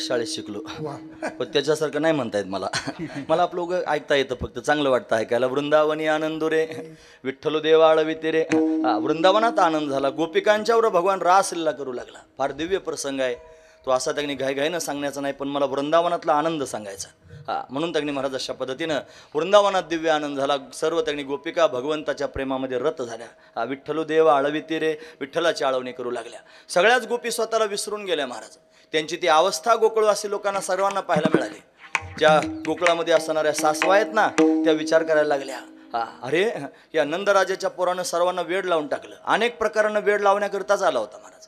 शाळेत शिकलो. पण त्याच्यासारखं नाही म्हणता येत मला. मला आपलं उगं ऐकता येतं फक्त. चांगलं वाटतं ऐकायला. वृंदावनी आनंदो रे विठ्ठल देव आळविते रे. वृंदावनात आनंद झाला. गोपिकांच्यावर भगवान रासलीला करू लागला. फार दिव्य प्रसंग आहे तो. असा त्यांनी घाईघाईनं सांगण्याचा नाही, पण मला वृंदावनातला आनंद सांगायचा. म्हणून त्यांनी महाराज अशा पद्धतीनं वृंदावनात दिव्य आनंद झाला. सर्व त्यांनी गोपिका भगवंताच्या प्रेमामध्ये रत झाल्या. विठ्ठल देव आळविते रे विठ्ठलाची आळवणी करू लागल्या. सगळ्याच गोपी स्वतःला विसरून गेल्या महाराज. त्यांची ती अवस्था गोकुळवासी लोकांना सर्वांना पाहायला मिळाली. ज्या गोकुळामध्ये असणाऱ्या सासवा आहेत ना, त्या विचार करायला लागल्या, अरे या नंदराजाच्या पोरानं सर्वांना वेड लावून टाकलं. अनेक प्रकारानं वेड लावण्याकरताच आला होता महाराज.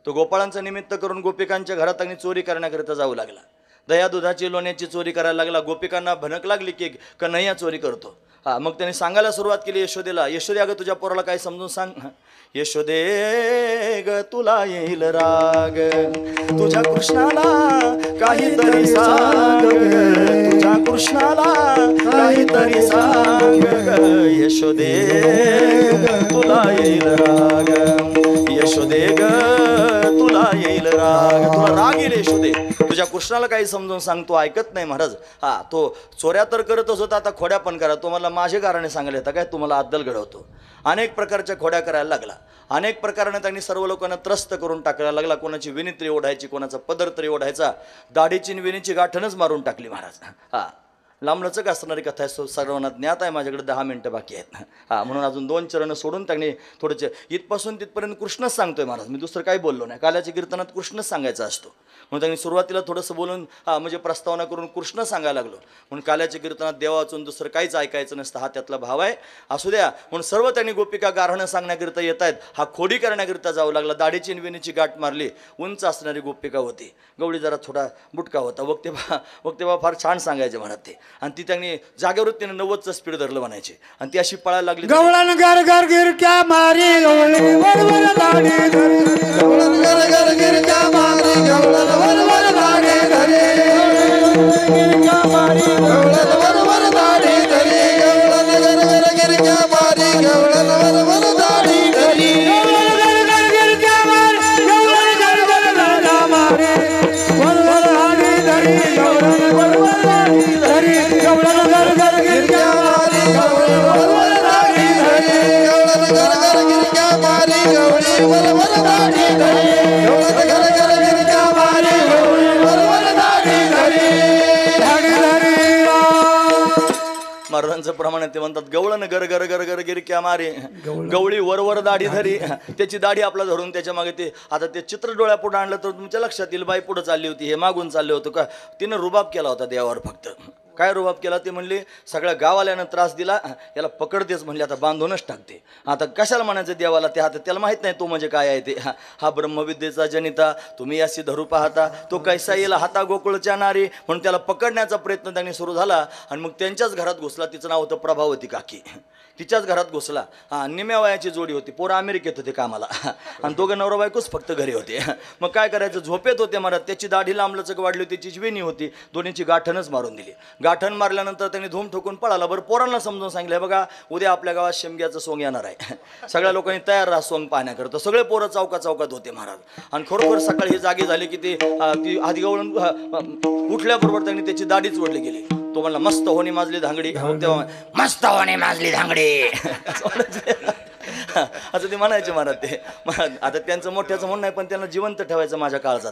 तो गोपाळांचं निमित्त करून गोपिकांच्या घरात अगदी चोरी करण्याकरिता जाऊ लागला. दया दुधाची लोण्याची चोरी करायला लागला. गोपिकांना भनक लागली की कन्हैया चोरी करतो. मग त्याने सांगायला सुरुवात केली यशोदेला, यशोदे अगं तुझ्या पोराला काय समजून सांग. यशोदे ग तुला येईल राग, तुझ्या कृष्णाला काहीतरी सांग, तुझ्या कृष्णाला काहीतरी सांग. यशोदे तुला येईल राग, यशोदे ग तुला येईल राग, तुला राग येईल यशोदे. तुझ्या कृष्णाला काही समजून सांग. तो ऐकत नाही महाराज. तो चोऱ्या तर करतच होता, आता खोड्या पण करा. तुम्हाला माझे कारणे सांगायला येतं काय? तुम्हाला अद्दल घडवतो. अनेक प्रकारच्या खोड्या करायला लागला. अनेक प्रकाराने त्यांनी सर्व लोकांना त्रस्त करून टाकायला लागला. कोणाची विणी तरी ओढायची, कोणाचा पदर तरी ओढायचा. दाढीची विणीची गाठणच मारून टाकली महाराज. लांबलचक असणारी कथा आहे, सर्वांना ज्ञात आहे. माझ्याकडे 10 मिनिटं बाकी आहेत. म्हणून अजून 2 चरण सोडून त्यांनी थोडंसं इथपासून तिथपर्यंत कृष्णच सांगतोय महाराज. मी दुसरं काही बोललो नाही. काल्याच्या कीर्तनात कृष्णच सांगायचा असतो. म्हणून त्यांनी सुरुवातीला थोडंसं बोलून म्हणजे प्रस्तावना करून कृष्ण सांगायला लागलो. म्हणून काल्याच्या कीर्तनात देवा वाचून दुसरं काहीच ऐकायचं नसतं, हा त्यातला भाव आहे. असू द्या. म्हणून सर्व त्यांनी गोपिका गारणं सांगण्याकरिता येत आहेत. हा खोडी करण्याकरिता जाऊ लागला. दाढीची विणीची गाठ मारली. उंच असणारी गोपिका होती. गवळी जरा थोडा बुटका होता. वक्तेबा फार छान सांगायचे म्हणत ते. आणि ती त्यांनी जागेवर तिने 90चं स्पीड धरलं म्हणायचे. आणि ती अशी पळायला लागली. गवळण घर घर गिरक्या मारी गवळी वरवर दाढी धरी, गवळण घर घर गिरक्या मारी गवळण वरवर दाढी धरी, गिरक्या मारी गवळण वरवर दाढी धरी, गवळण घर घर गिरक्या मारी गवळण वरवर दाढी धरी, गवळण घर घर गिरक्या मारी गवळण घर घर दाढा मारी वरवर दाढी धरी, गवळण वरवर दाढी धरी, गवळण घर घर गिरक्या मारी गवळण वरवर दाढी धरी, गवळण घर घर गिरक्या मारी गवळी वरवर दाढी धरी, गवळण घर घर गिरक्या मारी गवळी वरवर दाढी धरी, दाढी धरी. महाराजांचं प्रमाण ते म्हणतात गवळण गर गर गर गर गिरक्या मारे, गवळी वरवर दाढी धरी. त्याची दाढी आपला धरून त्याच्या मागे ते आता ते चित्र डोळ्यापुढे आणलं तर तुमच्या लक्षात येईल. बाई पुढे चालली होती, हे मागून चालले होतं का. तिनं रुबाब केला होता देवावर. फक्त काय रुबाब केला ते म्हणले, सगळ्या गावाल्यानं त्रास दिला, याला पकडतेच म्हणले, आता बांधूनच टाकते. आता कशाला म्हणायचं देवाला ते? हात त्याला माहीत नाही तो म्हणजे काय आहे ते. हा ब्रह्मविद्येचा जनिता, तुम्ही अशी धरू पाहता, तो कैसा येईल हाता गोकुळच्या नारी. म्हणून त्याला पकडण्याचा प्रयत्न त्यांनी सुरू झाला. आणि मग त्यांच्याच घरात घुसला. तिचं नाव होतं प्रभावती काकी. तिच्याच घरात घुसला. निम्या वयाची जोडी होती. पोरं अमेरिकेत होते कामाला. आणि दोघं नवरा बायकोच फक्त घरी होते. मग काय करायचं, झोपेत होते महाराज. त्याची दाढी लांबलचक वाढली होती, त्याची विणी होती. दोन्हीची गाठणच मारून दिली. गाठण मारल्यानंतर त्यांनी धूम ठोकून पळाला. बरं पोरांना समजून सांगितलं, बघा उद्या आपल्या गावात शेमग्याचं सोंग येणार आहे. सगळ्या लोकांनी तयार राहा सोंग पाहण्याकरता. सगळे पोरं चौकात होते महाराज. आणि खरोखर सकाळी ही जागी झाली की ती आधी गवळून उठल्याबरोबर त्यांनी त्याची दाढीच ओढली गेली. तो म्हणला मस्त होणी माजली धांगडी. तेव्हा मस्त होणी माजली धांगडी असं ते म्हणायचे महाराज. ते आता त्यांचं मोठ्याचं म्हणणं आहे, पण त्यांना जिवंत ठेवायचं माझ्या काळजात.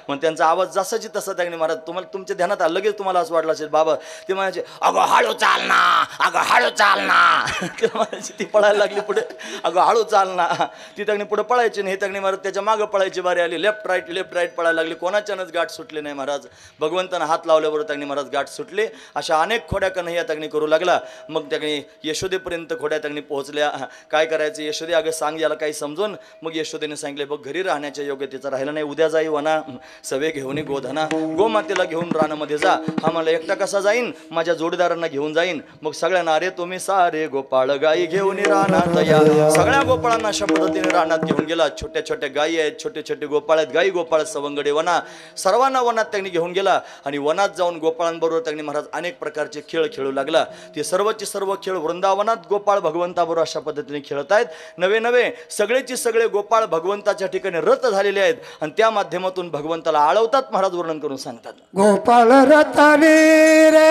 मग त्यांचा आवाज जसाची तसा त्यांनी महाराज तुम्हाला तुमच्या ध्यानात आलं, लगेच तुम्हाला असं वाटलं असेल बाबा ते म्हणायचे अगं हळू चाल ना, अगं हळू चाल ना. ते म्हणायची ती पळायला लागली पुढे, अगं हळू चाल ना. ती त्यांनी पुढे पळायची नाही. हे त्यांनी महाराज त्याच्या मागं पळायची बारी आली. लेफ्ट राईट पळायला लागली. कोणाच्यानंच गाठ सुटली नाही महाराज. भगवंतानं हात लावल्याबरोबर त्यांनी महाराज गाठ सुटले. अशा अनेक खोड्या कन्हैया त्यांनी करू लागला. मग त्यांनी यशोदेपर्यंत खोड्या त्यांनी पोहोचल्या. काय करायचं, यशोदे अगं सांग याला काही समजून. मग यशोदेने सांगितले, बघ घरी राहण्याच्या योग्यतेचा राहिला नाही. उद्या जाई वना सवे घेऊन गोधना, गोमातेला घेऊन रानामध्ये जा. हा मला एकटा कसा जाईन, माझ्या जोडीदारांना घेऊन जाईन. मग सगळ्यांना अरे तुम्ही सारे गोपाळ गाई घेऊन रानात या. सगळ्या गोपाळांना अशा पद्धतीने रानात घेऊन गेला. छोट्या छोट्या गायी आहेत, छोटे छोटे गोपाळ आहेत, गाई गोपाळ सवंगडे वना. सर्वांना वनात त्यांनी घेऊन गेला. आणि वनात जाऊन गोपाळांबरोबर त्यांनी महाराज अनेक प्रकारचे खेळ खेळू लागला. ते सर्वचे सर्व खेळ वृंदावनात गोपाळ भगवंताबरोबर अशा पद्धतीने खेळत आहेत. नवे नवे सगळेचे सगळे गोपाळ भगवंताच्या ठिकाणी रत झालेले आहेत. आणि त्या माध्यमातून भगवंताला आळवतात. महाराज वर्णन करून सांगतात, गोपाळ रतानी रे,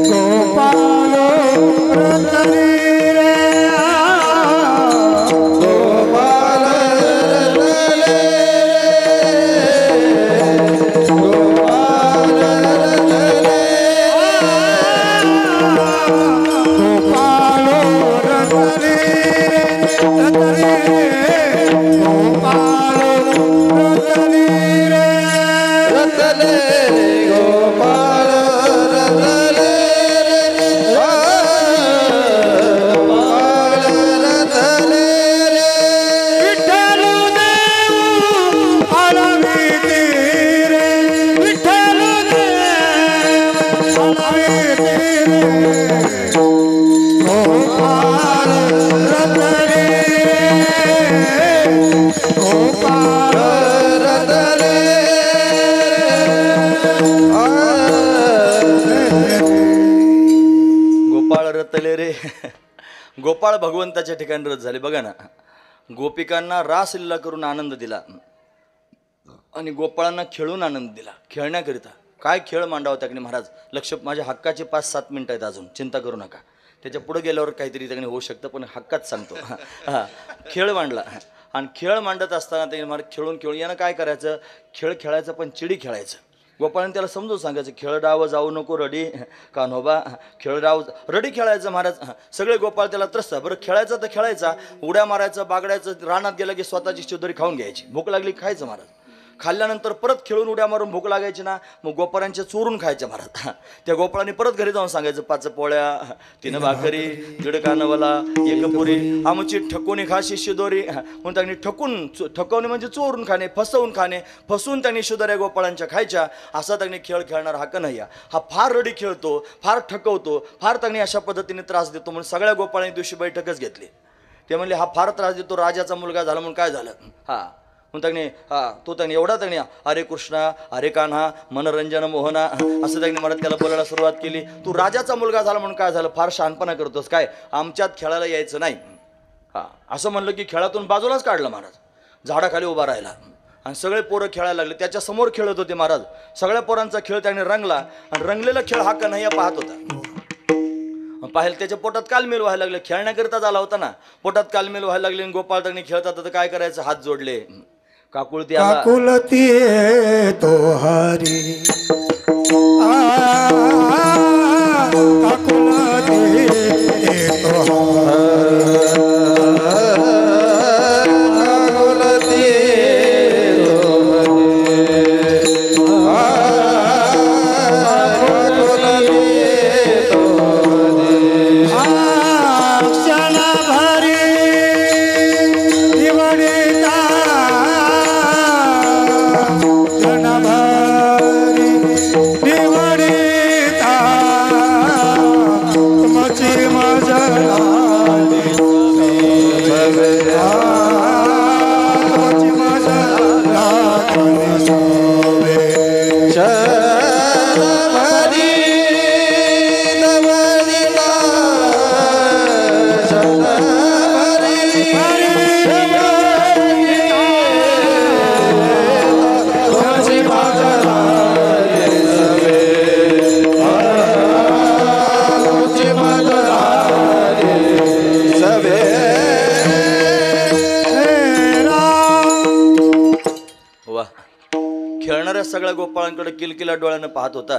गोपाळ रतानी रे, गोपाळ रतानी रे, गोपाळ रतानी गोपाळ रतले गोपाळ रतले गोपाळ रतले गोपाळ रतले रे. गोपाळ भगवंताच्या ठिकाणी रथ झाले. बघा ना, गोपिकांना रासलीला करून आनंद दिला आणि गोपाळांना खेळून आनंद दिला. खेळण्याकरिता काय खेळ मांडावा त्याकडे महाराज. लक्ष, माझ्या हक्काचे 5-7 मिनिटं आहेत अजून, चिंता करू नका. त्याच्या पुढे गेल्यावर काहीतरी त्याकडे होऊ शकतं, पण हक्काच सांगतो. हां, खेळ मांडला आणि खेळ मांडत असताना त्याने महाराज खेळून खेळून यानं काय करायचं, खेळ खेळायचं पण चिडी खेळायचं. गोपाळाने त्याला समजून सांगायचं, खेळ डाव जाऊ नको रडी कान्होबा, खेळ डाव रडी खेळायचं महाराज. सगळे गोपाळ त्याला त्रस्त. बरं खेळायचं तर खेळायचा, उड्या मारायचं, बागडायचं, रानात गेलं की स्वतःची शिदोरी खाऊन घ्यायची. भूक लागली खायचं महाराज. खाल्ल्यानंतर परत खेळून उड्या मारून भूक लागायची ना, मग गोपाळांच्या चोरून खायच्या महाराज. त्या गोपाळांनी परत घरी जाऊन सांगायचं, 5 पोळ्या 3 भाकरी 1.5 कानवला 1 पुरी आमची ठकवणी खा शिदोरी. म्हणून त्यांनी ठकवणे म्हणजे चोरून खाणे, फसवून खाणे. फसवून त्यांनी शिदोऱ्या गोपाळांच्या खायच्या. असा त्यांनी खेळ खेळणार हा कन्हैया. हा फार रडी खेळतो, फार ठकवतो, फार त्यांनी अशा पद्धतीने त्रास देतो. म्हणून सगळ्या गोपाळांनी दिवशी बैठकच घेतली. ते म्हणले, हा फार त्रास देतो, राजाचा मुलगा झाला म्हणून काय झालं. त्यांनी तो त्यांनी एवढा त्यांनी अरे कृष्णा अरे कान्हा मनोरंजन मोहना असं त्यांनी मला त्याला बोलायला सुरुवात केली. तू राजाचा मुलगा झाला म्हणून काय झालं, फार शहाणपणा करतोस काय, आमच्यात खेळायला यायचं नाही. असं म्हणलं की खेळातून बाजूलाच काढलं महाराज. झाडाखाली उभा राहिला आणि सगळे पोरं खेळायला लागले. त्याच्या समोर खेळत होते महाराज. सगळ्या पोरांचा खेळ त्याने रंगला आणि रंगलेला खेळ हा कन्हैया पाहत होता. पाहिलं त्याच्या पोटात कालमेल व्हायला लागले. खेळण्याकरिता झाला होता ना, पोटात कालमेल व्हायला लागले. गोपाळ त्यांनी खेळतात तर काय करायचं, हात जोडले. काकुळती तो हरी काकुलती तो सगळ्या गोपाळांकडे किलकिला डोळ्यानं पाहत होता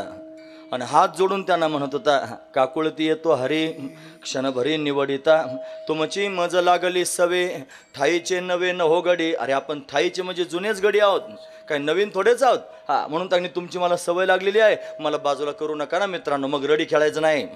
आणि हात जोडून त्यांना म्हणत होता, काकुळती येतो हरी क्षणभरी निवडिता तुमची मज लागली सवे ठाईचे नवे न हो गडी. अरे आपण ठाईचे म्हणजे जुनेच गडी आहोत, काही नवीन थोडेच आहोत. म्हणून त्यांनी तुमची मला सवय लागलेली आहे, मला बाजूला करू नका ना मित्रांनो. मग रडी खेळायचं नाही,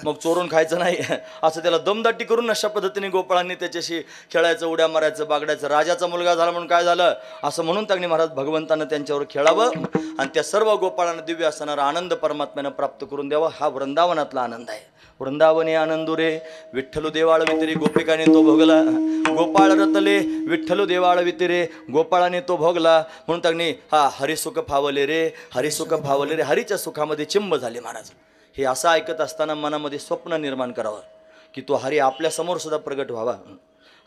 मग चोरून खायचं नाही, असं त्याला दमदाटी करून अशा पद्धतीने गोपाळांनी त्याच्याशी खेळायचं, उड्या मारायचं, बागडायचं. राजाचा मुलगा झाला म्हणून काय झालं असं म्हणून त्यांनी महाराज भगवंतानं त्यांच्यावर खेळावं आणि त्या सर्व गोपाळांना दिव्य असणारा आनंद परमात्म्यानं प्राप्त करून द्यावा. हा वृंदावनातला आनंद आहे. वृंदावने आनंदू रे विठ्ठलू देवाळ वितिरे गोपिकाने तो भोगला. गोपाळ रतले विठ्ठलू देवाळ वितिरे गोपाळाने तो भोगला. म्हणून त्यांनी हरिसुख फावले रे, हरिसुख फावले रे, हरीच्या सुखामध्ये चिंब झाले महाराज. हे असं ऐकत असताना मनामध्ये स्वप्न निर्माण करावं की तो हरी आपल्या समोर सुद्धा प्रगट व्हावा.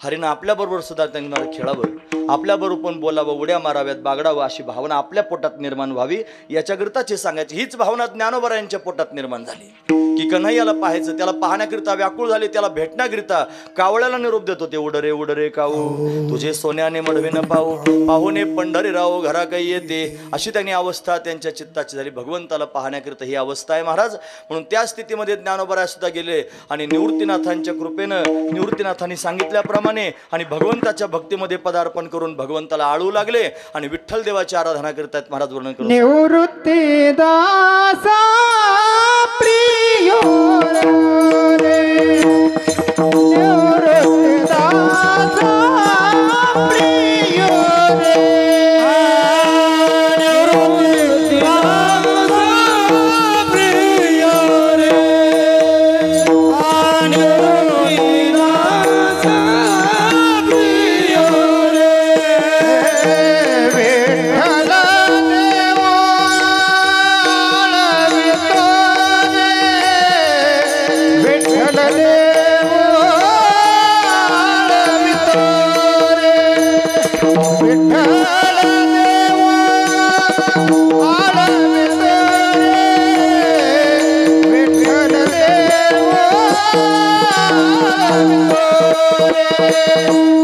हरीनं आपल्याबरोबर सुद्धा त्यांना खेळावं, आपल्याबरोबर पण बोलावं, उड्या माराव्यात, बागडावं, अशी भावना आपल्या पोटात निर्माण व्हावी. याच्याकरिताचे सांगायचे. हीच भावना ज्ञानोबरायांच्या पोटात निर्माण झाली की कन्हैयाला पाहायचं, त्याला पाहण्याकरिता व्याकुळ झाले, त्याला भेटण्याकरिता कावळ्याला निरोप देत होते. उडरे उडरे काऊ तुझे सोन्याने मडवे न पाहू पाहुणे पंढरी राहो घरा काही येते. अशी त्यांनी अवस्था त्यांच्या चित्ताची झाली. भगवंताला पाहण्याकरिता ही अवस्था आहे महाराज. म्हणून त्या स्थितीमध्ये ज्ञानोबराय सुद्धा गेले आणि निवृत्तीनाथांच्या कृपेनं निवृत्तीनाथांनी सांगितल्याप्रमाणे आणि भगवंताच्या भक्तीमध्ये पदार्पण करून भगवंताला आळू लागले आणि विठ्ठल देवाची आराधना करतात महाराज. वर्णन करून निवृत्ती दासा प्रियो रे निवृत्ती दासा प्रियो रे निवृत्ती दासा प्रियो रे विठ्ठल देव आळवितो रे विठ्ठल देव आळवितो रे विठ्ठल देव आळवितो रे गोपाळ रतने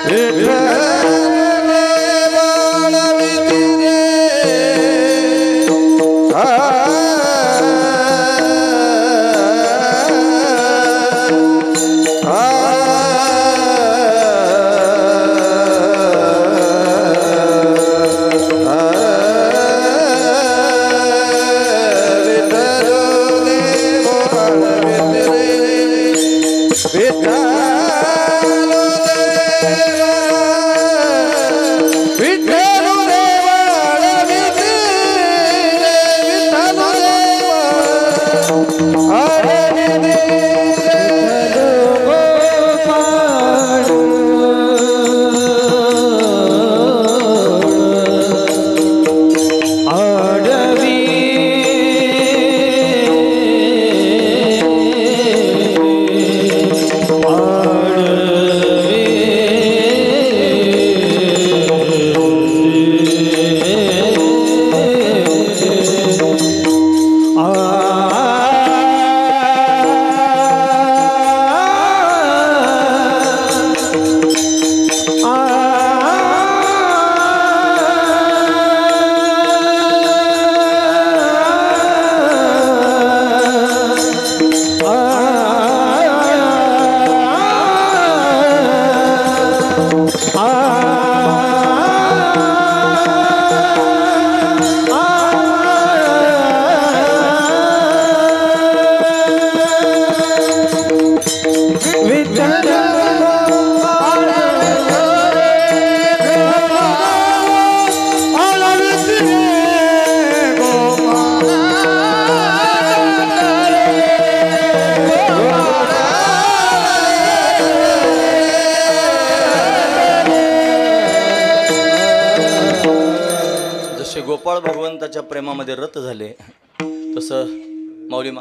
रे गोपाळ रतने विठ्ठलदास आळवती गोपाळ भगवंताच्या प्रेमामध्ये रत झाले तसं माऊली